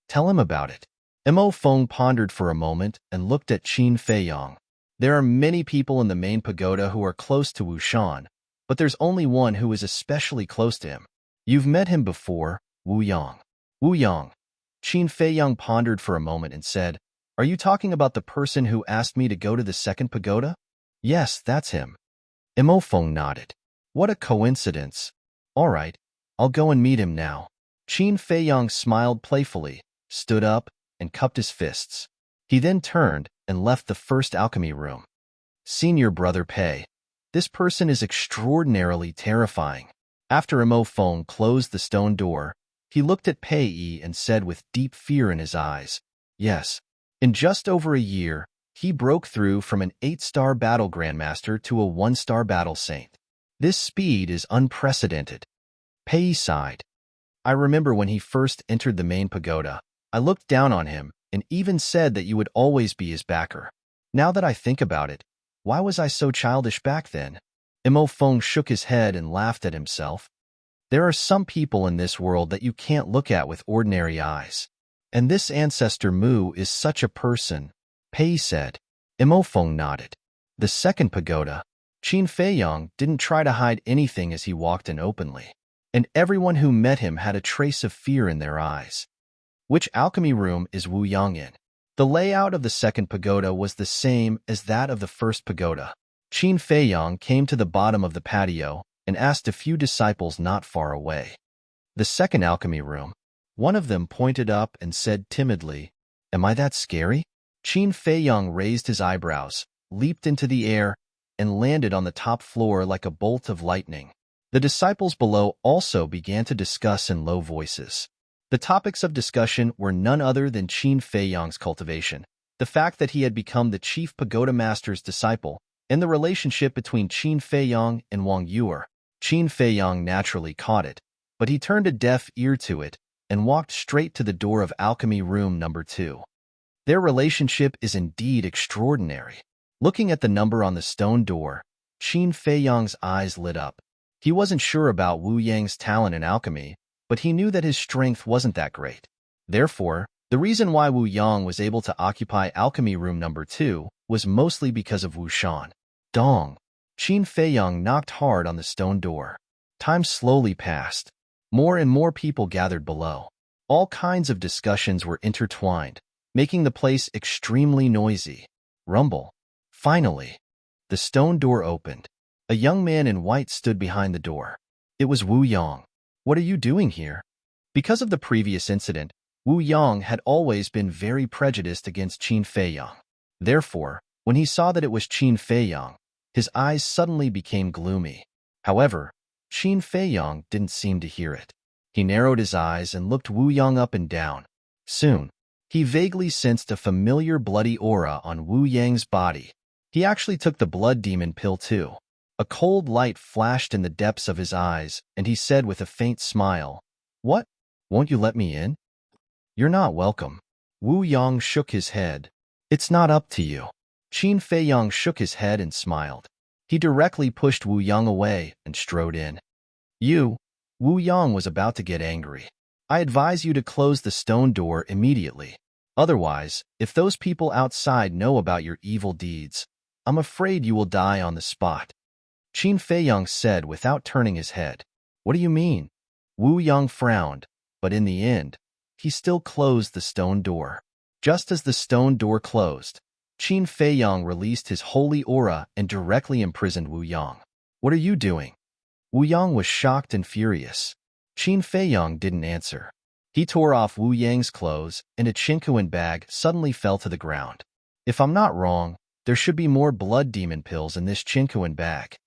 Tell him about it. Mo Feng pondered for a moment and looked at Qin Feiyong. There are many people in the main pagoda who are close to Wu Shan, but there's only one who is especially close to him. You've met him before, Wu Yang. Wu Yang. Qin Feiyong pondered for a moment and said, Are you talking about the person who asked me to go to the second pagoda? Yes, that's him. Mo Feng nodded. What a coincidence. All right, I'll go and meet him now. Qin Feiyong smiled playfully, stood up, and cupped his fists. He then turned and left the first alchemy room. Senior Brother Pei. This person is extraordinarily terrifying. After Mo Feng closed the stone door, he looked at Pei Yi and said with deep fear in his eyes, Yes, in just over a year, he broke through from an 8-star battle grandmaster to a 1-star battle saint. This speed is unprecedented. Pei Yi sighed. I remember when he first entered the main pagoda, I looked down on him and even said that you would always be his backer. Now that I think about it, why was I so childish back then? Mo Feng shook his head and laughed at himself. There are some people in this world that you can't look at with ordinary eyes. And this ancestor Mu is such a person, Pei said. Mo Feng nodded. The second pagoda, Qin Feiyong didn't try to hide anything as he walked in openly, and everyone who met him had a trace of fear in their eyes. Which alchemy room is Wu Yang in? The layout of the second pagoda was the same as that of the first pagoda. Qin Feiyong came to the bottom of the patio and asked a few disciples not far away. The second alchemy room. One of them pointed up and said timidly, Am I that scary? Qin Feiyong raised his eyebrows, leaped into the air, and landed on the top floor like a bolt of lightning. The disciples below also began to discuss in low voices. The topics of discussion were none other than Qin Feiyong's cultivation, the fact that he had become the chief pagoda master's disciple, and the relationship between Qin Feiyong and Wang Yuer. Qin Feiyong naturally caught it, but he turned a deaf ear to it and walked straight to the door of alchemy room number 2. Their relationship is indeed extraordinary. Looking at the number on the stone door, Qin Feiyong's eyes lit up. He wasn't sure about Wu Yang's talent in alchemy, but he knew that his strength wasn't that great. Therefore, the reason why Wu Yang was able to occupy alchemy room number 2 was mostly because of Wu Shan. Dong. Qin Feiyong knocked hard on the stone door. Time slowly passed. More and more people gathered below. All kinds of discussions were intertwined, making the place extremely noisy. Rumble. Finally, the stone door opened. A young man in white stood behind the door. It was Wu Yang. What are you doing here? Because of the previous incident, Wu Yang had always been very prejudiced against Qin Feiyong. Therefore, when he saw that it was Qin Feiyong, his eyes suddenly became gloomy. However, Qin Feiyong didn't seem to hear it. He narrowed his eyes and looked Wu Yang up and down. Soon, he vaguely sensed a familiar bloody aura on Wu Yang's body. He actually took the blood demon pill too. A cold light flashed in the depths of his eyes, and he said with a faint smile, What? Won't you let me in? You're not welcome. Wu Yang shook his head. It's not up to you. Qin Feiyong shook his head and smiled. He directly pushed Wu Yang away and strode in. Wu Yang was about to get angry. I advise you to close the stone door immediately. Otherwise, if those people outside know about your evil deeds, I'm afraid you will die on the spot. Qin Feiyong said without turning his head. What do you mean? Wu Yang frowned, but in the end, he still closed the stone door. Just as the stone door closed, Qin Feiyong released his holy aura and directly imprisoned Wu Yang. What are you doing? Wu Yang was shocked and furious. Qin Feiyong didn't answer. He tore off Wu Yang's clothes, and a Qinkuan bag suddenly fell to the ground. If I'm not wrong, there should be more blood demon pills in this Qinkuan bag.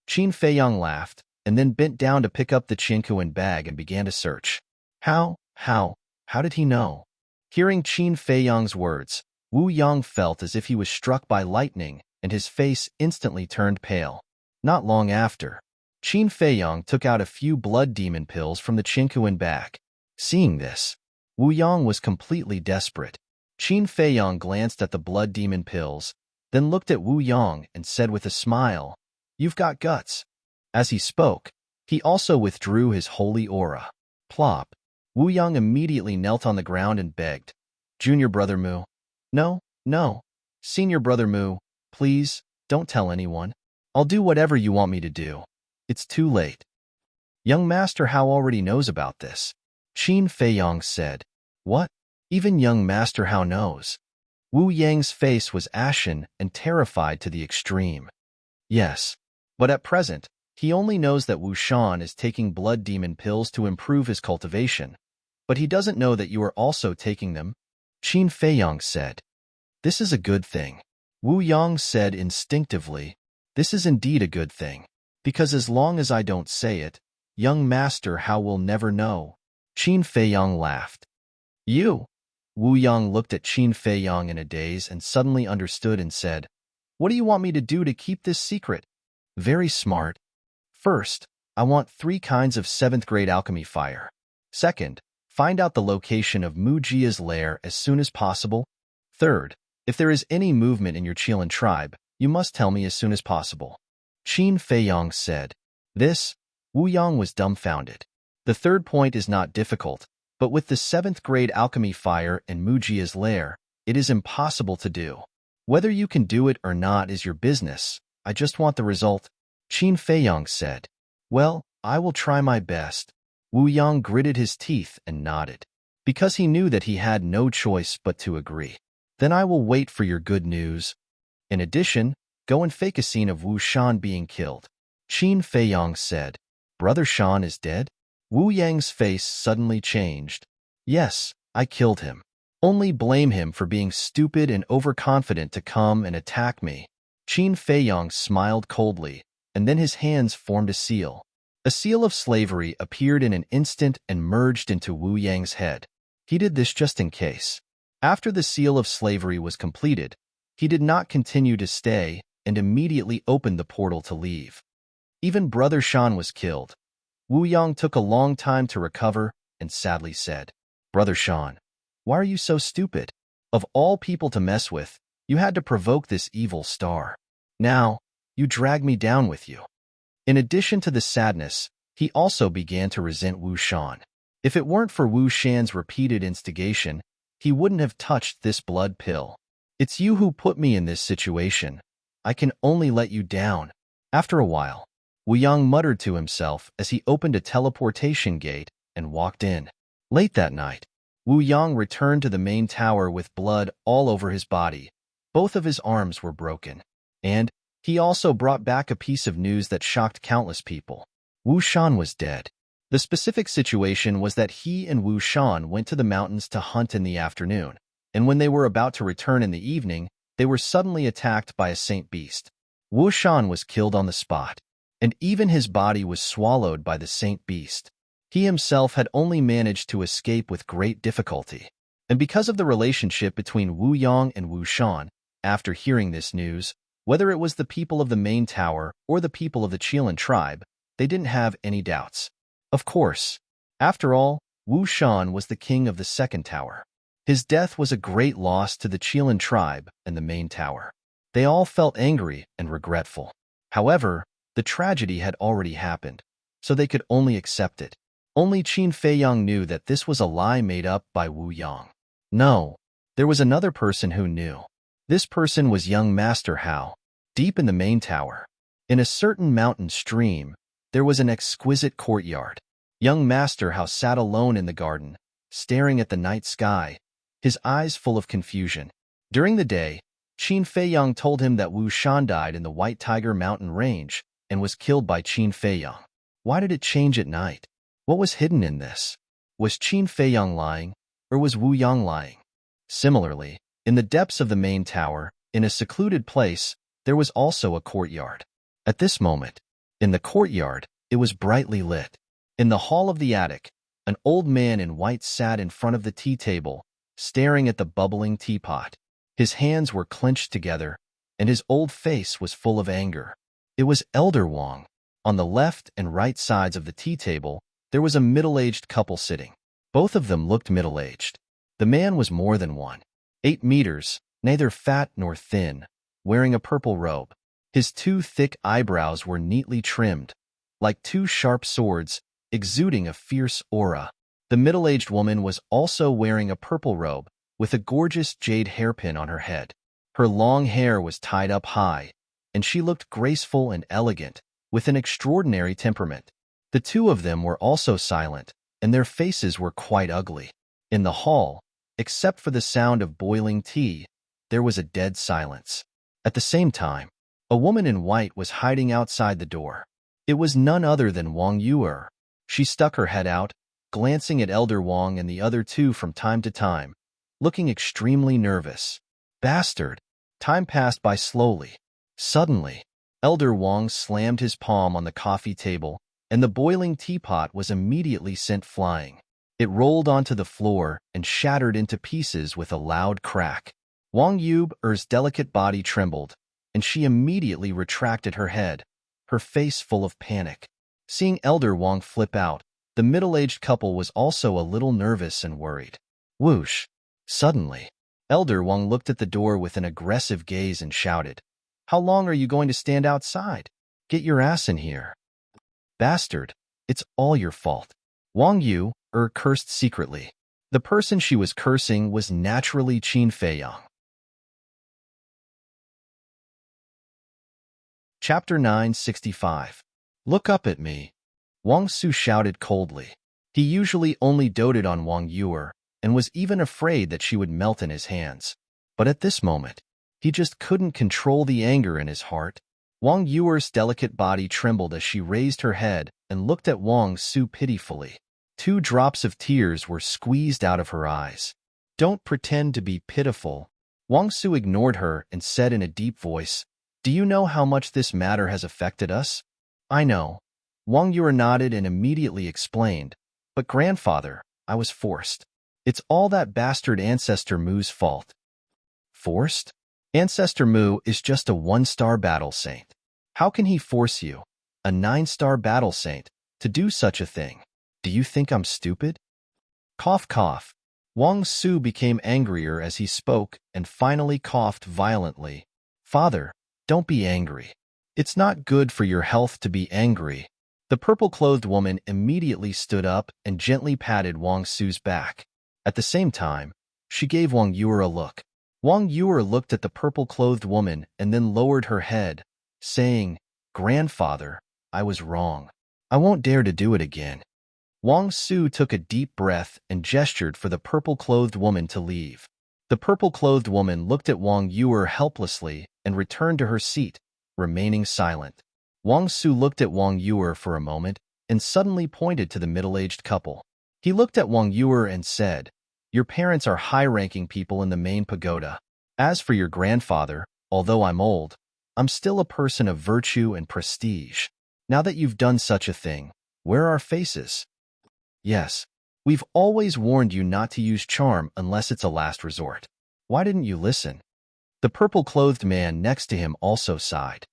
Qin Feiyong laughed, and then bent down to pick up the Qinkuan bag and began to search. How did he know? Hearing Qin Feiyang's words, Wu Yang felt as if he was struck by lightning, and his face instantly turned pale. Not long after, Qin Feiyang took out a few blood demon pills from the Qinkuan bag. Seeing this, Wu Yang was completely desperate. Qin Feiyang glanced at the blood demon pills, then looked at Wu Yang and said with a smile, "You've got guts." As he spoke, he also withdrew his holy aura. Plop. Wu Yang immediately knelt on the ground and begged, "Junior brother Mu. No, no. Senior brother Mu, please, don't tell anyone. I'll do whatever you want me to do. It's too late." Young Master Hao already knows about this. Qin Feiyang said, "What? Even young Master Hao knows?" Wu Yang's face was ashen and terrified to the extreme. Yes, but at present, he only knows that Wu Shan is taking blood demon pills to improve his cultivation. But he doesn't know that you are also taking them. Qin Feiyang said, "This is a good thing." Wu Yang said instinctively, "This is indeed a good thing. Because as long as I don't say it, young Master Hao will never know." Qin Feiyang laughed. "You?" Wu Yang looked at Qin Feiyang in a daze and suddenly understood and said, "What do you want me to do to keep this secret?" "Very smart. First, I want 3 kinds of 7th grade alchemy fire. Second, find out the location of Mu Jia's lair as soon as possible. Third, if there is any movement in your Qilin tribe, you must tell me as soon as possible." Qin Feiyang said. This, Wu Yang was dumbfounded. The third point is not difficult, but with the 7th grade alchemy fire and Mu Jia's lair, it is impossible to do. Whether you can do it or not is your business. I just want the result. Qin Feiyang said. "Well, I will try my best." Wu Yang gritted his teeth and nodded, because he knew that he had no choice but to agree. "Then I will wait for your good news. In addition, go and fake a scene of Wu Shan being killed." Qin Feiyang said. "Brother Shan is dead?" Wu Yang's face suddenly changed. "Yes, I killed him. Only blame him for being stupid and overconfident to come and attack me." Qin Feiyang smiled coldly, and then his hands formed a seal. A seal of slavery appeared in an instant and merged into Wu Yang's head. He did this just in case. After the seal of slavery was completed, he did not continue to stay and immediately opened the portal to leave. Even Brother Shan was killed. Wu Yang took a long time to recover and sadly said, "Brother Shan, why are you so stupid? Of all people to mess with, you had to provoke this evil star. Now, you drag me down with you." In addition to the sadness, he also began to resent Wu Shan. If it weren't for Wu Shan's repeated instigation, he wouldn't have touched this blood pill. "It's you who put me in this situation. I can only let you down." After a while, Wu Yang muttered to himself as he opened a teleportation gate and walked in. Late that night, Wu Yang returned to the main tower with blood all over his body. Both of his arms were broken. And he also brought back a piece of news that shocked countless people. Wu Shan was dead. The specific situation was that he and Wu Shan went to the mountains to hunt in the afternoon, and when they were about to return in the evening, they were suddenly attacked by a saint beast. Wu Shan was killed on the spot, and even his body was swallowed by the saint beast. He himself had only managed to escape with great difficulty. And because of the relationship between Wu Yang and Wu Shan, after hearing this news, whether it was the people of the main tower or the people of the Qilin tribe, they didn't have any doubts. Of course, after all, Wu Shan was the king of the second tower. His death was a great loss to the Qilin tribe and the main tower. They all felt angry and regretful. However, the tragedy had already happened, so they could only accept it. Only Qin Feiyang knew that this was a lie made up by Wu Yang. No, there was another person who knew. This person was young Master Hao, deep in the main tower. In a certain mountain stream, there was an exquisite courtyard. Young Master Hao sat alone in the garden, staring at the night sky, his eyes full of confusion. During the day, Qin Feiyang told him that Wu Shan died in the White Tiger Mountain Range and was killed by Qin Feiyang. Why did it change at night? What was hidden in this? Was Qin Feiyang lying, or was Wu Yang lying? Similarly, in the depths of the main tower, in a secluded place, there was also a courtyard. At this moment, in the courtyard, it was brightly lit. In the hall of the attic, an old man in white sat in front of the tea table, staring at the bubbling teapot. His hands were clenched together, and his old face was full of anger. It was Elder Wang. On the left and right sides of the tea table, there was a middle-aged couple sitting. Both of them looked middle-aged. The man was more than 8 meters, neither fat nor thin, wearing a purple robe. His 2 thick eyebrows were neatly trimmed, like 2 sharp swords, exuding a fierce aura. The middle-aged woman was also wearing a purple robe, with a gorgeous jade hairpin on her head. Her long hair was tied up high, and she looked graceful and elegant, with an extraordinary temperament. The 2 of them were also silent, and their faces were quite ugly. In the hall, except for the sound of boiling tea, there was a dead silence. At the same time, a woman in white was hiding outside the door. It was none other than Wang Yuer. She stuck her head out, glancing at Elder Wang and the other 2 from time to time, looking extremely nervous. Bastard! Time passed by slowly. Suddenly, Elder Wang slammed his palm on the coffee table, and the boiling teapot was immediately sent flying. It rolled onto the floor and shattered into pieces with a loud crack. Wang Yuer's delicate body trembled, and she immediately retracted her head, her face full of panic. Seeing Elder Wang flip out, the middle-aged couple was also a little nervous and worried. Whoosh! Suddenly, Elder Wang looked at the door with an aggressive gaze and shouted, "How long are you going to stand outside? Get your ass in here. Bastard, it's all your fault." Wang Yuer cursed secretly. The person she was cursing was naturally Qin Feiyang. Chapter 965. Look up at me, Wang Su shouted coldly. He usually only doted on Wang Yuer, and was even afraid that she would melt in his hands. But at this moment, he just couldn't control the anger in his heart. Wang Yuer's delicate body trembled as she raised her head and looked at Wang Su pitifully. 2 drops of tears were squeezed out of her eyes. "Don't pretend to be pitiful." Wang Su ignored her and said in a deep voice, "Do you know how much this matter has affected us?" "I know." Wang Yuer nodded and immediately explained, "But grandfather, I was forced. It's all that bastard Ancestor Mu's fault." "Forced?" "Ancestor Mu is just a 1-star battle saint. How can he force you, a 9-star battle saint, to do such a thing? Do you think I'm stupid?" Cough, cough. Wang Su became angrier as he spoke and finally coughed violently. "Father, don't be angry. It's not good for your health to be angry." The purple-clothed woman immediately stood up and gently patted Wang Su's back. At the same time, she gave Wang Yuer a look. Wang Yuer looked at the purple-clothed woman and then lowered her head, saying, "Grandfather, I was wrong. I won't dare to do it again." Wang Su took a deep breath and gestured for the purple-clothed woman to leave. The purple-clothed woman looked at Wang Yuer helplessly and returned to her seat, remaining silent. Wang Su looked at Wang Yuer for a moment and suddenly pointed to the middle-aged couple. He looked at Wang Yuer and said, "Your parents are high-ranking people in the main pagoda. As for your grandfather, although I'm old, I'm still a person of virtue and prestige. Now that you've done such a thing, where are our faces? Yes, we've always warned you not to use charm unless it's a last resort. Why didn't you listen?" The purple-clothed man next to him also sighed.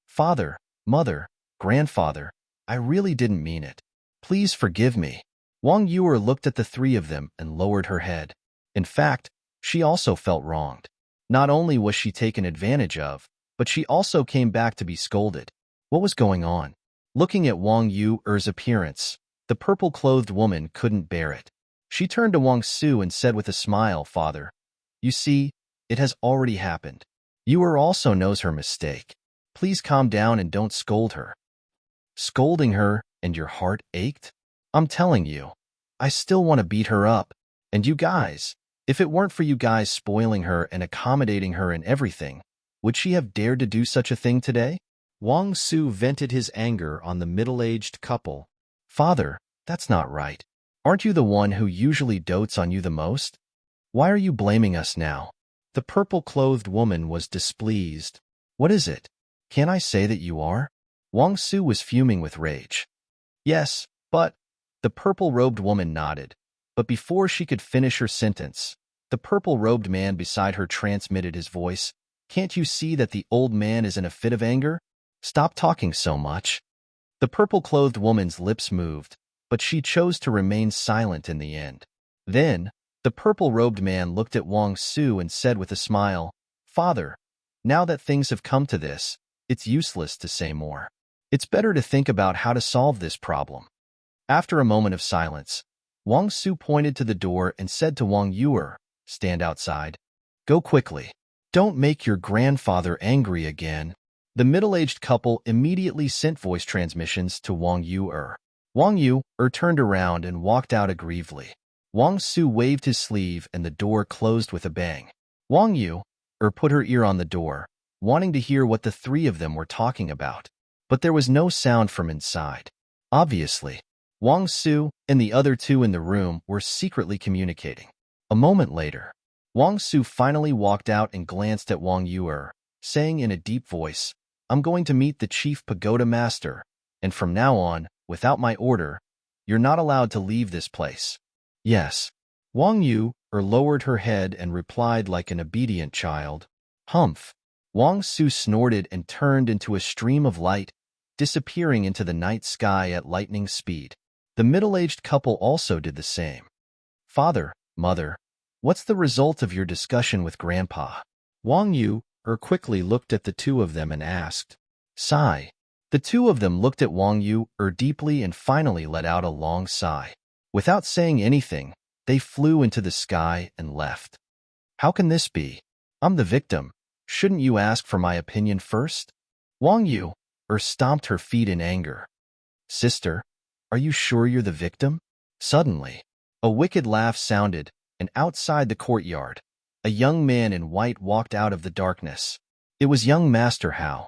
"Father, mother, grandfather, I really didn't mean it. Please forgive me." Wang Yuer looked at the 3 of them and lowered her head. In fact, she also felt wronged. Not only was she taken advantage of, but she also came back to be scolded. What was going on? Looking at Wang Yuer's appearance, the purple-clothed woman couldn't bear it. She turned to Wang Su and said with a smile, "Father, you see, it has already happened. Yuer also knows her mistake. Please calm down and don't scold her." "Scolding her and your heart ached? I'm telling you, I still want to beat her up. And you guys, if it weren't for you guys spoiling her and accommodating her in everything, would she have dared to do such a thing today?" Wang Su vented his anger on the middle-aged couple. "Father, that's not right. Aren't you the one who usually dotes on you the most? Why are you blaming us now?" The purple-clothed woman was displeased. "What is it? Can't I say that you are?" Wang Su was fuming with rage. "Yes, but..." The purple-robed woman nodded, but before she could finish her sentence, The purple-robed man beside her transmitted his voice. Can't you see that the old man is in a fit of anger? Stop talking so much. The purple-clothed woman's lips moved, but she chose to remain silent in the end. Then, the purple-robed man looked at Wang Su and said with a smile, Father, now that things have come to this, it's useless to say more. It's better to think about how to solve this problem. After a moment of silence, Wang Su pointed to the door and said to Wang Yuer, Stand outside. Go quickly. Don't make your grandfather angry again. The middle-aged couple immediately sent voice transmissions to Wang Yuer. Wang Yuer turned around and walked out aggrievedly. Wang Su waved his sleeve and the door closed with a bang. Wang Yuer put her ear on the door, wanting to hear what the three of them were talking about. But there was no sound from inside. Obviously, Wang Su and the other two in the room were secretly communicating. A moment later, Wang Su finally walked out and glanced at Wang Yuer, saying in a deep voice, I'm going to meet the chief pagoda master, and from now on, without my order, you're not allowed to leave this place. Yes. Wang Yuer lowered her head and replied like an obedient child. Humph. Wang Su snorted and turned into a stream of light, disappearing into the night sky at lightning speed. The middle-aged couple also did the same. Father, Mother, what's the result of your discussion with Grandpa? Wang Yuer quickly looked at the two of them and asked. Sigh. The two of them looked at Wang Yuer deeply and finally let out a long sigh. Without saying anything, they flew into the sky and left. How can this be? I'm the victim. Shouldn't you ask for my opinion first? Wang Yuer stomped her feet in anger. Sister, are you sure you're the victim? Suddenly, a wicked laugh sounded, and outside the courtyard, a young man in white walked out of the darkness. It was young Master Hao.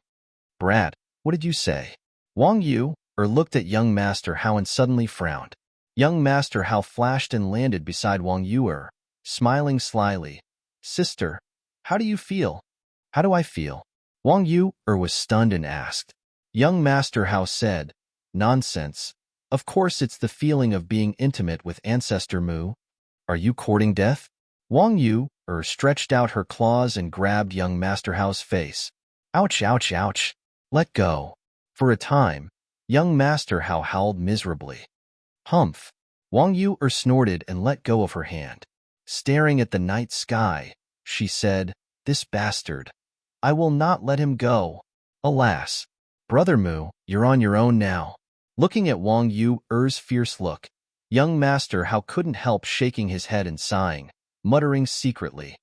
Brat, what did you say? Wang Yuer looked at young Master Hao and suddenly frowned. Young Master Hao flashed and landed beside Wang Yuer, smiling slyly. Sister, how do you feel? How do I feel? Wang Yuer was stunned and asked. Young Master Hao said, Nonsense. Of course it's the feeling of being intimate with Ancestor Mu. Are you courting death? Wang Yuer stretched out her claws and grabbed young Master Hao's face. Ouch, ouch, ouch. Let go. For a time, young Master Hao howled miserably. Humph. Wang Yuer snorted and let go of her hand. Staring at the night sky, she said, This bastard. I will not let him go. Alas. Brother Mu, you're on your own now. Looking at Wang Yuer's fierce look, young Master Hao couldn't help shaking his head and sighing, muttering secretly.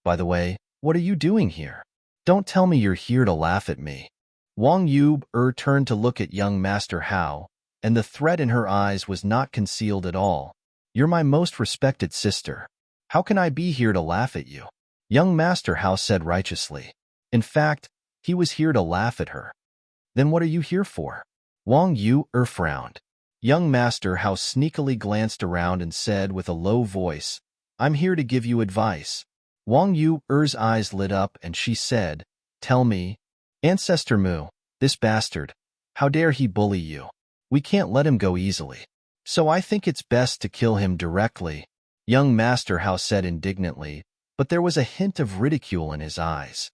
By the way, what are you doing here? Don't tell me you're here to laugh at me. Wang Yuer turned to look at young Master Hao, and the threat in her eyes was not concealed at all. You're my most respected sister. How can I be here to laugh at you? Young Master Hao said righteously. In fact, he was here to laugh at her. Then what are you here for? Wang Yuer frowned. Young Master Hao sneakily glanced around and said with a low voice, I'm here to give you advice. Wang Yuer's eyes lit up and she said, Tell me, Ancestor Mu, this bastard, how dare he bully you? We can't let him go easily. So I think it's best to kill him directly. Young Master Hao said indignantly, but there was a hint of ridicule in his eyes.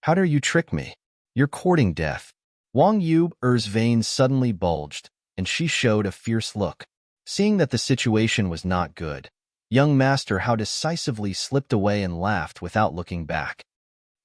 How dare you trick me? You're courting death. Wang Yuer's veins suddenly bulged, and she showed a fierce look. Seeing that the situation was not good, young Master Hao decisively slipped away and laughed without looking back.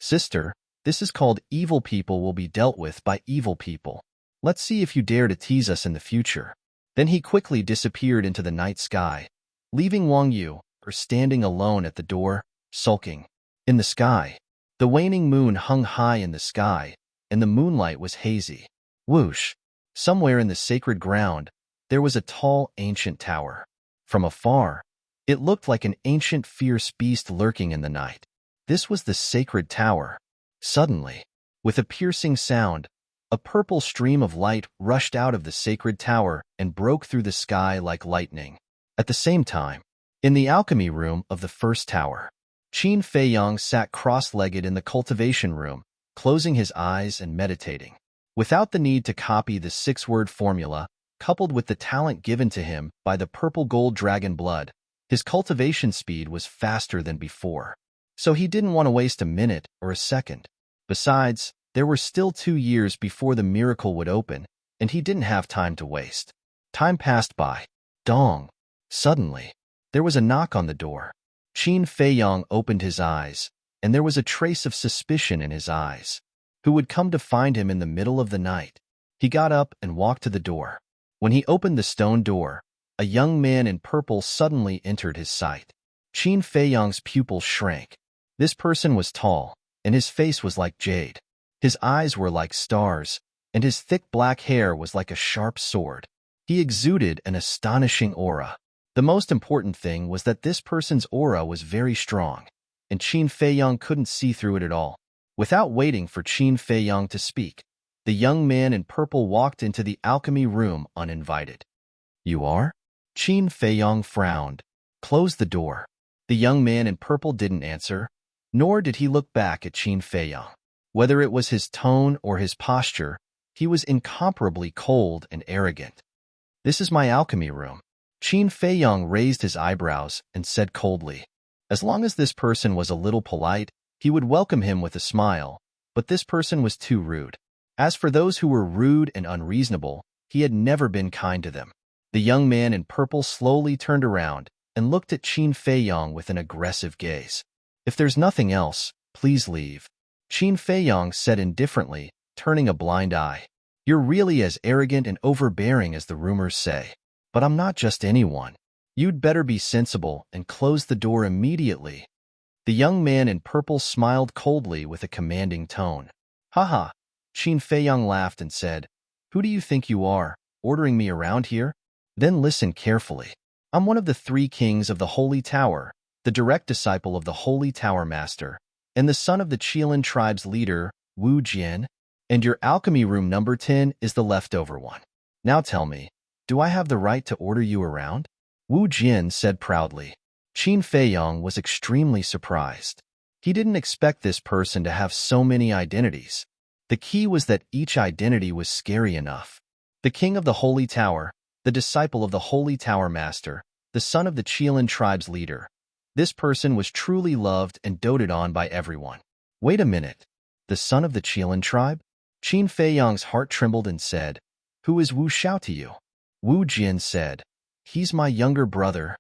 Sister, this is called evil people will be dealt with by evil people. Let's see if you dare to tease us in the future. Then he quickly disappeared into the night sky, leaving Wang Yuer standing alone at the door, sulking. In the sky, the waning moon hung high in the sky, and the moonlight was hazy. Whoosh! Somewhere in the sacred ground, there was a tall, ancient tower. From afar, it looked like an ancient, fierce beast lurking in the night. This was the sacred tower. Suddenly, with a piercing sound, a purple stream of light rushed out of the sacred tower and broke through the sky like lightning. At the same time, in the alchemy room of the first tower, Qin Feiyang sat cross-legged in the cultivation room, closing his eyes and meditating. Without the need to copy the 6-word formula, coupled with the talent given to him by the purple gold dragon blood, His cultivation speed was faster than before, so he didn't want to waste a minute or a second. Besides, there were still 2 years before the miracle would open, and he didn't have time to waste. Time passed by. Dong. Suddenly, there was a knock on the door. Qin Feiyong opened his eyes, and there was a trace of suspicion in his eyes. Who would come to find him in the middle of the night? He got up and walked to the door. When he opened the stone door, a young man in purple suddenly entered his sight. Qin Feiyong's pupils shrank. This person was tall, and his face was like jade. His eyes were like stars, and his thick black hair was like a sharp sword. He exuded an astonishing aura. The most important thing was that this person's aura was very strong, and Qin Feiyong couldn't see through it at all. Without waiting for Qin Feiyong to speak, the young man in purple walked into the alchemy room uninvited. "You are?" Qin Feiyong frowned. "Close the door." The young man in purple didn't answer, nor did he look back at Qin Feiyong. Whether it was his tone or his posture, he was incomparably cold and arrogant. "This is my alchemy room." Qin Feiyong raised his eyebrows and said coldly. As long as this person was a little polite, he would welcome him with a smile, but this person was too rude. As for those who were rude and unreasonable, he had never been kind to them. The young man in purple slowly turned around and looked at Qin Feiyong with an aggressive gaze. "If there's nothing else, please leave," Qin Feiyong said indifferently, turning a blind eye. "You're really as arrogant and overbearing as the rumors say. But I'm not just anyone. You'd better be sensible and close the door immediately." The young man in purple smiled coldly with a commanding tone. "Haha," Qin Feiyong laughed and said, "Who do you think you are, ordering me around here? Then listen carefully. I'm one of the 3 kings of the Holy Tower, the direct disciple of the Holy Tower Master, and the son of the Qilin tribe's leader, Wu Jian, and your alchemy room number 10 is the leftover one. Now tell me, do I have the right to order you around?" Wu Jian said proudly. Qin Feiyong was extremely surprised. He didn't expect this person to have so many identities. The key was that each identity was scary enough. The king of the Holy Tower, the disciple of the Holy Tower Master, the son of the Qilin tribe's leader. This person was truly loved and doted on by everyone. Wait a minute. The son of the Qilin tribe? Qin Feiyong's heart trembled and said, "Who is Wu Xiao to you?" Wu Jian said, "He's my younger brother."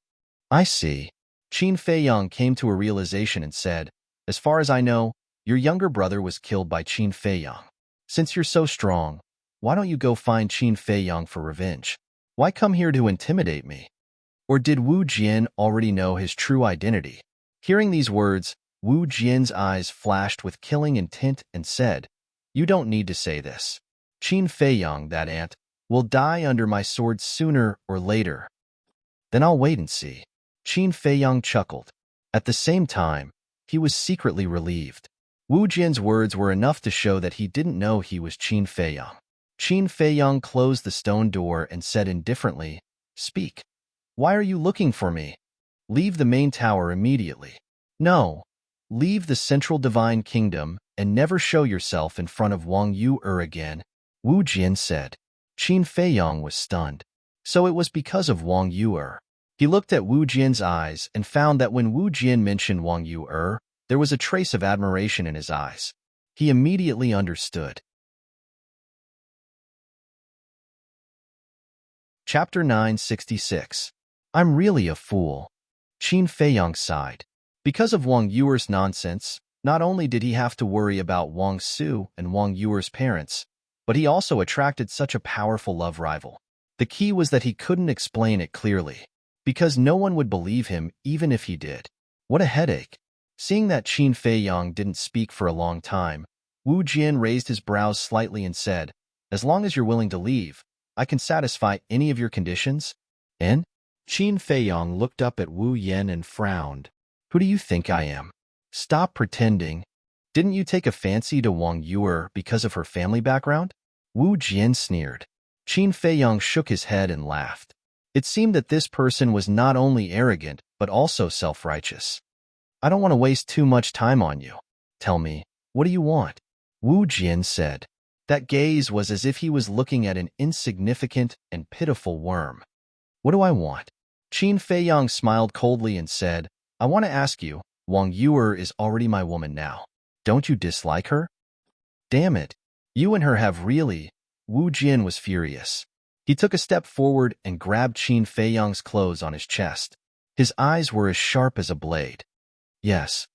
"I see." Qin Feiyong came to a realization and said, "As far as I know, your younger brother was killed by Qin Feiyong. Since you're so strong, why don't you go find Qin Feiyong for revenge? Why come here to intimidate me?" Or did Wu Jian already know his true identity? Hearing these words, Wu Jian's eyes flashed with killing intent and said, "You don't need to say this. Qin Feiyong, that ant, will die under my sword sooner or later." "Then I'll wait and see." Qin Feiyong chuckled. At the same time, he was secretly relieved. Wu Jian's words were enough to show that he didn't know he was Qin Feiyong. Qin Feiyong closed the stone door and said indifferently, "Speak. Why are you looking for me? Leave the main tower immediately. No, leave the central divine kingdom and never show yourself in front of Wang Yu again," Wu Jian said. Qin Feiyong was stunned. So it was because of Wang Yu. He looked at Wu Jian's eyes and found that when Wu Jian mentioned Wang Yu, there was a trace of admiration in his eyes. He immediately understood. Chapter 966. I'm really a fool. Qin Feiyong sighed. Because of Wang Yu's nonsense, not only did he have to worry about Wang Su and Wang Yu's parents, but he also attracted such a powerful love rival. The key was that he couldn't explain it clearly, because no one would believe him even if he did. What a headache. Seeing that Qin Feiyong didn't speak for a long time, Wu Jian raised his brows slightly and said, "As long as you're willing to leave, I can satisfy any of your conditions." "And?" Qin Feiyong looked up at Wu Yan and frowned. "Who do you think I am? Stop pretending. Didn't you take a fancy to Wang Yu because of her family background?" Wu Jian sneered. Qin Feiyong shook his head and laughed. It seemed that this person was not only arrogant, but also self-righteous. "I don't want to waste too much time on you. Tell me, what do you want?" Wu Jian said. That gaze was as if he was looking at an insignificant and pitiful worm. "What do I want?" Qin Feiyang smiled coldly and said, I want to ask you, Wang Yuer is already my woman now. Don't you dislike her? Damn it. You and her have really. Wu Jian was furious. He took a step forward and grabbed Qin Feiyang's clothes on his chest. His eyes were as sharp as a blade. Yes.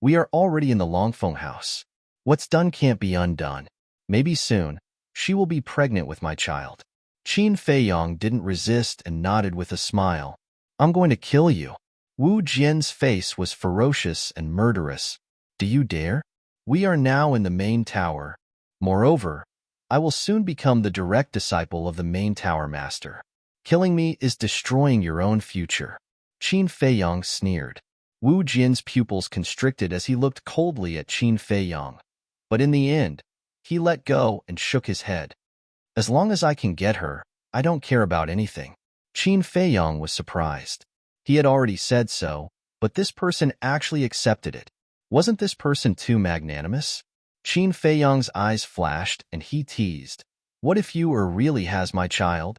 We are already in the Longfeng house. What's done can't be undone. Maybe soon, she will be pregnant with my child. Qin Feiyang didn't resist and nodded with a smile. I'm going to kill you. Wu Jian's face was ferocious and murderous. Do you dare? We are now in the main tower. Moreover, I will soon become the direct disciple of the main tower master. Killing me is destroying your own future. Qin Feiyang sneered. Wu Jian's pupils constricted as he looked coldly at Qin Feiyang. But in the end, he let go and shook his head. As long as I can get her, I don't care about anything. Qin Feiyang was surprised. He had already said so, but this person actually accepted it. Wasn't this person too magnanimous? Qin Feiyang's eyes flashed and he teased. What if you really has my child?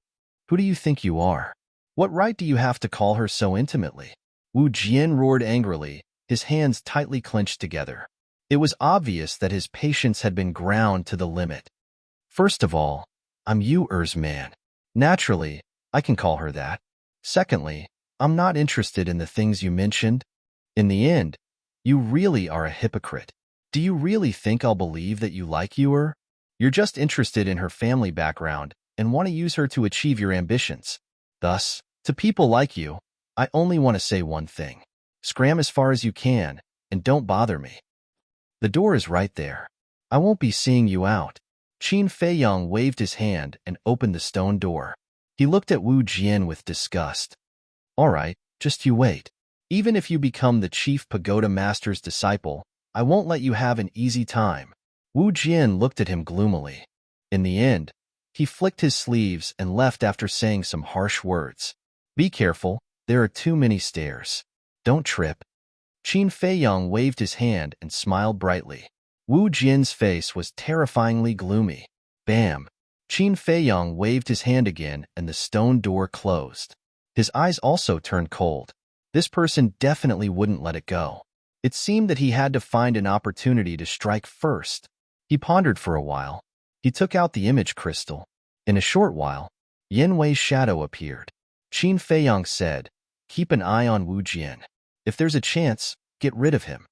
Who do you think you are? What right do you have to call her so intimately? Wu Jian roared angrily, his hands tightly clenched together. It was obvious that his patience had been ground to the limit. First of all, I'm Yuer's man. Naturally, I can call her that. Secondly, I'm not interested in the things you mentioned. In the end, you really are a hypocrite. Do you really think I'll believe that you like Yuer? You're just interested in her family background and want to use her to achieve your ambitions. Thus, to people like you, I only want to say one thing. Scram as far as you can, and don't bother me. The door is right there. I won't be seeing you out. Qin Feiyang waved his hand and opened the stone door. He looked at Wu Jian with disgust. All right, just you wait. Even if you become the chief pagoda master's disciple, I won't let you have an easy time. Wu Jian looked at him gloomily. In the end, he flicked his sleeves and left after saying some harsh words. Be careful, there are too many stairs. Don't trip. Qin Feiyang waved his hand and smiled brightly. Wu Jian's face was terrifyingly gloomy. Bam! Qin Feiyang waved his hand again and the stone door closed. His eyes also turned cold. This person definitely wouldn't let it go. It seemed that he had to find an opportunity to strike first. He pondered for a while. He took out the image crystal. In a short while, Yin Wei's shadow appeared. Qin Feiyang said, Keep an eye on Wu Jian. If there's a chance, get rid of him.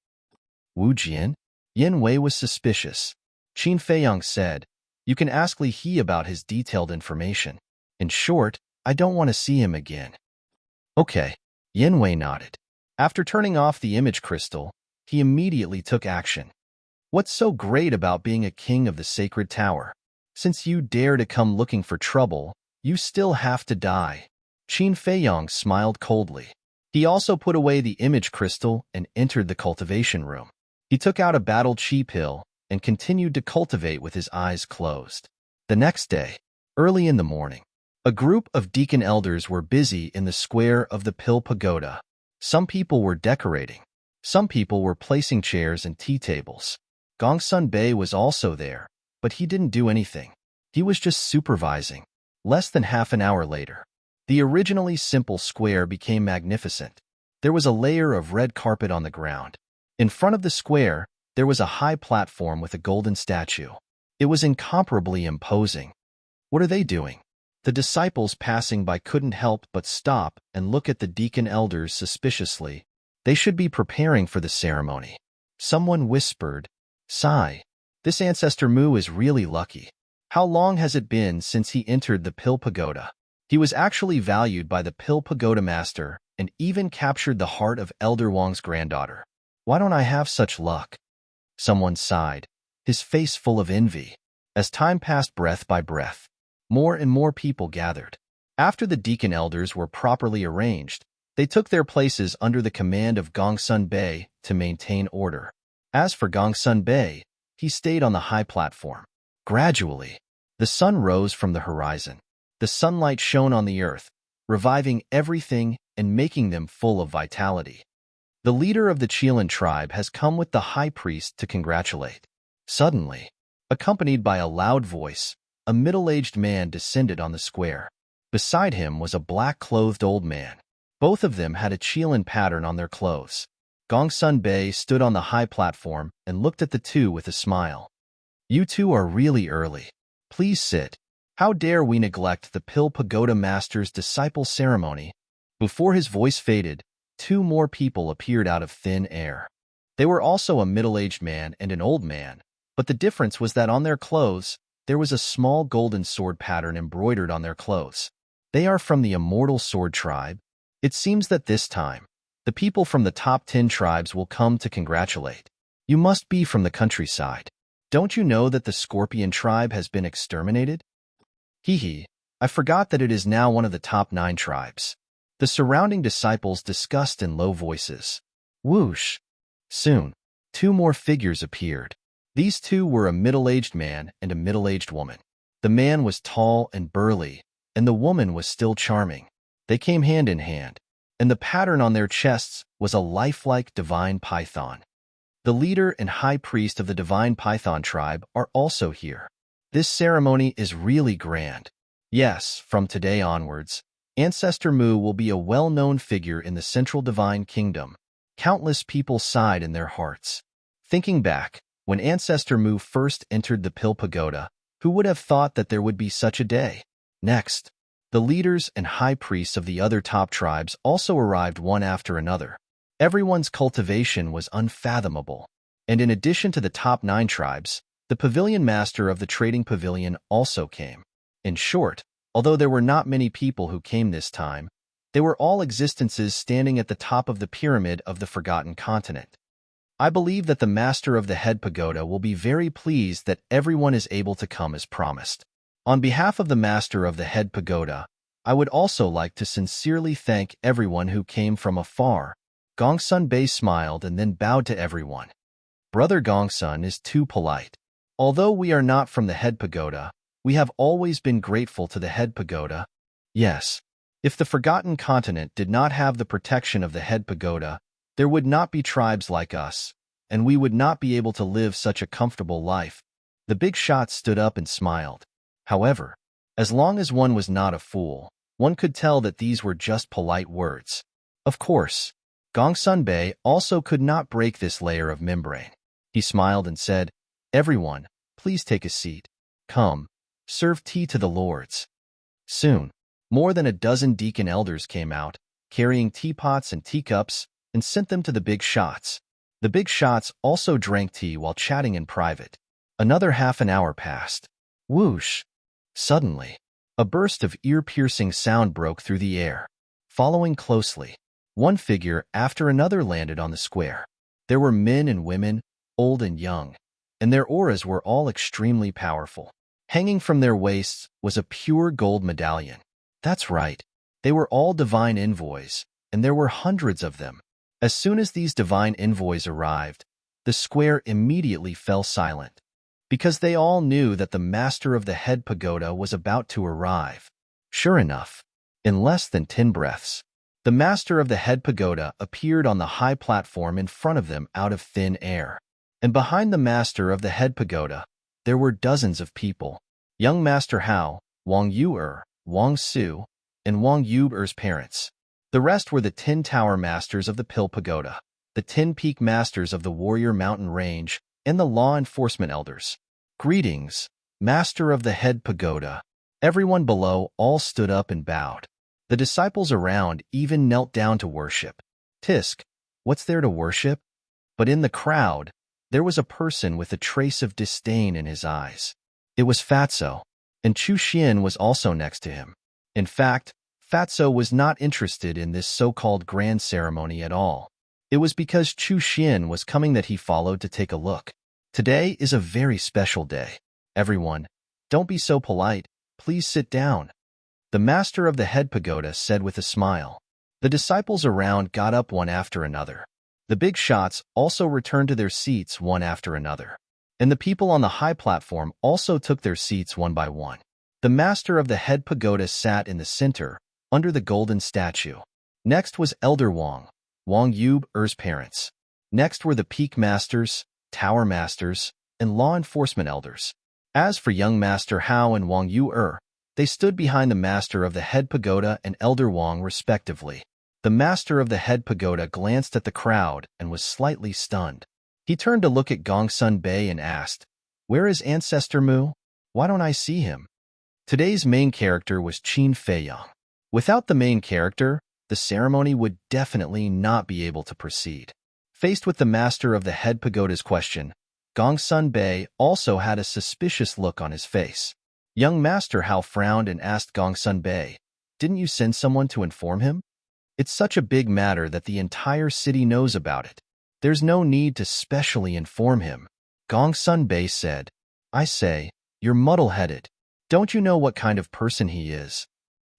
Wu Jian? Yin Wei was suspicious. Qin Feiyang said, You can ask Li He about his detailed information. In short, I don't want to see him again. Okay. Yin Wei nodded. After turning off the image crystal, he immediately took action. What's so great about being a king of the sacred tower? Since you dare to come looking for trouble, you still have to die. Qin Feiyang smiled coldly. He also put away the image crystal and entered the cultivation room. He took out a battle chi pill and continued to cultivate with his eyes closed. The next day, early in the morning, a group of deacon elders were busy in the square of the Pill Pagoda. Some people were decorating. Some people were placing chairs and tea tables. Gongsun Bei was also there, but he didn't do anything. He was just supervising. Less than half an hour later, the originally simple square became magnificent. There was a layer of red carpet on the ground. In front of the square, there was a high platform with a golden statue. It was incomparably imposing. What are they doing? The disciples passing by couldn't help but stop and look at the deacon elders suspiciously. They should be preparing for the ceremony. Someone whispered, Sigh, this ancestor Mu is really lucky. How long has it been since he entered the Pill Pagoda? He was actually valued by the Pill Pagoda master and even captured the heart of Elder Wang's granddaughter. Why don't I have such luck? Someone sighed, his face full of envy. As time passed breath by breath, more and more people gathered. After the deacon elders were properly arranged, they took their places under the command of Gongsun Bei to maintain order. As for Gongsun Bei, he stayed on the high platform. Gradually, the sun rose from the horizon. The sunlight shone on the earth, reviving everything and making them full of vitality. The leader of the Qilin tribe has come with the high priest to congratulate. Suddenly, accompanied by a loud voice, a middle-aged man descended on the square. Beside him was a black-clothed old man. Both of them had a Qilin pattern on their clothes. Gongsun Bei stood on the high platform and looked at the two with a smile. You two are really early. Please sit. How dare we neglect the Pill Pagoda Master's disciple ceremony? Before his voice faded, two more people appeared out of thin air. They were also a middle-aged man and an old man, but the difference was that on their clothes, there was a small golden sword pattern embroidered on their clothes. They are from the Immortal Sword Tribe. It seems that this time, the people from the top 10 tribes will come to congratulate. You must be from the countryside. Don't you know that the Scorpion tribe has been exterminated? Hee, I forgot that it is now one of the top 9 tribes. The surrounding disciples discussed in low voices. Whoosh! Soon, two more figures appeared. These two were a middle-aged man and a middle-aged woman. The man was tall and burly, and the woman was still charming. They came hand in hand, and the pattern on their chests was a lifelike divine python. The leader and high priest of the divine python tribe are also here. This ceremony is really grand. Yes, from today onwards, Ancestor Mu will be a well-known figure in the Central Divine Kingdom. Countless people sighed in their hearts. Thinking back, when Ancestor Mu first entered the Pill Pagoda, who would have thought that there would be such a day? Next, the leaders and high priests of the other top tribes also arrived one after another. Everyone's cultivation was unfathomable. And in addition to the top 9 tribes, the pavilion master of the trading pavilion also came. In short, although there were not many people who came this time, they were all existences standing at the top of the pyramid of the Forgotten Continent. I believe that the master of the head pagoda will be very pleased that everyone is able to come as promised. On behalf of the master of the head pagoda, I would also like to sincerely thank everyone who came from afar. Gongsun Bei smiled and then bowed to everyone. Brother Gongsun is too polite. Although we are not from the head pagoda, we have always been grateful to the head pagoda. Yes, if the Forgotten Continent did not have the protection of the head pagoda, there would not be tribes like us, and we would not be able to live such a comfortable life. The big shot stood up and smiled. However, as long as one was not a fool, one could tell that these were just polite words. Of course, Gongsun Bei also could not break this layer of membrane. He smiled and said, "Everyone, please take a seat. Come, serve tea to the lords." Soon, more than a dozen deacon elders came out, carrying teapots and teacups, and sent them to the big shots. The big shots also drank tea while chatting in private. Another half an hour passed. Whoosh! Suddenly, a burst of ear-piercing sound broke through the air. Following closely, one figure after another landed on the square. There were men and women, old and young, and their auras were all extremely powerful. Hanging from their waists was a pure gold medallion. That's right, they were all divine envoys, and there were hundreds of them. As soon as these divine envoys arrived, the square immediately fell silent, because they all knew that the master of the head pagoda was about to arrive. Sure enough, in less than 10 breaths, the master of the head pagoda appeared on the high platform in front of them out of thin air. And behind the master of the head pagoda, there were dozens of people. Young Master Hao, Wang Yu, Wang Su, and Wang Yu's parents. The rest were the 10 tower masters of the Pill Pagoda, the 10 peak masters of the Warrior Mountain Range, and the law enforcement elders. Greetings, Master of the Head Pagoda. Everyone below all stood up and bowed. The disciples around even knelt down to worship. Tisk, what's there to worship? But in the crowd, there was a person with a trace of disdain in his eyes. It was Fatso, and Chu Xian was also next to him. In fact, Fatso was not interested in this so-called grand ceremony at all. It was because Chu Xian was coming that he followed to take a look. Today is a very special day. Everyone, don't be so polite, please sit down. The master of the head pagoda said with a smile. The disciples around got up one after another. The big shots also returned to their seats one after another. And the people on the high platform also took their seats one by one. The master of the head pagoda sat in the center, under the golden statue. Next was Elder Wang, Wang Yu's parents. Next were the peak masters, tower masters, and law enforcement elders. As for young Master Hao and Wang Yu, they stood behind the master of the head pagoda and Elder Wang respectively. The master of the head pagoda glanced at the crowd and was slightly stunned. He turned to look at Gongsun Bei and asked, "Where is Ancestor Mu? Why don't I see him?" Today's main character was Qin Feiyang. Without the main character, the ceremony would definitely not be able to proceed. Faced with the master of the head pagoda's question, Gongsun Bei also had a suspicious look on his face. Young Master Hao frowned and asked Gongsun Bei, "Didn't you send someone to inform him? It's such a big matter that the entire city knows about it. There's no need to specially inform him." Gongsun Bei said, "I say, you're muddle-headed. Don't you know what kind of person he is?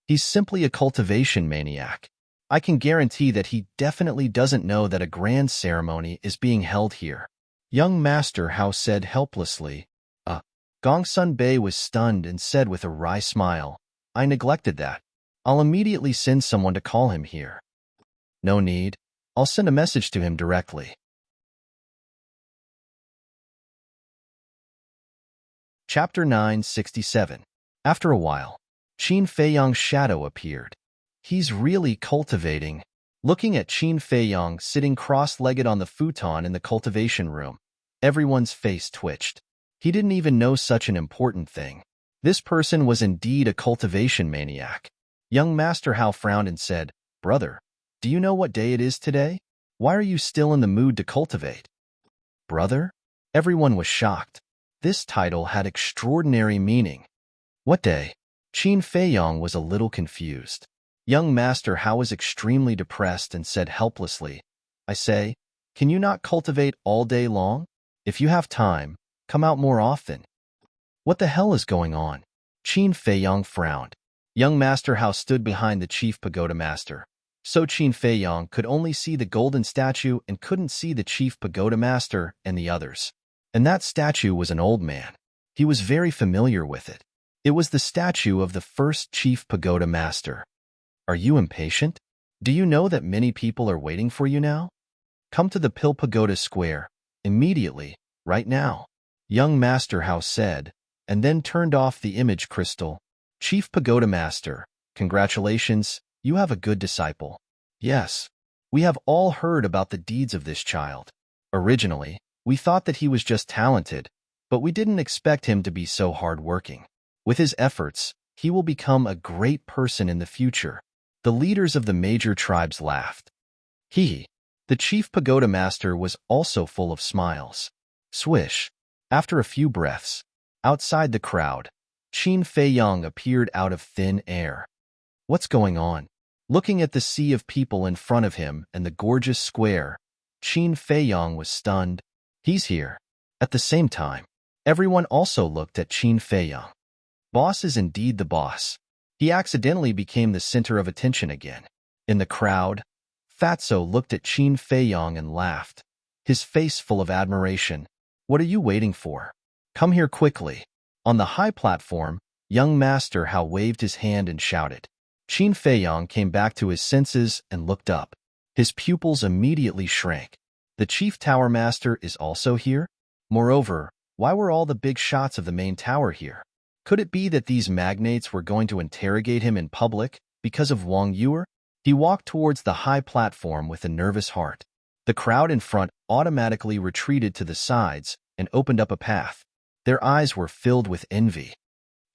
He's simply a cultivation maniac. I can guarantee that he definitely doesn't know that a grand ceremony is being held here." Young Master Hao said helplessly. Gongsun Bei was stunned and said with a wry smile, "I neglected that. I'll immediately send someone to call him here." "No need. I'll send a message to him directly." Chapter 967. After a while, Qin Feiyang's shadow appeared. "He's really cultivating." Looking at Qin Feiyang sitting cross-legged on the futon in the cultivation room, everyone's face twitched. He didn't even know such an important thing. This person was indeed a cultivation maniac. Young Master Hao frowned and said, "Brother, do you know what day it is today? Why are you still in the mood to cultivate?" "Brother?" Everyone was shocked. This title had extraordinary meaning. "What day?" Qin Feiyang was a little confused. Young Master Hao was extremely depressed and said helplessly, "I say, can you not cultivate all day long? If you have time, come out more often." "What the hell is going on?" Qin Feiyang frowned. Young Master Hao stood behind the chief pagoda master, so Qin Feiyang could only see the golden statue and couldn't see the chief pagoda master and the others. And that statue was an old man. He was very familiar with it. It was the statue of the first chief pagoda master. "Are you impatient? Do you know that many people are waiting for you now? Come to the Pill Pagoda Square, immediately, right now," Young Master Hao said, and then turned off the image crystal. "Chief Pagoda Master, congratulations, you have a good disciple." "Yes, we have all heard about the deeds of this child. Originally, we thought that he was just talented, but we didn't expect him to be so hard-working. With his efforts, he will become a great person in the future." The leaders of the major tribes laughed. He, the chief pagoda master, was also full of smiles. Swish. After a few breaths, outside the crowd, Qin Feiyang appeared out of thin air. "What's going on?" Looking at the sea of people in front of him and the gorgeous square, Qin Feiyang was stunned. "He's here." At the same time, everyone also looked at Qin Feiyang. Boss is indeed the boss. He accidentally became the center of attention again. In the crowd, Fatso looked at Qin Feiyang and laughed, his face full of admiration. "What are you waiting for? Come here quickly." On the high platform, young Master Hao waved his hand and shouted. Qin Feiyang came back to his senses and looked up. His pupils immediately shrank. The chief tower master is also here? Moreover, why were all the big shots of the main tower here? Could it be that these magnates were going to interrogate him in public because of Wang Yuer? He walked towards the high platform with a nervous heart. The crowd in front automatically retreated to the sides and opened up a path. Their eyes were filled with envy.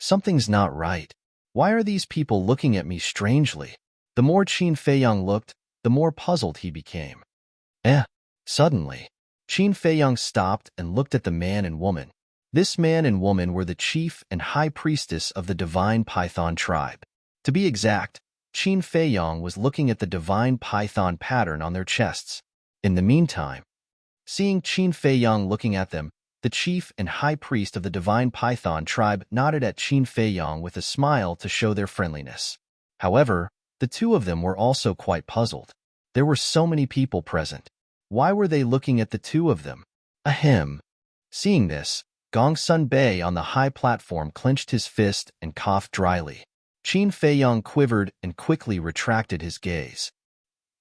Something's not right. Why are these people looking at me strangely? The more Qin Feiyang looked, the more puzzled he became. Suddenly, Qin Feiyang stopped and looked at the man and woman. This man and woman were the chief and high priestess of the divine python tribe. To be exact, Qin Feiyang was looking at the divine python pattern on their chests. In the meantime, seeing Qin Feiyang looking at them, the chief and high priest of the divine python tribe nodded at Qin Feiyang with a smile to show their friendliness. However, the two of them were also quite puzzled. There were so many people present. Why were they looking at the two of them? Ahem. Seeing this, Gongsun Bei on the high platform clenched his fist and coughed dryly. Qin Feiyang quivered and quickly retracted his gaze.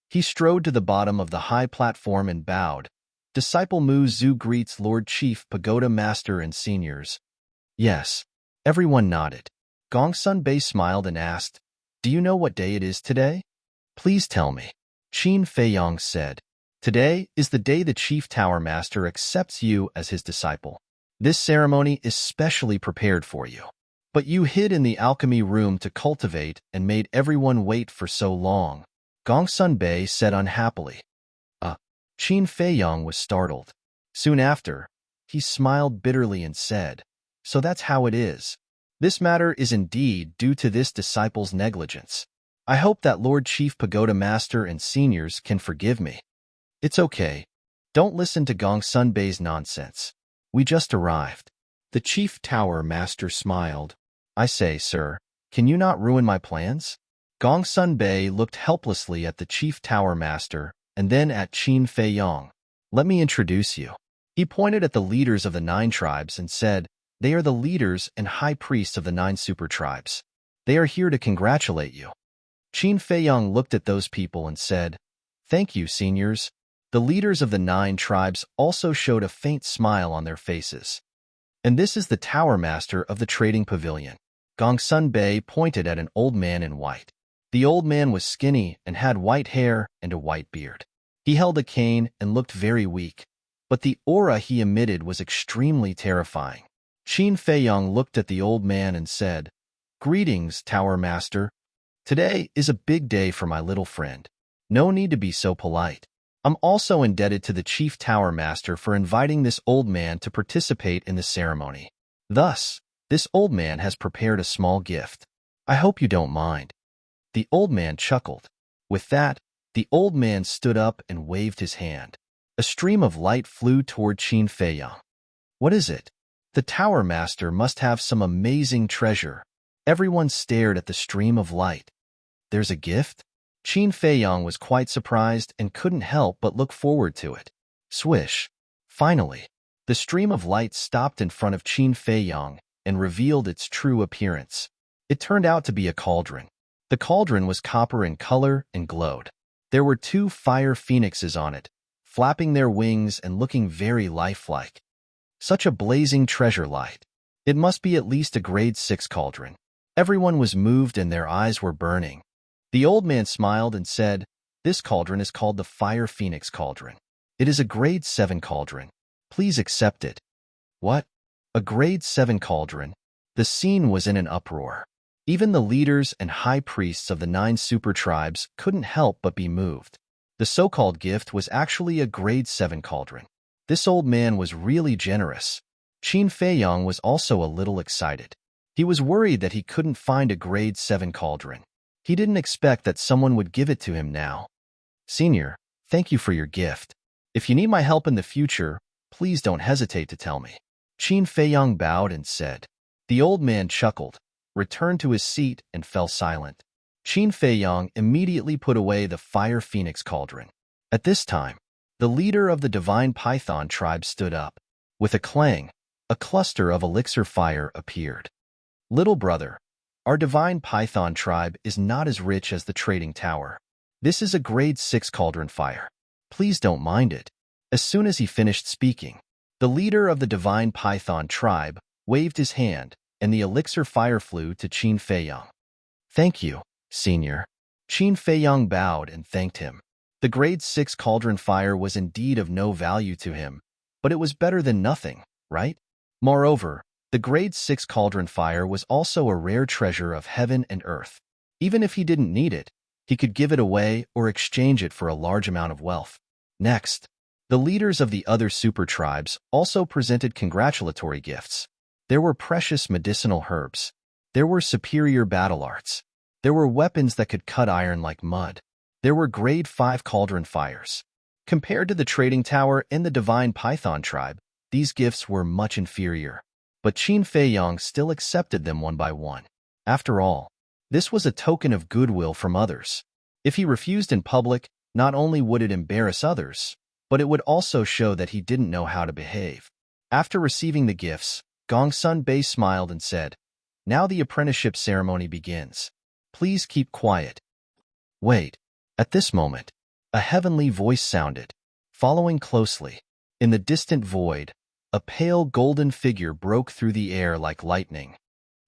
He strode to the bottom of the high platform and bowed. Disciple Mu Zhu greets Lord Chief Pagoda Master and seniors. Yes. Everyone nodded. Gongsun Bei smiled and asked, "Do you know what day it is today? Please tell me." Qin Feiyong said, "Today is the day the Chief Tower Master accepts you as his disciple. This ceremony is specially prepared for you. But you hid in the alchemy room to cultivate and made everyone wait for so long," Gongsun Bei said unhappily. Qin Feiyong was startled. Soon after, he smiled bitterly and said, "So that's how it is. This matter is indeed due to this disciple's negligence. I hope that Lord Chief Pagoda Master and seniors can forgive me." "It's okay. Don't listen to Gongsun Bei's nonsense. We just arrived." The Chief Tower Master smiled. "I say, sir, can you not ruin my plans?" Gongsun Bei looked helplessly at the Chief Tower Master and then at Qin Feiyong. "Let me introduce you." He pointed at the leaders of the 9 tribes and said, "They are the leaders and high priests of the 9 super tribes. They are here to congratulate you." Qin Feiyong looked at those people and said, "Thank you, seniors." The leaders of the 9 tribes also showed a faint smile on their faces. "And this is the Tower Master of the Trading Pavilion." Gongsun Bei pointed at an old man in white. The old man was skinny and had white hair and a white beard. He held a cane and looked very weak, but the aura he emitted was extremely terrifying. Qin Feiyong looked at the old man and said, "Greetings, Tower Master. Today is a big day for my little friend. No need to be so polite. I'm also indebted to the Chief Tower Master for inviting this old man to participate in the ceremony. Thus, this old man has prepared a small gift. I hope you don't mind." The old man chuckled. With that, the old man stood up and waved his hand. A stream of light flew toward Qin Feiyong. "What is it? The Tower Master must have some amazing treasure." Everyone stared at the stream of light. "There's a gift?" Qin Feiyong was quite surprised and couldn't help but look forward to it. Swish! Finally, the stream of light stopped in front of Qin Feiyong and revealed its true appearance. It turned out to be a cauldron. The cauldron was copper in color and glowed. There were 2 fire phoenixes on it, flapping their wings and looking very lifelike. Such a blazing treasure light. It must be at least a grade 6 cauldron. Everyone was moved and their eyes were burning. The old man smiled and said, "This cauldron is called the Fire Phoenix Cauldron. It is a grade 7 cauldron. Please accept it." "What? A grade 7 cauldron?" The scene was in an uproar. Even the leaders and high priests of the 9 super tribes couldn't help but be moved. The so-called gift was actually a grade 7 cauldron. This old man was really generous. Qin Feiyong was also a little excited. He was worried that he couldn't find a grade 7 cauldron. He didn't expect that someone would give it to him now. "Senior, thank you for your gift. If you need my help in the future, please don't hesitate to tell me." Qin Feiyong bowed and said. The old man chuckled, returned to his seat, and fell silent. Qin Feiyong immediately put away the Fire Phoenix Cauldron. At this time, the leader of the Divine Python tribe stood up. With a clang, a cluster of elixir fire appeared. "Little brother, our Divine Python tribe is not as rich as the Trading Tower. This is a grade 6 cauldron fire. Please don't mind it." As soon as he finished speaking, the leader of the Divine Python tribe waved his hand, and the elixir fire flew to Qin Feiyong. "Thank you, senior." Qin Feiyong bowed and thanked him. The grade 6 cauldron fire was indeed of no value to him, but it was better than nothing, right? Moreover, the grade 6 cauldron fire was also a rare treasure of heaven and earth. Even if he didn't need it, he could give it away or exchange it for a large amount of wealth. Next, the leaders of the other super tribes also presented congratulatory gifts. There were precious medicinal herbs. There were superior battle arts. There were weapons that could cut iron like mud. There were grade 5 cauldron fires. Compared to the Trading Tower and the Divine Python tribe, these gifts were much inferior. But Qin Feiyong still accepted them one by one. After all, this was a token of goodwill from others. If he refused in public, not only would it embarrass others, but it would also show that he didn't know how to behave. After receiving the gifts, Gongsun Bei smiled and said, "Now the apprenticeship ceremony begins. Please keep quiet." Wait. At this moment, a heavenly voice sounded. Following closely, in the distant void, a pale golden figure broke through the air like lightning.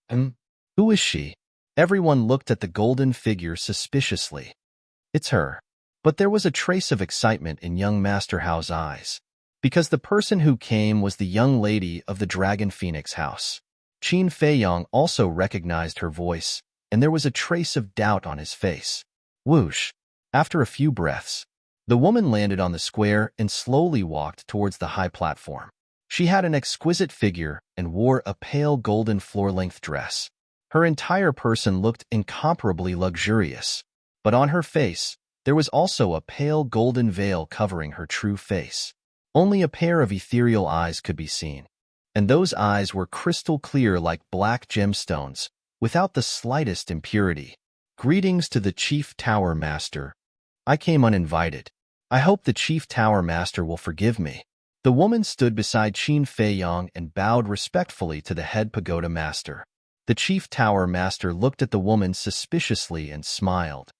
Who is she? Everyone looked at the golden figure suspiciously. "It's her. But there was a trace of excitement in young Master Hao's eyes, because the person who came was the young lady of the Dragon Phoenix house. Qin Feiyong also recognized her voice, and there was a trace of doubt on his face. Whoosh! After a few breaths, the woman landed on the square and slowly walked towards the high platform. She had an exquisite figure and wore a pale golden floor-length dress. Her entire person looked incomparably luxurious, but on her face, there was also a pale golden veil covering her true face. Only a pair of ethereal eyes could be seen, and those eyes were crystal clear like black gemstones, without the slightest impurity. Greetings to the Chief Tower Master. I came uninvited. I hope the Chief Tower Master will forgive me. The woman stood beside Qin Feiyong and bowed respectfully to the head pagoda master. The Chief Tower Master looked at the woman suspiciously and smiled.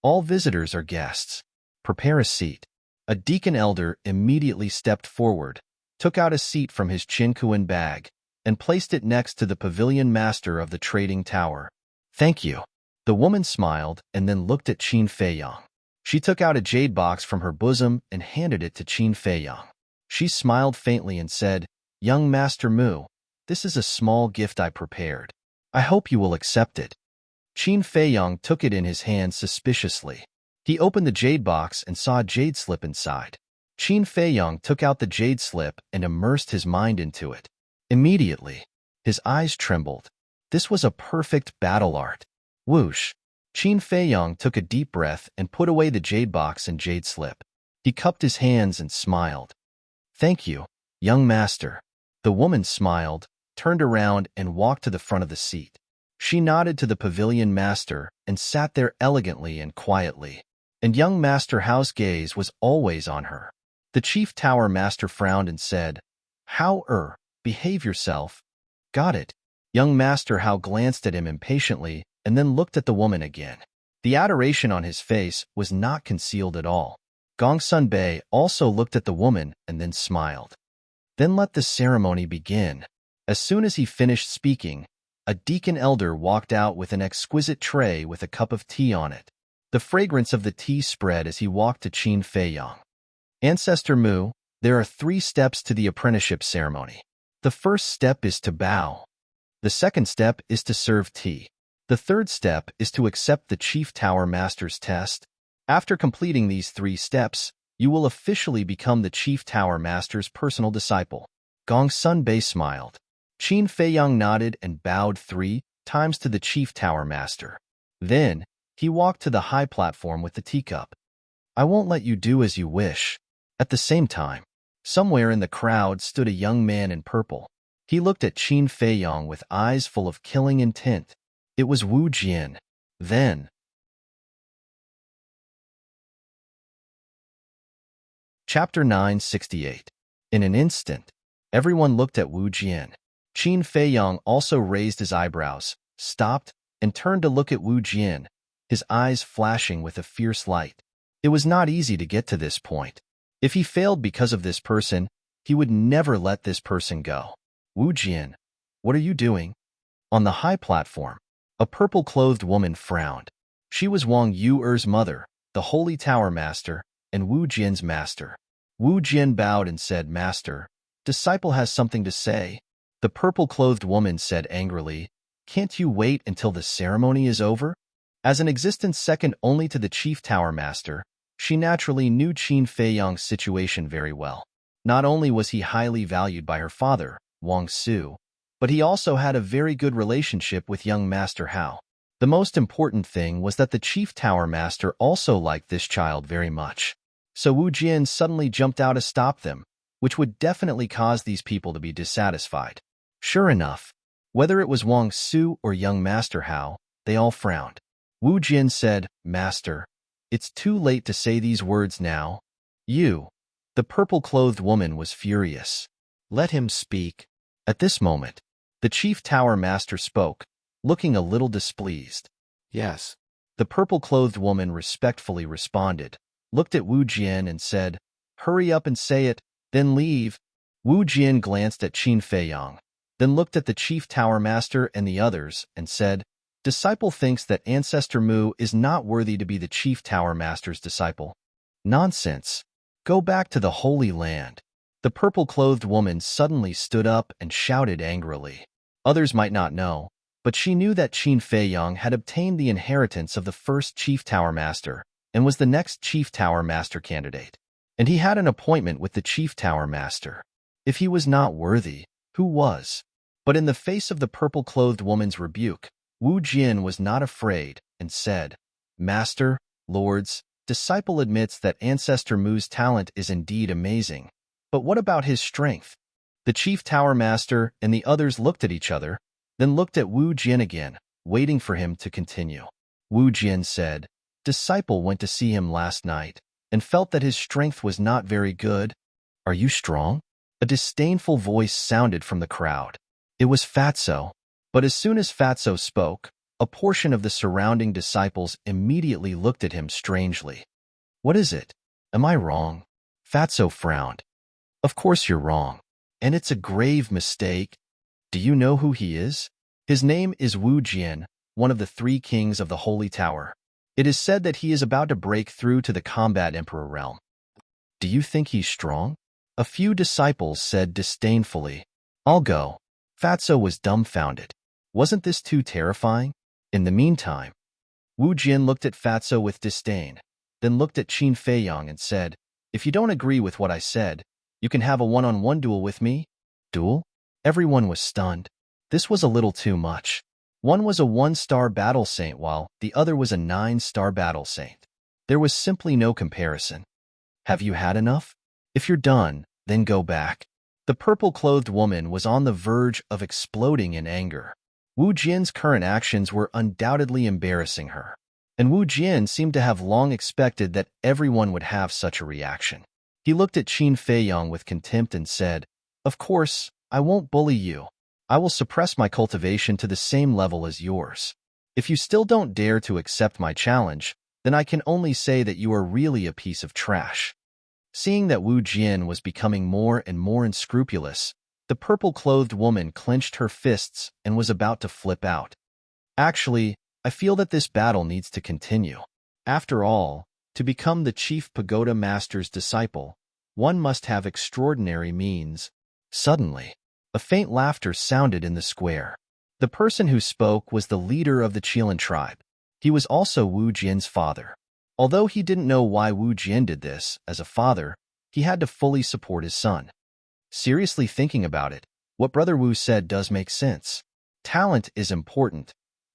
All visitors are guests. Prepare a seat. A deacon elder immediately stepped forward, took out a seat from his Qinkuan bag, and placed it next to the pavilion master of the trading tower. Thank you. The woman smiled and then looked at Qin Feiyong. She took out a jade box from her bosom and handed it to Qin Feiyong. She smiled faintly and said, Young Master Mu, this is a small gift I prepared. I hope you will accept it. Qin Feiyong took it in his hand suspiciously. He opened the jade box and saw a jade slip inside. Qin Feiyong took out the jade slip and immersed his mind into it. Immediately, his eyes trembled. This was a perfect battle art. Whoosh! Qin Feiyong took a deep breath and put away the jade box and jade slip. He cupped his hands and smiled. Thank you, young master. The woman smiled, turned around and walked to the front of the seat. She nodded to the pavilion master and sat there elegantly and quietly, and young Master Hao's gaze was always on her. The Chief Tower Master frowned and said, Hao, behave yourself. Got it. Young Master Hao glanced at him impatiently and then looked at the woman again. The adoration on his face was not concealed at all. Gongsun Bei also looked at the woman and then smiled. Then let the ceremony begin. As soon as he finished speaking, a deacon elder walked out with an exquisite tray with a cup of tea on it. The fragrance of the tea spread as he walked to Qin Feiyong. Ancestor Mu, there are 3 steps to the apprenticeship ceremony. The first step is to bow. The second step is to serve tea. The third step is to accept the Chief Tower Master's test. After completing these 3 steps, you will officially become the Chief Tower Master's personal disciple. Gongsun Bei smiled. Qin Feiyong nodded and bowed 3 times to the Chief Tower Master. Then, he walked to the high platform with the teacup. I won't let you do as you wish. At the same time, somewhere in the crowd stood a young man in purple. He looked at Qin Feiyong with eyes full of killing intent. It was Wu Jian. Then, Chapter 968. In an instant, everyone looked at Wu Jian. Qin Feiyong also raised his eyebrows, stopped, and turned to look at Wu Jian, his eyes flashing with a fierce light. It was not easy to get to this point. If he failed because of this person, he would never let this person go. Wu Jian, what are you doing? On the high platform, a purple-clothed woman frowned. She was Wang Yuer's mother, the Holy Tower Master, and Wu Jian's master. Wu Jian bowed and said, Master, disciple has something to say. The purple-clothed woman said angrily, Can't you wait until the ceremony is over? As an existence second only to the Chief Tower Master, she naturally knew Qin Feiyong's situation very well. Not only was he highly valued by her father, Wang Su, but he also had a very good relationship with young Master Hao. The most important thing was that the Chief Tower Master also liked this child very much. So Wu Jian suddenly jumped out to stop them, which would definitely cause these people to be dissatisfied. Sure enough, whether it was Wang Su or young Master Hao, they all frowned. Wu Jian said, Master, it's too late to say these words now. You. The purple-clothed woman was furious. Let him speak. At this moment, the Chief Tower Master spoke, looking a little displeased. Yes. The purple-clothed woman respectfully responded, looked at Wu Jian and said, Hurry up and say it, then leave. Wu Jian glanced at Qin Feiyong, then looked at the Chief Tower Master and the others and said, Disciple thinks that Ancestor Mu is not worthy to be the Chief Tower Master's disciple. Nonsense. Go back to the Holy Land. The purple-clothed woman suddenly stood up and shouted angrily. Others might not know, but she knew that Qin Feiyang had obtained the inheritance of the first Chief Tower Master and was the next Chief Tower Master candidate. And he had an appointment with the Chief Tower Master. If he was not worthy, who was? But in the face of the purple-clothed woman's rebuke, Wu Jian was not afraid and said, Master, lords, disciple admits that Ancestor Mu's talent is indeed amazing. But what about his strength? The Chief Tower Master and the others looked at each other, then looked at Wu Jian again, waiting for him to continue. Wu Jian said, Disciple went to see him last night and felt that his strength was not very good. Are you strong? A disdainful voice sounded from the crowd. It was Fatso. But as soon as Fatso spoke, a portion of the surrounding disciples immediately looked at him strangely. What is it? Am I wrong? Fatso frowned. Of course you're wrong. And it's a grave mistake. Do you know who he is? His name is Wu Jian, one of the 3 kings of the Holy Tower. It is said that he is about to break through to the combat emperor realm. Do you think he's strong? A few disciples said disdainfully. I'll go. Fatso was dumbfounded. Wasn't this too terrifying? In the meantime, Wu Jian looked at Fatso with disdain, then looked at Qin Feiyang and said, If you don't agree with what I said, you can have a one-on-one duel with me. Duel? Everyone was stunned. This was a little too much. One was a 1-star battle saint while the other was a 9-star battle saint. There was simply no comparison. Have you had enough? If you're done, then go back. The purple-clothed woman was on the verge of exploding in anger. Wu Jian's current actions were undoubtedly embarrassing her, and Wu Jian seemed to have long expected that everyone would have such a reaction. He looked at Qin Feiyang with contempt and said, Of course, I won't bully you. I will suppress my cultivation to the same level as yours. If you still don't dare to accept my challenge, then I can only say that you are really a piece of trash. Seeing that Wu Jian was becoming more and more unscrupulous, the purple-clothed woman clenched her fists and was about to flip out. Actually, I feel that this battle needs to continue. After all, to become the Chief Pagoda Master's disciple, one must have extraordinary means. Suddenly, a faint laughter sounded in the square. The person who spoke was the leader of the Qilin tribe. He was also Wu Jian's father. Although he didn't know why Wu Jian did this, as a father, he had to fully support his son. Seriously thinking about it, what Brother Wu said does make sense. Talent is important,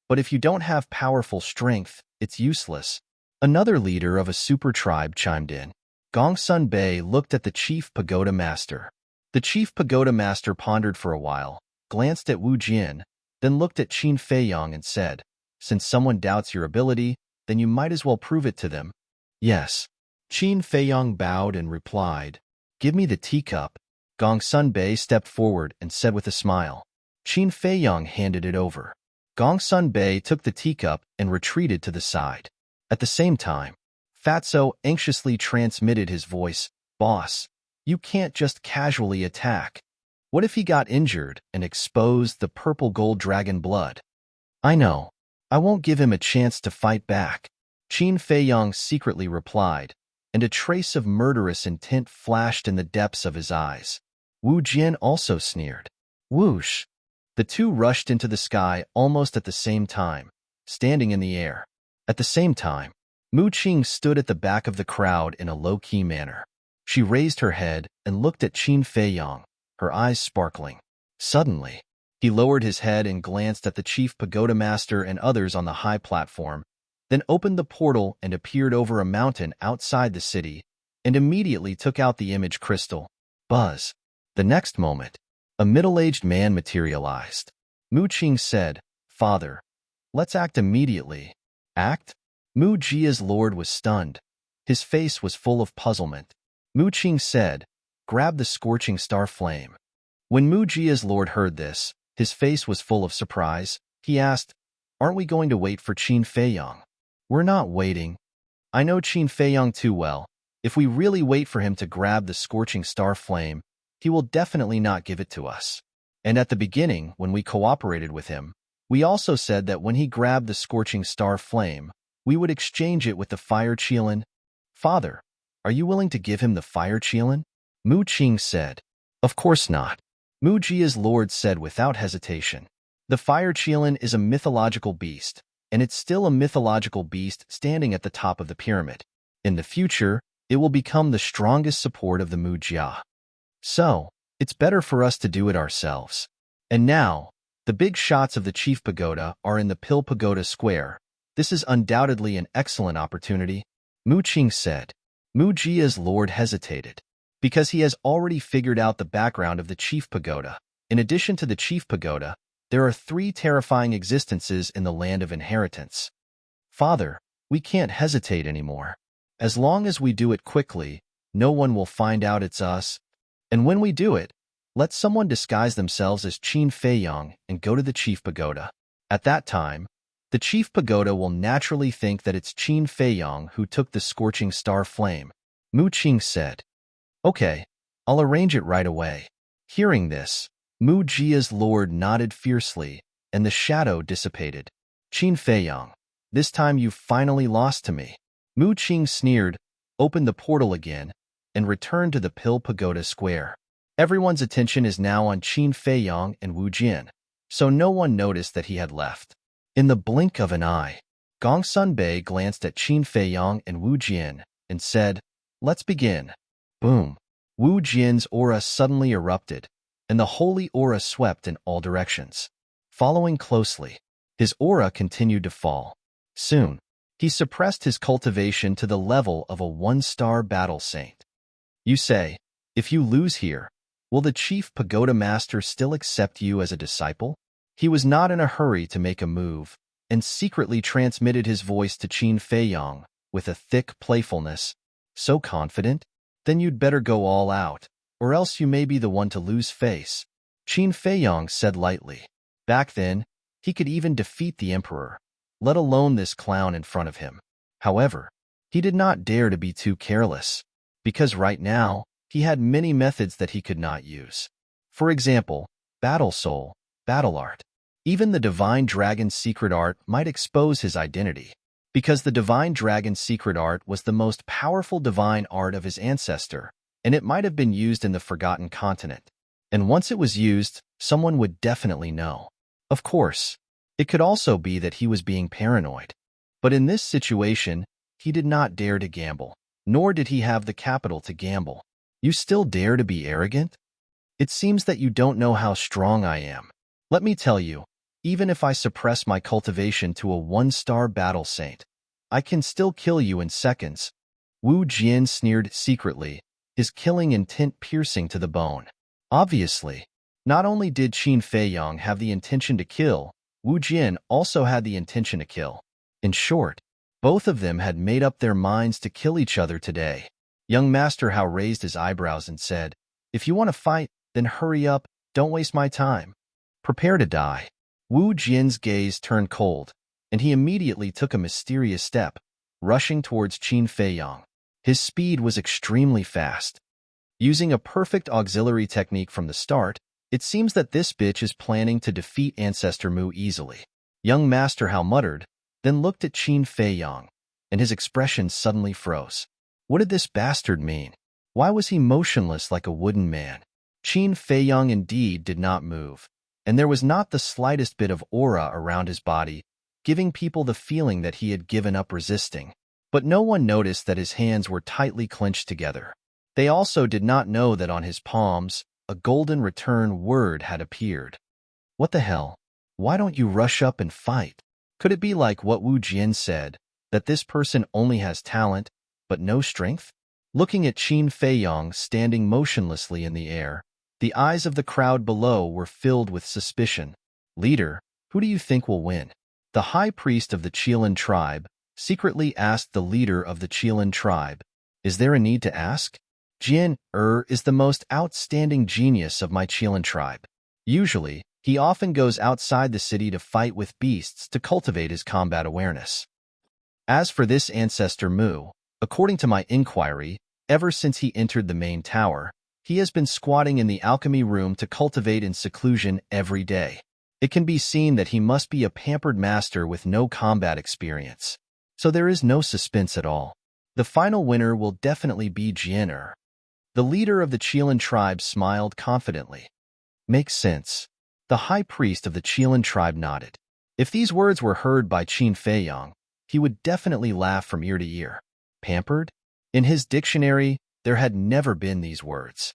but if you don't have powerful strength, it's useless. Another leader of a super tribe chimed in. Gongsun Bei looked at the Chief Pagoda Master. The Chief Pagoda Master pondered for a while, glanced at Wu Jian, then looked at Qin Feiyang and said, Since someone doubts your ability, then you might as well prove it to them. Yes. Qin Feiyang bowed and replied, Give me the teacup. Gongsun Bei stepped forward and said with a smile. Qin Feiyang handed it over. Gongsun Bei took the teacup and retreated to the side. At the same time, Fatso anxiously transmitted his voice, Boss, you can't just casually attack. What if he got injured and exposed the purple gold dragon blood? I know. I won't give him a chance to fight back. Qin Feiyang secretly replied, and a trace of murderous intent flashed in the depths of his eyes. Wu Jian also sneered. Whoosh! The two rushed into the sky almost at the same time, standing in the air. At the same time, Mu Qing stood at the back of the crowd in a low-key manner. She raised her head and looked at Qin Feiyang, her eyes sparkling. Suddenly, he lowered his head and glanced at the Chief Pagoda Master and others on the high platform, then opened the portal and appeared over a mountain outside the city, and immediately took out the image crystal. Buzz. The next moment, a middle-aged man materialized. Mu Qing said, Father, let's act immediately. Act? Mu Jia's lord was stunned. His face was full of puzzlement. Mu Qing said, Grab the scorching star flame. When Mu Jia's lord heard this, his face was full of surprise. He asked, Aren't we going to wait for Qin Feiyang? We're not waiting. I know Qin Feiyang too well. If we really wait for him to grab the scorching star flame, he will definitely not give it to us. And at the beginning, when we cooperated with him, we also said that when he grabbed the scorching star flame, we would exchange it with the fire Qilin. Father, Are you willing to give him the fire Qilin? Mu Qing said. Of course not. Mu Jia's lord said without hesitation. The fire Qilin is a mythological beast, and it's still a mythological beast standing at the top of the pyramid. In the future, it will become the strongest support of the Mu Jia. So, it's better for us to do it ourselves. And now, the big shots of the Chief Pagoda are in the Pill Pagoda Square. This is undoubtedly an excellent opportunity, Mu Qing said. Mu Jia's lord hesitated, because he has already figured out the background of the Chief Pagoda. In addition to the Chief Pagoda, there are 3 terrifying existences in the land of inheritance. Father, we can't hesitate anymore. As long as we do it quickly, no one will find out it's us. And when we do it, let someone disguise themselves as Qin Feiyang and go to the Chief Pagoda. At that time, the Chief Pagoda will naturally think that it's Qin Feiyang who took the scorching star flame. Mu Qing said. Okay, I'll arrange it right away. Hearing this, Mu Jia's lord nodded fiercely, and the shadow dissipated. Qin Feiyang, this time you've finally lost to me. Mu Qing sneered, opened the portal again, and returned to the Pill Pagoda Square. Everyone's attention is now on Qin Feiyang and Wu Jin, so no one noticed that he had left. In the blink of an eye, Gongsun Bei glanced at Qin Feiyang and Wu Jin and said, "Let's begin." Boom! Wu Jin's aura suddenly erupted, and the holy aura swept in all directions. Following closely, his aura continued to fall. Soon, he suppressed his cultivation to the level of a 1-star battle saint. You say, if you lose here, will the Chief Pagoda Master still accept you as a disciple? He was not in a hurry to make a move, and secretly transmitted his voice to Qin Feiyang with a thick playfulness. So confident? Then you'd better go all out, or else you may be the one to lose face. Qin Feiyang said lightly. Back then, he could even defeat the emperor, let alone this clown in front of him. However, he did not dare to be too careless, because right now, he had many methods that he could not use. For example, battle soul, battle art. Even the divine dragon's secret art might expose his identity, because the divine dragon's secret art was the most powerful divine art of his ancestor, and it might have been used in the Forgotten Continent. And once it was used, someone would definitely know. Of course, it could also be that he was being paranoid. But in this situation, he did not dare to gamble, nor did he have the capital to gamble. You still dare to be arrogant? It seems that you don't know how strong I am. Let me tell you, even if I suppress my cultivation to a 1-star battle saint, I can still kill you in seconds. Wu Jin sneered secretly, his killing intent piercing to the bone. Obviously, not only did Qin Feiyang have the intention to kill, Wu Jin also had the intention to kill. In short, both of them had made up their minds to kill each other today. Young Master Hao raised his eyebrows and said, if you want to fight, then hurry up, don't waste my time. Prepare to die. Wu Jin's gaze turned cold, and he immediately took a mysterious step, rushing towards Qin Feiyang. His speed was extremely fast. Using a perfect auxiliary technique from the start, it seems that this bitch is planning to defeat Ancestor Mu easily. Young Master Hao muttered, then looked at Qin Feiyang, and his expression suddenly froze. What did this bastard mean? Why was he motionless like a wooden man? Qin Feiyang indeed did not move, and there was not the slightest bit of aura around his body, giving people the feeling that he had given up resisting. But no one noticed that his hands were tightly clenched together. They also did not know that on his palms, a golden return word had appeared. What the hell? Why don't you rush up and fight? Could it be like what Wu Jin said, that this person only has talent, but no strength? Looking at Qin Feiyang standing motionlessly in the air, the eyes of the crowd below were filled with suspicion. Leader, who do you think will win? The high priest of the Qilin tribe secretly asked the leader of the Qilin tribe. Is there a need to ask? Jin is the most outstanding genius of my Qilin tribe. Usually, he often goes outside the city to fight with beasts to cultivate his combat awareness. As for this Ancestor Mu, according to my inquiry, ever since he entered the main tower, he has been squatting in the alchemy room to cultivate in seclusion every day. It can be seen that he must be a pampered master with no combat experience. So there is no suspense at all. The final winner will definitely be Jian. The leader of the Qilan tribe smiled confidently. Makes sense. The high priest of the Qilan tribe nodded. If these words were heard by Qin Feiyang, he would definitely laugh from ear to ear. Pampered? In his dictionary, there had never been these words.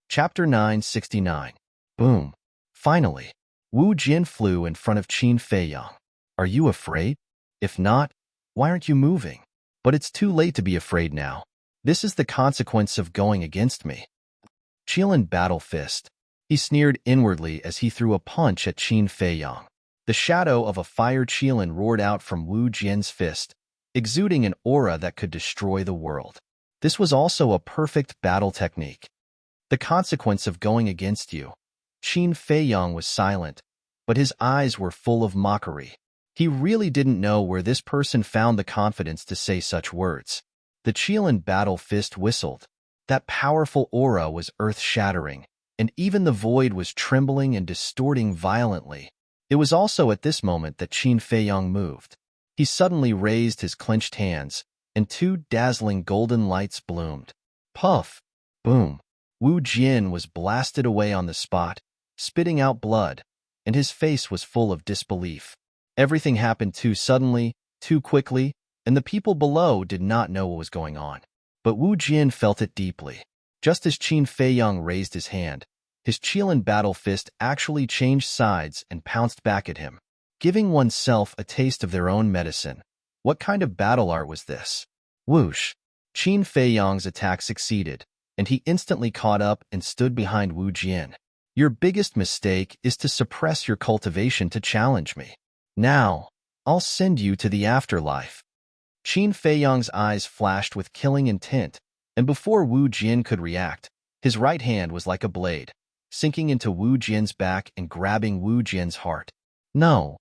Chapter 969. Boom. Finally, Wu Jin flew in front of Qin Feiyang. Are you afraid? If not, why aren't you moving? But it's too late to be afraid now. This is the consequence of going against me. Qilan battle fist. He sneered inwardly as he threw a punch at Qin Feiyang. The shadow of a fire Qilan roared out from Wu Jian's fist, exuding an aura that could destroy the world. This was also a perfect battle technique. The consequence of going against you. Qin Feiyang was silent, but his eyes were full of mockery. He really didn't know where this person found the confidence to say such words. The Qilan battle fist whistled. That powerful aura was earth-shattering, and even the void was trembling and distorting violently. It was also at this moment that Qin Feiyang moved. He suddenly raised his clenched hands, and two dazzling golden lights bloomed. Puff! Boom! Wu Jian was blasted away on the spot, spitting out blood, and his face was full of disbelief. Everything happened too suddenly, too quickly, and the people below did not know what was going on. But Wu Jian felt it deeply. Just as Qin Feiyang raised his hand, his Qilan battle fist actually changed sides and pounced back at him, giving oneself a taste of their own medicine. What kind of battle art was this? Whoosh! Qin Feiyang's attack succeeded, and he instantly caught up and stood behind Wu Jian. Your biggest mistake is to suppress your cultivation to challenge me. Now, I'll send you to the afterlife. Qin Feiyang's eyes flashed with killing intent, and before Wu Jian could react, his right hand was like a blade, sinking into Wu Jian's back and grabbing Wu Jian's heart. No!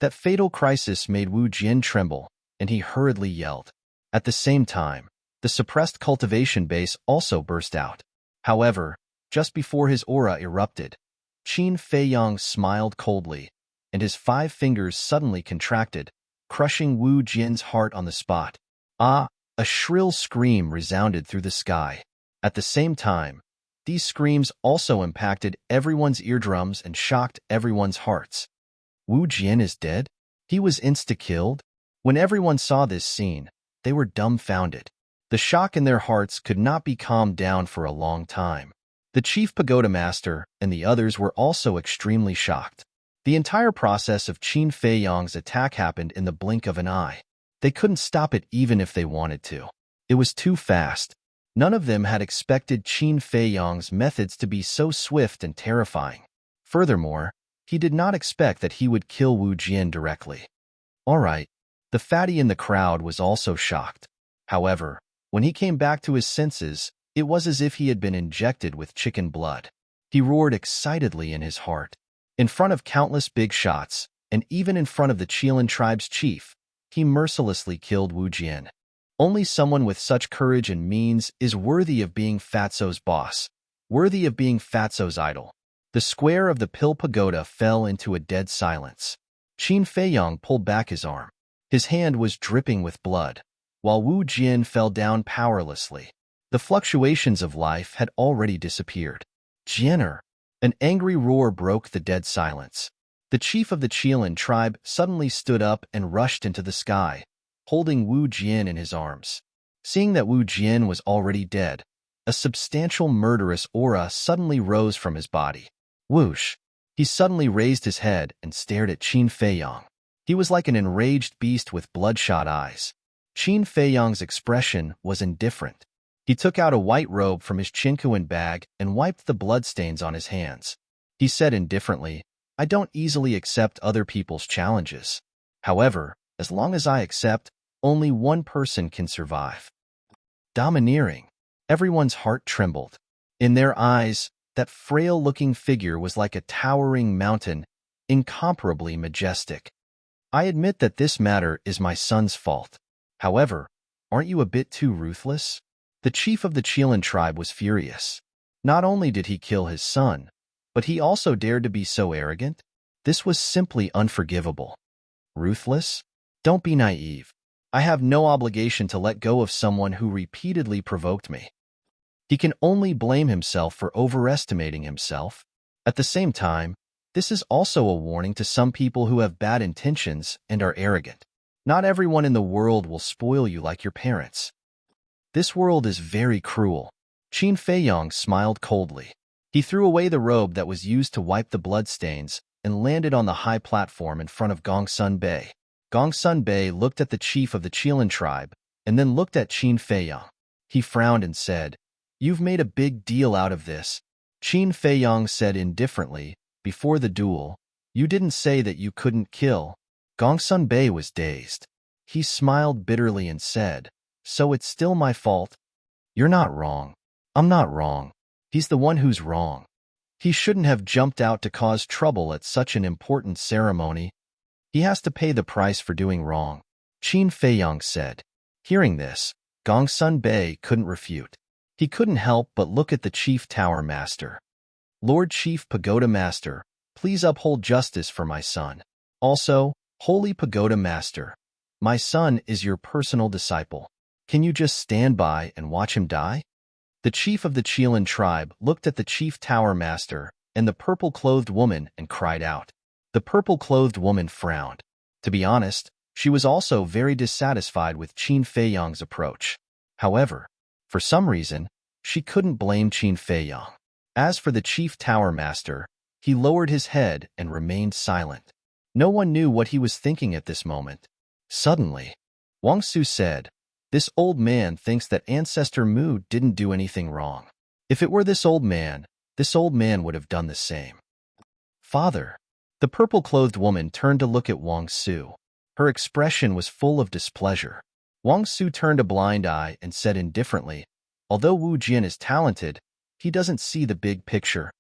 That fatal crisis made Wu Jian tremble, and he hurriedly yelled. At the same time, the suppressed cultivation base also burst out. However, just before his aura erupted, Qin Feiyang smiled coldly, and his 5 fingers suddenly contracted, crushing Wu Jian's heart on the spot. Ah! A shrill scream resounded through the sky. At the same time, these screams also impacted everyone's eardrums and shocked everyone's hearts. Wu Jian is dead? He was insta-killed? When everyone saw this scene, they were dumbfounded. The shock in their hearts could not be calmed down for a long time. The chief pagoda master and the others were also extremely shocked. The entire process of Qin Feiyang's attack happened in the blink of an eye. They couldn't stop it even if they wanted to. It was too fast. None of them had expected Qin Feiyang's methods to be so swift and terrifying. Furthermore, he did not expect that he would kill Wu Jian directly. All right, the fatty in the crowd was also shocked. However, when he came back to his senses, it was as if he had been injected with chicken blood. He roared excitedly in his heart. In front of countless big shots, and even in front of the Qilan tribe's chief, he mercilessly killed Wu Jian. Only someone with such courage and means is worthy of being Fatso's boss, worthy of being Fatso's idol. The square of the Pill Pagoda fell into a dead silence. Qin Feiyang pulled back his arm. His hand was dripping with blood, while Wu Jian fell down powerlessly. The fluctuations of life had already disappeared. Jianer! An angry roar broke the dead silence. The chief of the Qilan tribe suddenly stood up and rushed into the sky, holding Wu Jian in his arms. Seeing that Wu Jian was already dead, a substantial murderous aura suddenly rose from his body. Whoosh! He suddenly raised his head and stared at Qin Feiyang. He was like an enraged beast with bloodshot eyes. Qin Feiyang's expression was indifferent. He took out a white robe from his chinkuan bag and wiped the bloodstains on his hands. He said indifferently, I don't easily accept other people's challenges. However, as long as I accept, only one person can survive. Domineering. Everyone's heart trembled. In their eyes, that frail-looking figure was like a towering mountain, incomparably majestic. I admit that this matter is my son's fault. However, aren't you a bit too ruthless? The chief of the Qilan tribe was furious. Not only did he kill his son, but he also dared to be so arrogant. This was simply unforgivable. Ruthless? Don't be naive. I have no obligation to let go of someone who repeatedly provoked me. He can only blame himself for overestimating himself. At the same time, this is also a warning to some people who have bad intentions and are arrogant. Not everyone in the world will spoil you like your parents. This world is very cruel. Qin Feiyong smiled coldly. He threw away the robe that was used to wipe the bloodstains and landed on the high platform in front of Gongsun Bei. Gongsun Bei looked at the chief of the Qilin tribe and then looked at Qin Feiyong. He frowned and said, "You've made a big deal out of this." Qin Feiyong said indifferently, "Before the duel, you didn't say that you couldn't kill." Gongsun Bei was dazed. He smiled bitterly and said, "So it's still my fault?" "You're not wrong. I'm not wrong. He's the one who's wrong. He shouldn't have jumped out to cause trouble at such an important ceremony. He has to pay the price for doing wrong," Qin Feiyong said. Hearing this, Gongsun Bei couldn't refute. He couldn't help but look at the Chief Tower Master. "Lord Chief Pagoda Master, please uphold justice for my son. Also, Holy Pagoda Master, my son is your personal disciple. Can you just stand by and watch him die?" The chief of the Qilin tribe looked at the Chief Tower Master and the purple-clothed woman and cried out. The purple-clothed woman frowned. To be honest, she was also very dissatisfied with Qin Feiyong's approach. However, for some reason, she couldn't blame Qin Feiyong. As for the Chief Tower Master, he lowered his head and remained silent. No one knew what he was thinking at this moment. Suddenly, Wang Su said, "This old man thinks that Ancestor Mu didn't do anything wrong. If it were this old man would have done the same." "Father." The purple-clothed woman turned to look at Wang Su. Her expression was full of displeasure. Wang Su turned a blind eye and said indifferently, "Although Wu Jian is talented, he doesn't see the big picture.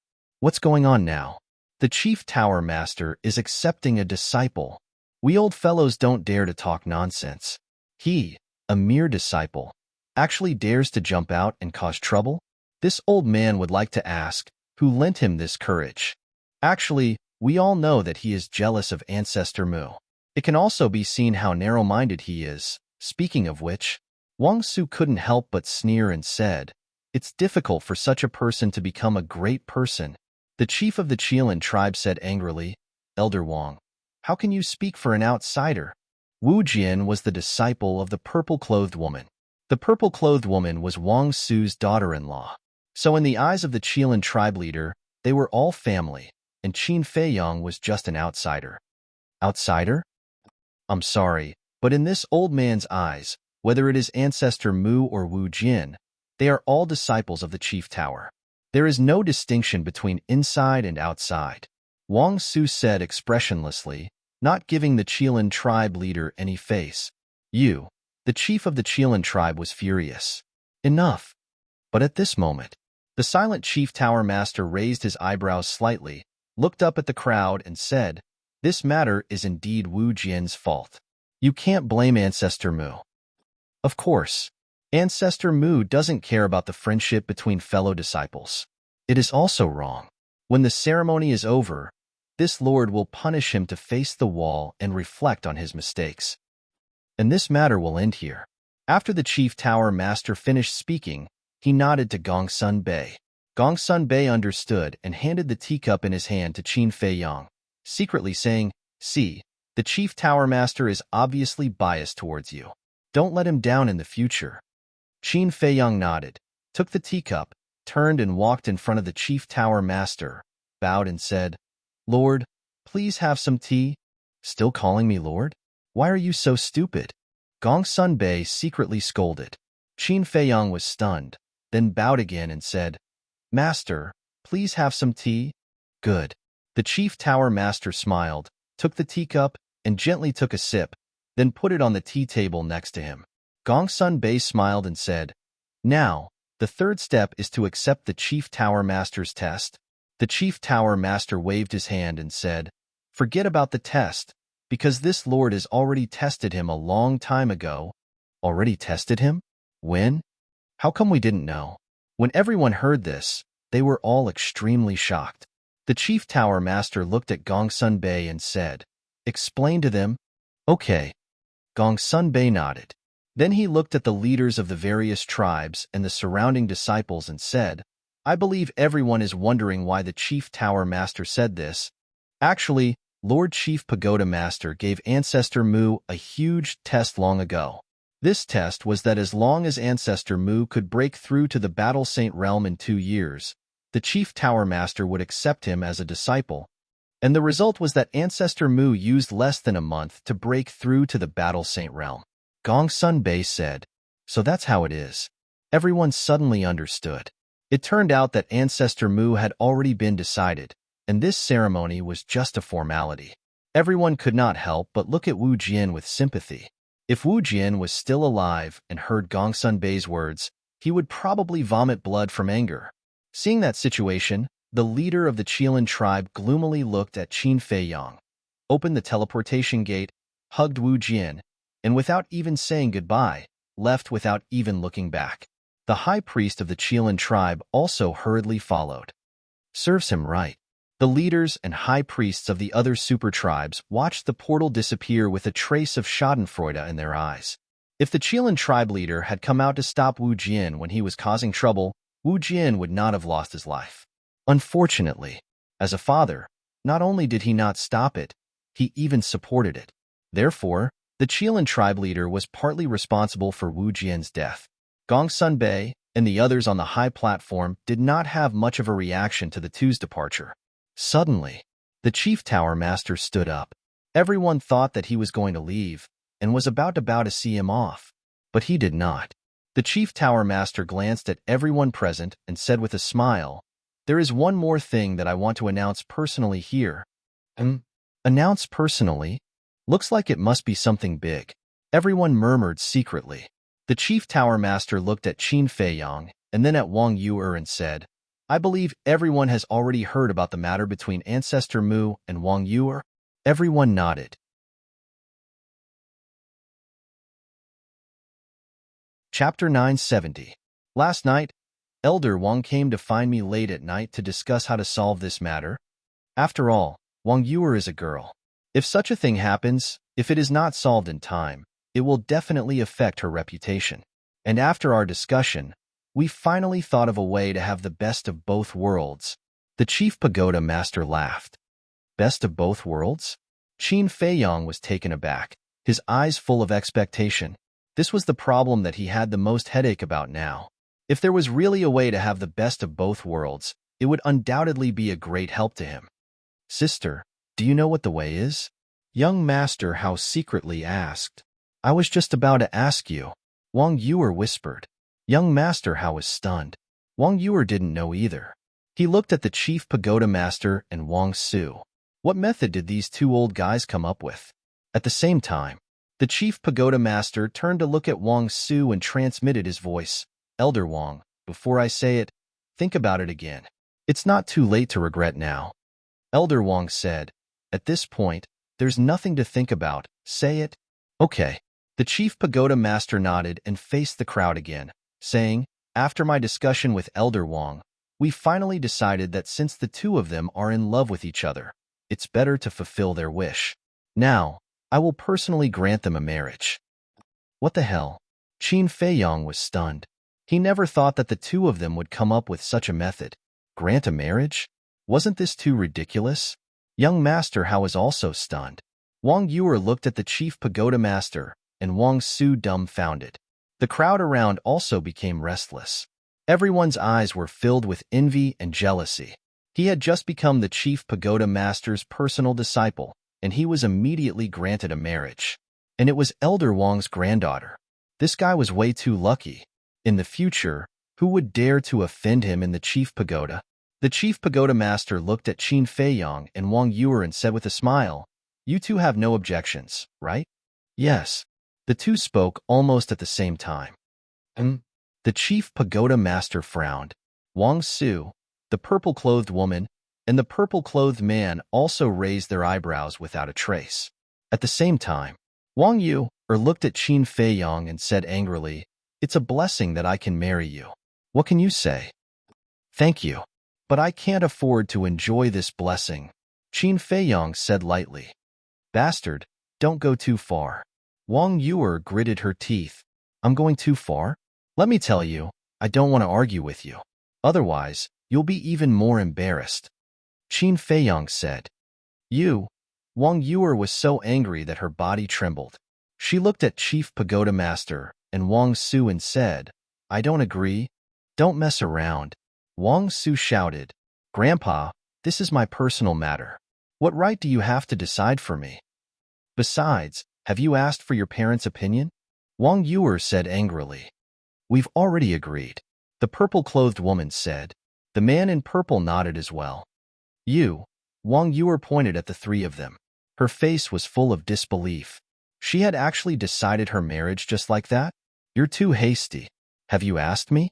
What's going on now? The Chief Tower Master is accepting a disciple. We old fellows don't dare to talk nonsense. He, a mere disciple, actually dares to jump out and cause trouble? This old man would like to ask, who lent him this courage? Actually, we all know that he is jealous of Ancestor Mu. It can also be seen how narrow-minded he is. Speaking of which, Wang Su couldn't help but sneer and said, "It's difficult for such a person to become a great person." The chief of the Qilin tribe said angrily, "Elder Wang, how can you speak for an outsider?" Wu Jian was the disciple of the purple-clothed woman. The purple-clothed woman was Wang Su's daughter-in-law. So in the eyes of the Qilin tribe leader, they were all family, and Qin Feiyong was just an outsider. Outsider? I'm sorry, but in this old man's eyes, whether it is Ancestor Mu or Wu Jian, they are all disciples of the Chief Tower. There is no distinction between inside and outside. Wang Su said expressionlessly, not giving the Qilin tribe leader any face. "You." The chief of the Qilin tribe was furious. "Enough." But at this moment, the silent Chief Tower Master raised his eyebrows slightly, looked up at the crowd and said, "This matter is indeed Wu Jian's fault. You can't blame Ancestor Mu." Of course, Ancestor Mu doesn't care about the friendship between fellow disciples. It is also wrong. When the ceremony is over, this Lord will punish him to face the wall and reflect on his mistakes. And this matter will end here. After the Chief Tower Master finished speaking, he nodded to Gongsun Bei. Gongsun Bei understood and handed the teacup in his hand to Qin Feiyong, secretly saying, "See, the Chief Tower Master is obviously biased towards you. Don't let him down in the future." Qin Feiyong nodded, took the teacup, turned and walked in front of the Chief Tower Master, bowed and said, "Lord, please have some tea." "Still calling me Lord? Why are you so stupid?" Gongsun Bei secretly scolded. Qin Feiyong was stunned, then bowed again and said, "Master, please have some tea." "Good." The Chief Tower Master smiled, took the teacup, and gently took a sip, then put it on the tea table next to him. Gongsun Bei smiled and said, "Now, the third step is to accept the Chief Tower Master's test." The Chief Tower Master waved his hand and said, "Forget about the test, because this Lord has already tested him a long time ago." "Already tested him? When? How come we didn't know?" When everyone heard this, they were all extremely shocked. The Chief Tower Master looked at Gongsun Bei and said, "Explain to them." Okay, Gong Sun Bei nodded. Then he looked at the leaders of the various tribes and the surrounding disciples and said, I believe everyone is wondering why the Chief Tower Master said this. Actually, Lord Chief Pagoda Master gave Ancestor Mu a huge test long ago. This test was that as long as Ancestor Mu could break through to the Battle Saint realm in 2 years, the Chief Tower Master would accept him as a disciple. And the result was that Ancestor Mu used less than a month to break through to the Battle Saint realm. Gong Sun Bei said, so that's how it is. Everyone suddenly understood. It turned out that Ancestor Mu had already been decided, and this ceremony was just a formality. Everyone could not help but look at Wu Jian with sympathy. If Wu Jian was still alive and heard Gong Sun Bei's words, he would probably vomit blood from anger. Seeing that situation, the leader of the Qilin tribe gloomily looked at Qin Feiyang, opened the teleportation gate, hugged Wu Jian, and without even saying goodbye, left without even looking back. The high priest of the Qilin tribe also hurriedly followed. Serves him right. The leaders and high priests of the other super tribes watched the portal disappear with a trace of schadenfreude in their eyes. If the Qilin tribe leader had come out to stop Wu Jian when he was causing trouble, Wu Jian would not have lost his life. Unfortunately, as a father, not only did he not stop it, he even supported it. Therefore, the Qilin tribe leader was partly responsible for Wu Jian's death. Gong Sun Bei and the others on the high platform did not have much of a reaction to the two's departure. Suddenly, the Chief Tower Master stood up. Everyone thought that he was going to leave and was about to bow to see him off, but he did not. The Chief Tower Master glanced at everyone present and said with a smile, there is one more thing that I want to announce personally here. Announce personally? Looks like it must be something big. Everyone murmured secretly. The Chief Tower Master looked at Qin Feiyang and then at Wang Yu'er and said, I believe everyone has already heard about the matter between Ancestor Mu and Wang Yu'er. Everyone nodded. Chapter 970. Last night, Elder Wang came to find me late at night to discuss how to solve this matter. After all, Wang Yu'er is a girl. If such a thing happens, if it is not solved in time, it will definitely affect her reputation. And after our discussion, we finally thought of a way to have the best of both worlds. The Chief Pagoda Master laughed. Best of both worlds? Qin Feiyang was taken aback, his eyes full of expectation. This was the problem that he had the most headache about now. If there was really a way to have the best of both worlds, it would undoubtedly be a great help to him. Sister, do you know what the way is? Young Master Hao secretly asked. I was just about to ask you. Wang Yu'er whispered. Young Master Hao was stunned. Wang Yu'er didn't know either. He looked at the Chief Pagoda Master and Wang Su. What method did these two old guys come up with? At the same time, the Chief Pagoda Master turned to look at Wang Su and transmitted his voice. Elder Wang, before I say it, think about it again. It's not too late to regret now. Elder Wang said, at this point, there's nothing to think about. Say it. Okay. The Chief Pagoda Master nodded and faced the crowd again, saying, after my discussion with Elder Wang, we finally decided that since the two of them are in love with each other, it's better to fulfill their wish. Now, I will personally grant them a marriage. What the hell? Qin Feiyang was stunned. He never thought that the two of them would come up with such a method. Grant a marriage? Wasn't this too ridiculous? Young Master Hao was also stunned. Wang Yu'er looked at the Chief Pagoda Master, and Wang Su dumbfounded. The crowd around also became restless. Everyone's eyes were filled with envy and jealousy. He had just become the Chief Pagoda Master's personal disciple, and he was immediately granted a marriage. And it was Elder Wang's granddaughter. This guy was way too lucky. In the future, who would dare to offend him in the Chief Pagoda? The Chief Pagoda Master looked at Qin Feiyang and Wang Yu'er and said with a smile, you two have no objections, right? Yes. The two spoke almost at the same time. The Chief Pagoda Master frowned. Wang Su, the purple-clothed woman, and the purple-clothed man also raised their eyebrows without a trace. At the same time, Wang Yu'er looked at Qin Feiyang and said angrily, it's a blessing that I can marry you. What can you say? Thank you. But I can't afford to enjoy this blessing, Qin Feiyang said lightly. Bastard, Don't go too far. Wang Yuer gritted her teeth. I'm going too far? Let me tell you, I don't want to argue with you. Otherwise, you'll be even more embarrassed. Qin Feiyang said. You. Wang Yuer was so angry that her body trembled. She looked at Chief Pagoda Master and Wang Su and said, I don't agree. Don't mess around. Wang Su shouted, Grandpa, this is my personal matter. What right do you have to decide for me? Besides, have you asked for your parents' opinion? Wang Yuer said angrily. We've already agreed. The purple-clothed woman said. The man in purple nodded as well. You. Wang Yuer pointed at the three of them. Her face was full of disbelief. She had actually decided her marriage just like that? You're too hasty. Have you asked me?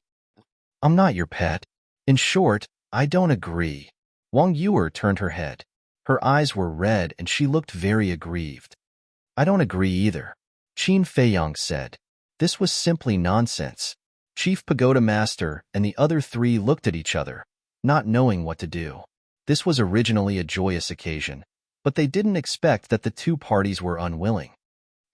I'm not your pet. In short, I don't agree. Wang Yuer turned her head. Her eyes were red and she looked very aggrieved. I don't agree either. Qin Feiyang said. This was simply nonsense. Chief Pagoda Master and the other three looked at each other, not knowing what to do. This was originally a joyous occasion, but they didn't expect that the two parties were unwilling.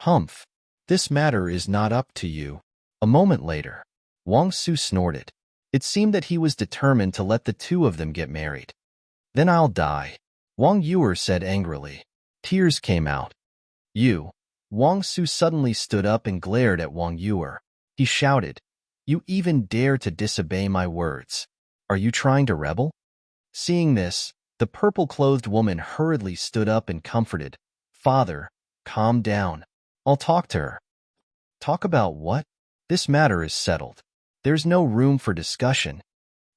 Humph. This matter is not up to you. A moment later, Wang Su snorted. It seemed that he was determined to let the two of them get married. Then I'll die, Wang Yuer said angrily. Tears came out. You. Wang Su suddenly stood up and glared at Wang Yuer. He shouted, You even dare to disobey my words. Are you trying to rebel? Seeing this, the purple-clothed woman hurriedly stood up and comforted. Father, calm down. I'll talk to her. Talk about what? This matter is settled. There's no room for discussion.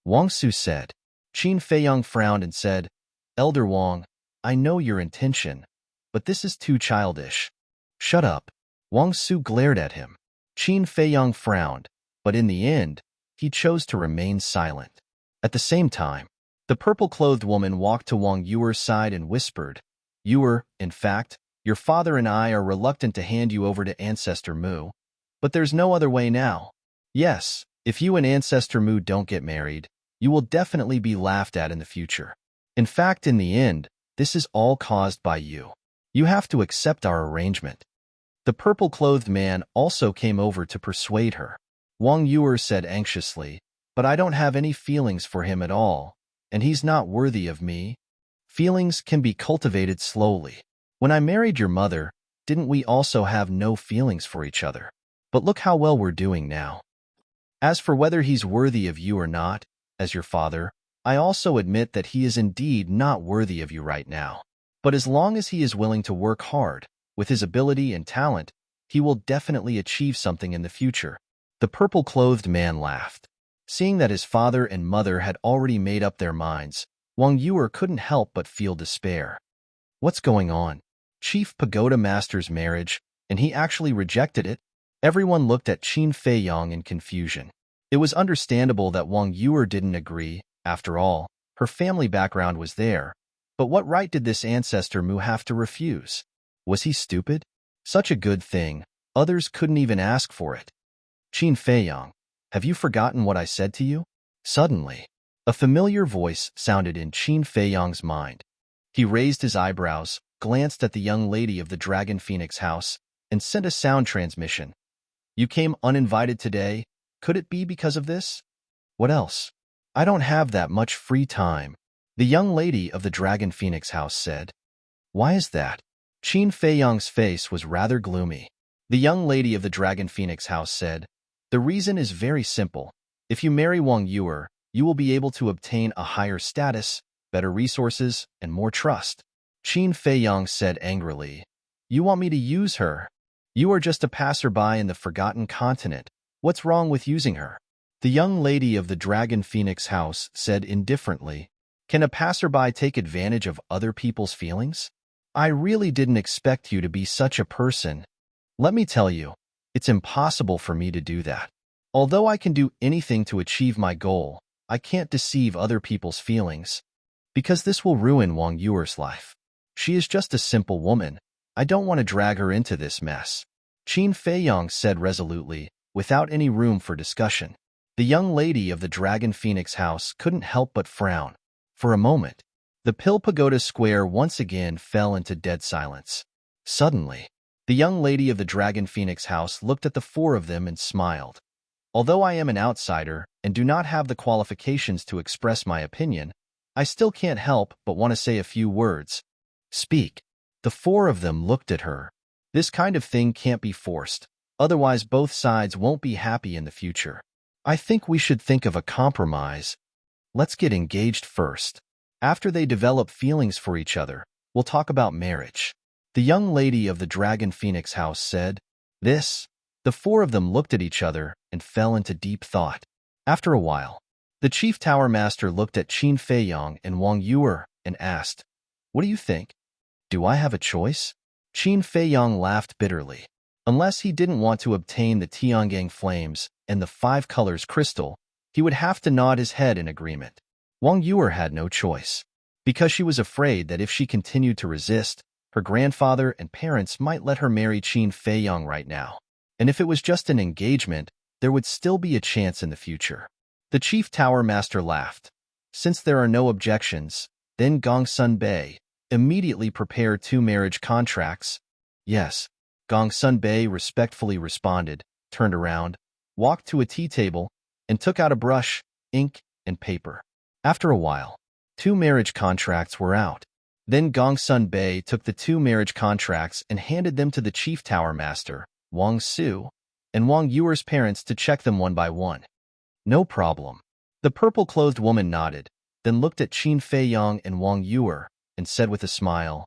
Wang Su said. Qin Feiyang frowned and said, Elder Wang, I know your intention, but this is too childish. Shut up. Wang Su glared at him. Qin Feiyang frowned, but in the end, he chose to remain silent. At the same time, the purple-clothed woman walked to Wang Yuer's side and whispered, Yuer, in fact, your father and I are reluctant to hand you over to Ancestor Mu, but there's no other way now. Yes, if you and Ancestor Mu don't get married, you will definitely be laughed at in the future. In fact, in the end, this is all caused by you. You have to accept our arrangement. The purple-clothed man also came over to persuade her. Wang Yuer said anxiously, But I don't have any feelings for him at all, and he's not worthy of me. Feelings can be cultivated slowly. When I married your mother, didn't we also have no feelings for each other? But look how well we're doing now. As for whether he's worthy of you or not, as your father, I also admit that he is indeed not worthy of you right now. But as long as he is willing to work hard, with his ability and talent, he will definitely achieve something in the future. The purple-clothed man laughed. Seeing that his father and mother had already made up their minds, Wang Yuer couldn't help but feel despair. What's going on? Chief Pagoda Master's marriage, and he actually rejected it? Everyone looked at Qin Feiyang in confusion. It was understandable that Wang Yuer didn't agree. After all, her family background was there. But what right did this Ancestor Mu have to refuse? Was he stupid? Such a good thing, others couldn't even ask for it. Qin Feiyang, have you forgotten what I said to you? Suddenly, a familiar voice sounded in Qin Feiyang's mind. He raised his eyebrows, glanced at the young lady of the Dragon Phoenix house, and sent a sound transmission. You came uninvited today. Could it be because of this? What else? I don't have that much free time, the young lady of the Dragon Phoenix house said. Why is that? Qin Feiyang's face was rather gloomy. The young lady of the Dragon Phoenix house said, The reason is very simple. If you marry Wang Yuer, you will be able to obtain a higher status, better resources, and more trust. Qin Feiyang said angrily, You want me to use her? You are just a passerby in the Forgotten Continent. What's wrong with using her? The young lady of the Dragon Phoenix house said indifferently, Can a passerby take advantage of other people's feelings? I really didn't expect you to be such a person. Let me tell you, it's impossible for me to do that. Although I can do anything to achieve my goal, I can't deceive other people's feelings, because this will ruin Wang Yuer's life. She is just a simple woman. I don't want to drag her into this mess. Qin Feiyang said resolutely, without any room for discussion. The young lady of the Dragon Phoenix house couldn't help but frown. For a moment, the Pill Pagoda Square once again fell into dead silence. Suddenly, the young lady of the Dragon Phoenix house looked at the four of them and smiled. Although I am an outsider and do not have the qualifications to express my opinion, I still can't help but want to say a few words. Speak. The four of them looked at her. This kind of thing can't be forced, otherwise both sides won't be happy in the future. I think we should think of a compromise. Let's get engaged first. After they develop feelings for each other, we'll talk about marriage. The young lady of the Dragon Phoenix house said. The four of them looked at each other and fell into deep thought. After a while, the Chief Tower Master looked at Qin Feiyang and Wang Yuer and asked, "What do you think? Do I have a choice?" Qin Feiyang laughed bitterly. Unless he didn't want to obtain the Tiangang flames and the five colors crystal, he would have to nod his head in agreement. Wang Yuer had no choice, because she was afraid that if she continued to resist, her grandfather and parents might let her marry Qin Feiyang right now. And if it was just an engagement, there would still be a chance in the future. The Chief Tower Master laughed. Since there are no objections, then Gongsun Bei immediately prepared 2 marriage contracts. Yes, Gongsun Bei respectfully responded, turned around, walked to a tea table, and took out a brush, ink, and paper. After a while, 2 marriage contracts were out. Then Gongsun Bei took the 2 marriage contracts and handed them to the Chief Tower Master, Wang Su, and Wang Yuer's parents to check them one by one. No problem. The purple-clothed woman nodded, then looked at Qin Feiyang and Wang Yuer, and said with a smile,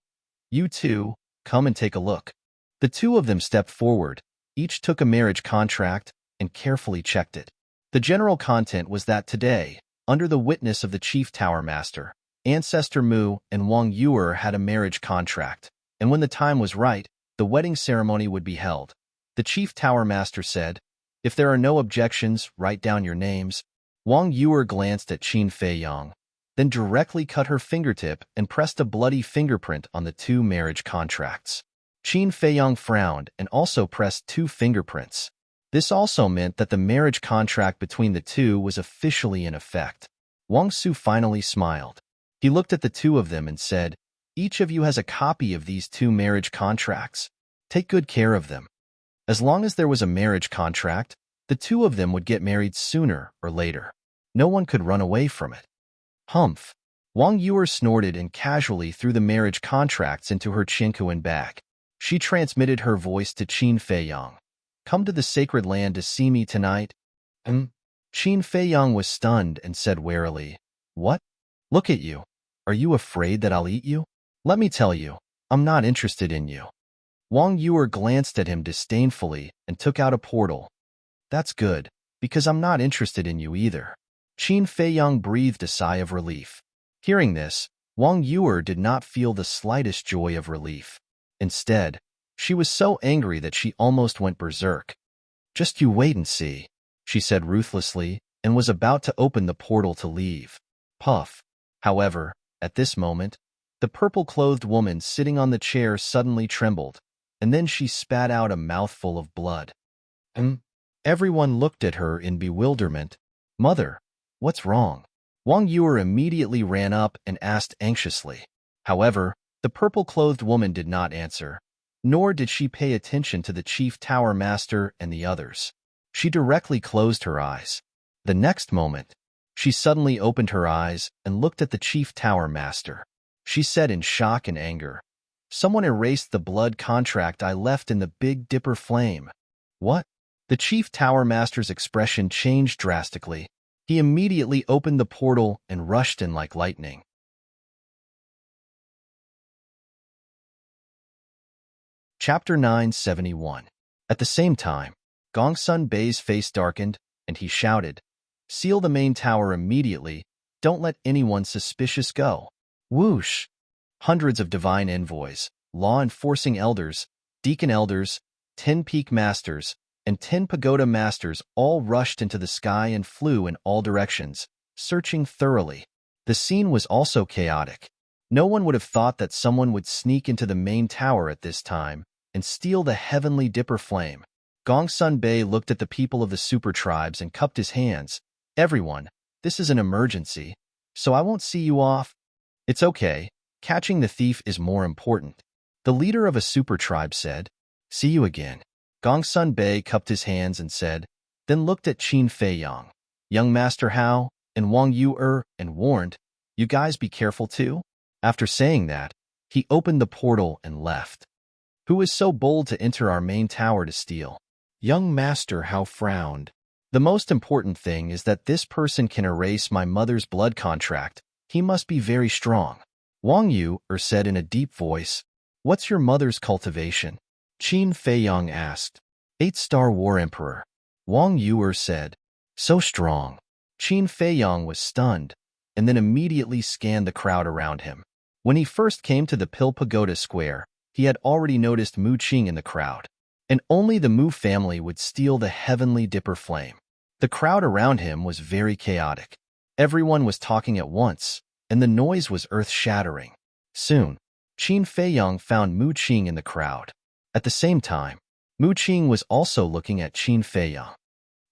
"You two, come and take a look." The 2 of them stepped forward, each took a marriage contract, and carefully checked it. The general content was that today, under the witness of the Chief Tower Master, Ancestor Mu and Wang Yuer had a marriage contract, and when the time was right, the wedding ceremony would be held. The Chief Tower Master said, "If there are no objections, write down your names." Wang Yuer glanced at Qin Feiyang, then directly cut her fingertip and pressed a bloody fingerprint on the 2 marriage contracts. Qin Feiyang frowned and also pressed 2 fingerprints. This also meant that the marriage contract between the 2 was officially in effect. Wang Su finally smiled. He looked at the 2 of them and said, "Each of you has a copy of these 2 marriage contracts. Take good care of them." As long as there was a marriage contract, the 2 of them would get married sooner or later. No one could run away from it. Humph. Wang Yuer snorted and casually threw the marriage contracts into her Qinkuan bag. She transmitted her voice to Qin Feiyang. "Come to the sacred land to see me tonight." Qin Feiyang was stunned and said warily, "What? Look at you. Are you afraid that I'll eat you? Let me tell you, I'm not interested in you." Wang Yuer glanced at him disdainfully and took out a portal. "That's good, because I'm not interested in you either." Qin Feiyang breathed a sigh of relief. Hearing this, Wang Yuer did not feel the slightest joy of relief. Instead, she was so angry that she almost went berserk. "Just you wait and see," she said ruthlessly, and was about to open the portal to leave. Puff. However, at this moment, the purple-clothed woman sitting on the chair suddenly trembled, and then she spat out a mouthful of blood. Everyone looked at her in bewilderment. "Mother, what's wrong?" Wang Yuer immediately ran up and asked anxiously. However, the purple-clothed woman did not answer, nor did she pay attention to the Chief Tower Master and the others. She directly closed her eyes. The next moment, she suddenly opened her eyes and looked at the Chief Tower Master. She said in shock and anger, "Someone erased the blood contract I left in the Big Dipper flame." "What?" The Chief Tower Master's expression changed drastically. He immediately opened the portal and rushed in like lightning. Chapter 971. At the same time, Gongsun Bei's face darkened, and he shouted, "Seal the main tower immediately. Don't let anyone suspicious go." Whoosh! Hundreds of divine envoys, law-enforcing elders, deacon elders, 10 peak masters, and 10 pagoda masters all rushed into the sky and flew in all directions, searching thoroughly. The scene was also chaotic. No one would have thought that someone would sneak into the main tower at this time and steal the heavenly Dipper flame. Gongsun Bei looked at the people of the super tribes and cupped his hands. "Everyone, this is an emergency, so I won't see you off. It's okay. Catching the thief is more important." The leader of a super tribe said, "See you again." Gongsun Bei cupped his hands and said, then looked at Qin Fei Yang, young Master Hao, and Wang Yu and warned, "You guys be careful too." After saying that, he opened the portal and left. "Who is so bold to enter our main tower to steal?" Young Master Hao frowned. "The most important thing is that this person can erase my mother's blood contract. He must be very strong." Wang Yu said in a deep voice, "What's your mother's cultivation?" Qin Fei Yang asked. 8-star War Emperor. Wang Yu said, "So strong." Qin Fei Yang was stunned, and then immediately scanned the crowd around him. When he first came to the Pill Pagoda Square, he had already noticed Mu Qing in the crowd, and only the Mu family would steal the heavenly dipper flame. The crowd around him was very chaotic. Everyone was talking at once, and the noise was earth-shattering. Soon, Qin Fei Yang found Mu Qing in the crowd. At the same time, Mu Qing was also looking at Qin Fei Yang.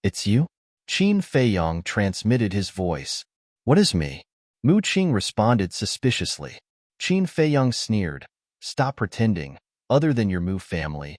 "It's you?" Qin Fei Yang transmitted his voice. "What is me?" Mu Qing responded suspiciously. Qin Fei Yang sneered. "Stop pretending. Other than your Mu family,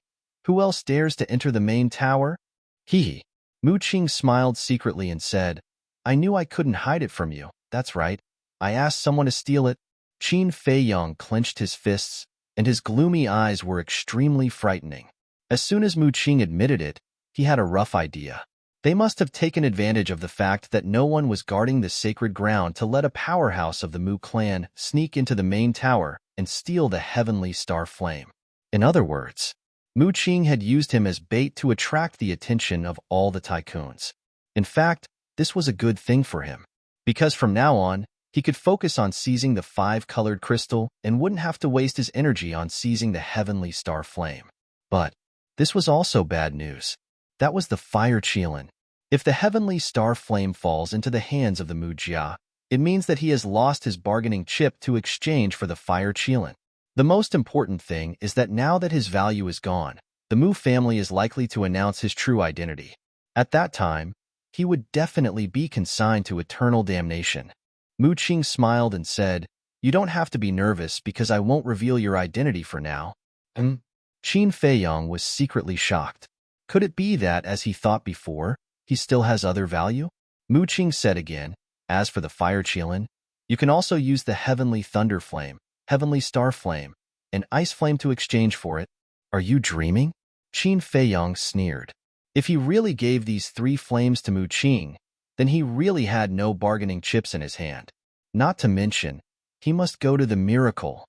who else dares to enter the main tower?" He. Mu Qing smiled secretly and said, "I knew I couldn't hide it from you. That's right. I asked someone to steal it." Qin Fei Yang clenched his fists, and his gloomy eyes were extremely frightening. As soon as Mu Qing admitted it, he had a rough idea. They must have taken advantage of the fact that no one was guarding the sacred ground to let a powerhouse of the Mu clan sneak into the main tower and steal the heavenly star flame. In other words, Mu Qing had used him as bait to attract the attention of all the tycoons. In fact, this was a good thing for him, because from now on, he could focus on seizing the 5-colored crystal and wouldn't have to waste his energy on seizing the heavenly star flame. But this was also bad news. That was the fire Qilin. If the heavenly star flame falls into the hands of the Mu Jia, it means that he has lost his bargaining chip to exchange for the fire Qilin. The most important thing is that now that his value is gone, the Mu family is likely to announce his true identity. At that time, he would definitely be consigned to eternal damnation. Mu Qing smiled and said, "You don't have to be nervous because I won't reveal your identity for now." Qin Fei Yang was secretly shocked. Could it be that, as he thought before, he still has other value? Mu Qing said again, "As for the fire Qilin, you can also use the heavenly thunder flame, heavenly star flame, and ice flame to exchange for it." "Are you dreaming?" Qin Fei Yang sneered. If he really gave these 3 flames to Mu Qing, then he really had no bargaining chips in his hand. Not to mention, he must go to the miracle.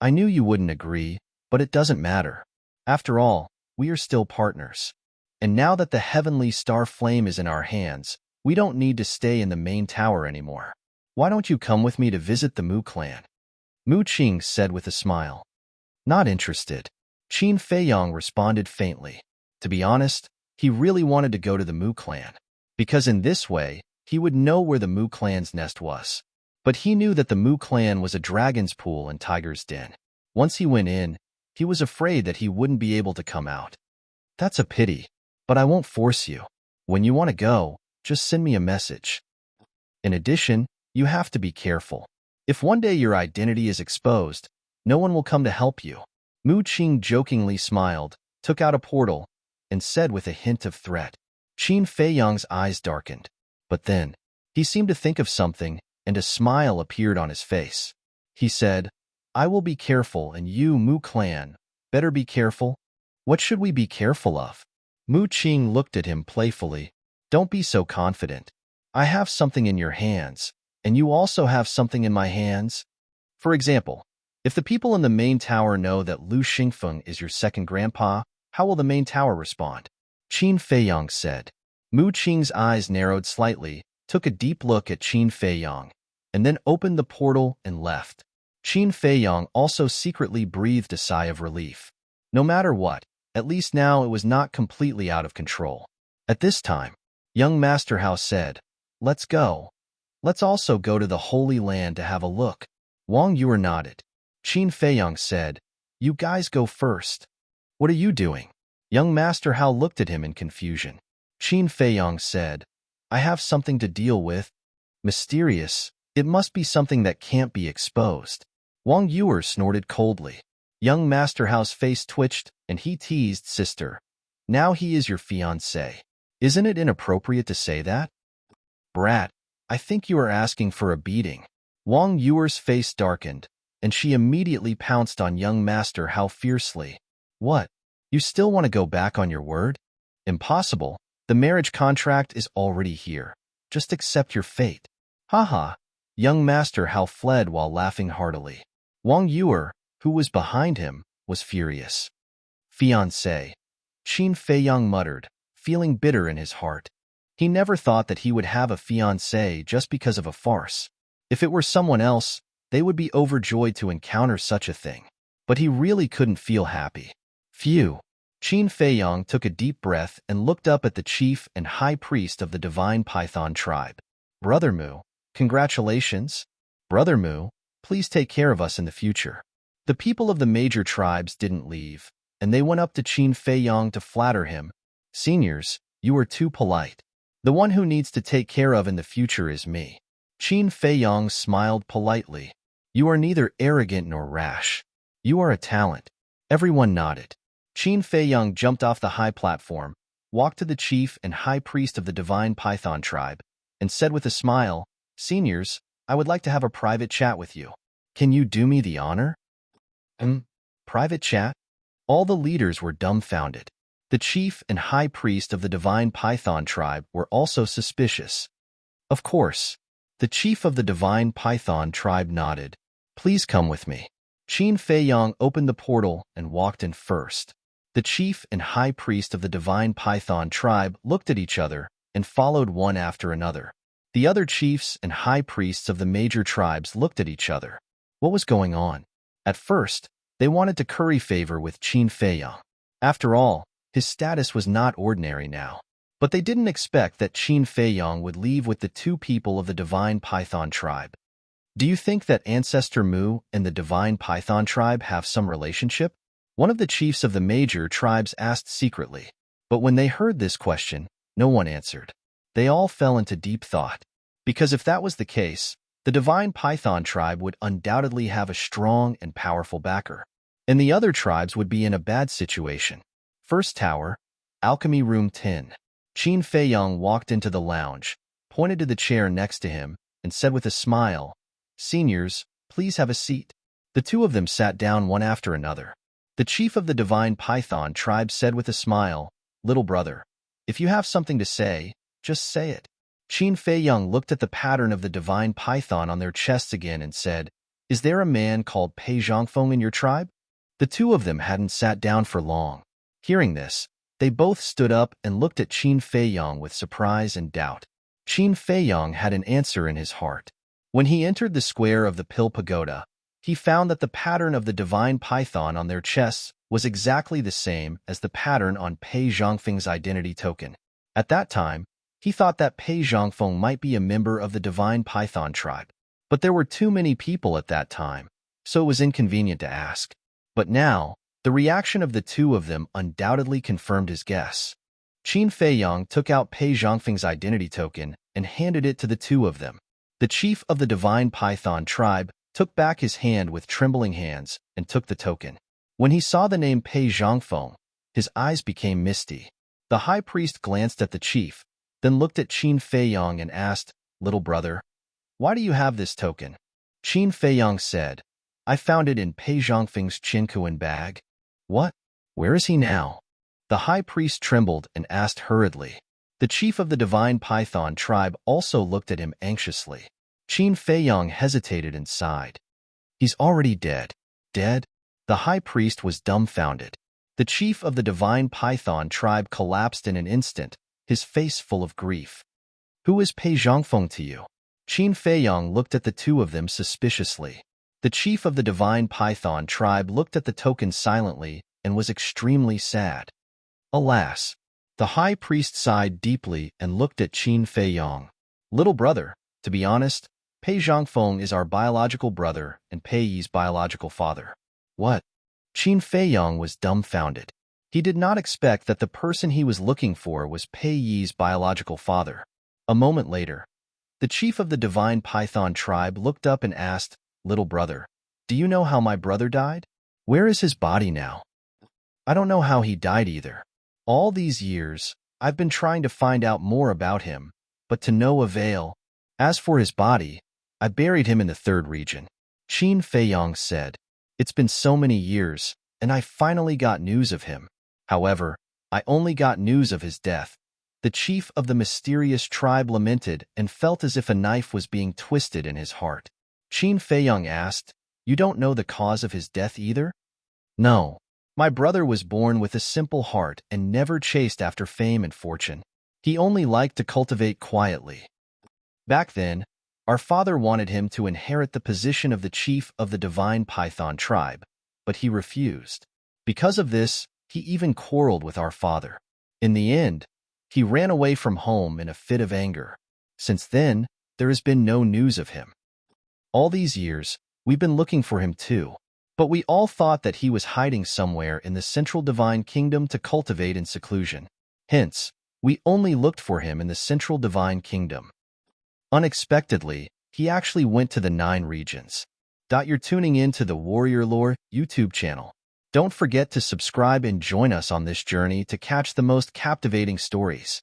"I knew you wouldn't agree, but it doesn't matter. After all, we are still partners. And now that the heavenly star flame is in our hands, we don't need to stay in the main tower anymore. Why don't you come with me to visit the Mu clan?" Mu Qing said with a smile. "Not interested." Qin Fei Yang responded faintly. To be honest, he really wanted to go to the Mu clan, because in this way, he would know where the Mu clan's nest was. But he knew that the Mu clan was a dragon's pool and tiger's den. Once he went in, he was afraid that he wouldn't be able to come out. "That's a pity, but I won't force you. When you want to go, just send me a message. In addition, you have to be careful. If one day your identity is exposed, no one will come to help you." Mu Qing jokingly smiled, took out a portal, and said with a hint of threat. Qin Fei Yang's eyes darkened. But then, he seemed to think of something, and a smile appeared on his face. He said, "I will be careful, and you, Mu clan, better be careful." "What should we be careful of?" Mu Qing looked at him playfully. "Don't be so confident. I have something in your hands, and you also have something in my hands. For example, if the people in the main tower know that Lu Xingfeng is your second grandpa, how will the main tower respond?" Qin Fei Yang said. Mu Qing's eyes narrowed slightly, took a deep look at Qin Fei Yang, and then opened the portal and left. Qin Fei Yang also secretly breathed a sigh of relief. No matter what, at least now it was not completely out of control. At this time, young Master Hao said, "Let's go. Let's also go to the Holy Land to have a look." Wang Yu nodded. Qin Fei Yang said, "You guys go first." "What are you doing?" Young Master Hao looked at him in confusion. Qin Fei Yang said, "I have something to deal with. Mysterious. It must be something that can't be exposed." Wang Yu snorted coldly. Young Master How's face twitched, and he teased, "Sister, now he is your fiancé. Isn't it inappropriate to say that?" "Brat, I think you are asking for a beating." Wang Yuer's face darkened, and she immediately pounced on young Master How fiercely. "What? You still want to go back on your word? Impossible. The marriage contract is already here. Just accept your fate." "Ha." Young Master How fled while laughing heartily. Wang Yuer, who was behind him, was furious. "Fiancé," Qin Feiyang muttered, feeling bitter in his heart. He never thought that he would have a fiancé just because of a farce. If it were someone else, they would be overjoyed to encounter such a thing. But he really couldn't feel happy. Phew. Qin Feiyang took a deep breath and looked up at the chief and high priest of the divine python tribe. "Brother Mu, congratulations. Brother Mu, please take care of us in the future." The people of the major tribes didn't leave, and they went up to Qin Feiyang to flatter him. "Seniors, you are too polite. The one who needs to take care of in the future is me." Qin Feiyang smiled politely. "You are neither arrogant nor rash. You are a talent." Everyone nodded. Qin Feiyang jumped off the high platform, walked to the chief and high priest of the divine python tribe, and said with a smile, "Seniors, I would like to have a private chat with you. Can you do me the honor?" Private chat? All the leaders were dumbfounded. The chief and high priest of the divine python tribe were also suspicious. Of course. The chief of the divine python tribe nodded. "Please come with me." Qin Feiyang opened the portal and walked in first. The chief and high priest of the divine python tribe looked at each other and followed one after another. The other chiefs and high priests of the major tribes looked at each other. What was going on? At first, they wanted to curry favor with Qin Feiyang. After all, his status was not ordinary now. But they didn't expect that Qin Feiyang would leave with the two people of the divine python tribe. "Do you think that Ancestor Mu and the divine python tribe have some relationship?" one of the chiefs of the major tribes asked secretly. But when they heard this question, no one answered. They all fell into deep thought. Because if that was the case, the divine python tribe would undoubtedly have a strong and powerful backer, and the other tribes would be in a bad situation. First tower, Alchemy Room 10. Qin Feiyang walked into the lounge, pointed to the chair next to him, and said with a smile, "Seniors, please have a seat." The two of them sat down one after another. The chief of the divine python tribe said with a smile, "Little brother, if you have something to say, just say it." Qin Feiyang looked at the pattern of the divine python on their chests again and said, "Is there a man called Pei Zhongfeng in your tribe?" The two of them hadn't sat down for long. Hearing this, they both stood up and looked at Qin Feiyang with surprise and doubt. Qin Feiyang had an answer in his heart. When he entered the square of the Pill Pagoda, he found that the pattern of the divine python on their chests was exactly the same as the pattern on Pei Zhongfeng's identity token. At that time, he thought that Pei Zhongfeng might be a member of the divine python tribe. But there were too many people at that time, so it was inconvenient to ask. But now, the reaction of the two of them undoubtedly confirmed his guess. Qin Feiyang took out Pei Zhongfeng's identity token and handed it to the two of them. The chief of the divine python tribe took back his hand with trembling hands and took the token. When he saw the name Pei Zhongfeng, his eyes became misty. The high priest glanced at the chief, then looked at Qin Feiyang and asked, "Little brother, why do you have this token?" Qin Feiyang said, "I found it in Pei Zhongfeng's Qinkuan bag." "What? Where is he now?" The high priest trembled and asked hurriedly. The chief of the divine python tribe also looked at him anxiously. Qin Feiyang hesitated and sighed. "He's already dead." "Dead?" The high priest was dumbfounded. The chief of the divine python tribe collapsed in an instant, his face full of grief. "Who is Pei Zhongfeng to you?" Qin Feiyang looked at the two of them suspiciously. The chief of the divine python tribe looked at the token silently and was extremely sad. Alas! The high priest sighed deeply and looked at Qin Feiyang. "Little brother, to be honest, Pei Zhongfeng is our biological brother and Pei Yi's biological father." "What?" Qin Feiyang was dumbfounded. He did not expect that the person he was looking for was Pei Yi's biological father. A moment later, the chief of the divine python tribe looked up and asked, "Little brother, do you know how my brother died?" Where is his body now? I don't know how he died either. All these years, I've been trying to find out more about him, but to no avail. As for his body, I buried him in the third region. Qin Feiyong said, It's been so many years, and I finally got news of him. However, I only got news of his death. The chief of the mysterious tribe lamented and felt as if a knife was being twisted in his heart. Qin Feiyong asked, You don't know the cause of his death either? No. My brother was born with a simple heart and never chased after fame and fortune. He only liked to cultivate quietly. Back then, our father wanted him to inherit the position of the chief of the divine Python tribe, but he refused. Because of this, he even quarreled with our father. In the end, he ran away from home in a fit of anger. Since then, there has been no news of him. All these years, we've been looking for him too. But we all thought that he was hiding somewhere in the central divine kingdom to cultivate in seclusion. Hence, we only looked for him in the central divine kingdom. Unexpectedly, he actually went to the 9 regions. You're tuning in to the Warrior Lore YouTube channel. Don't forget to subscribe and join us on this journey to catch the most captivating stories.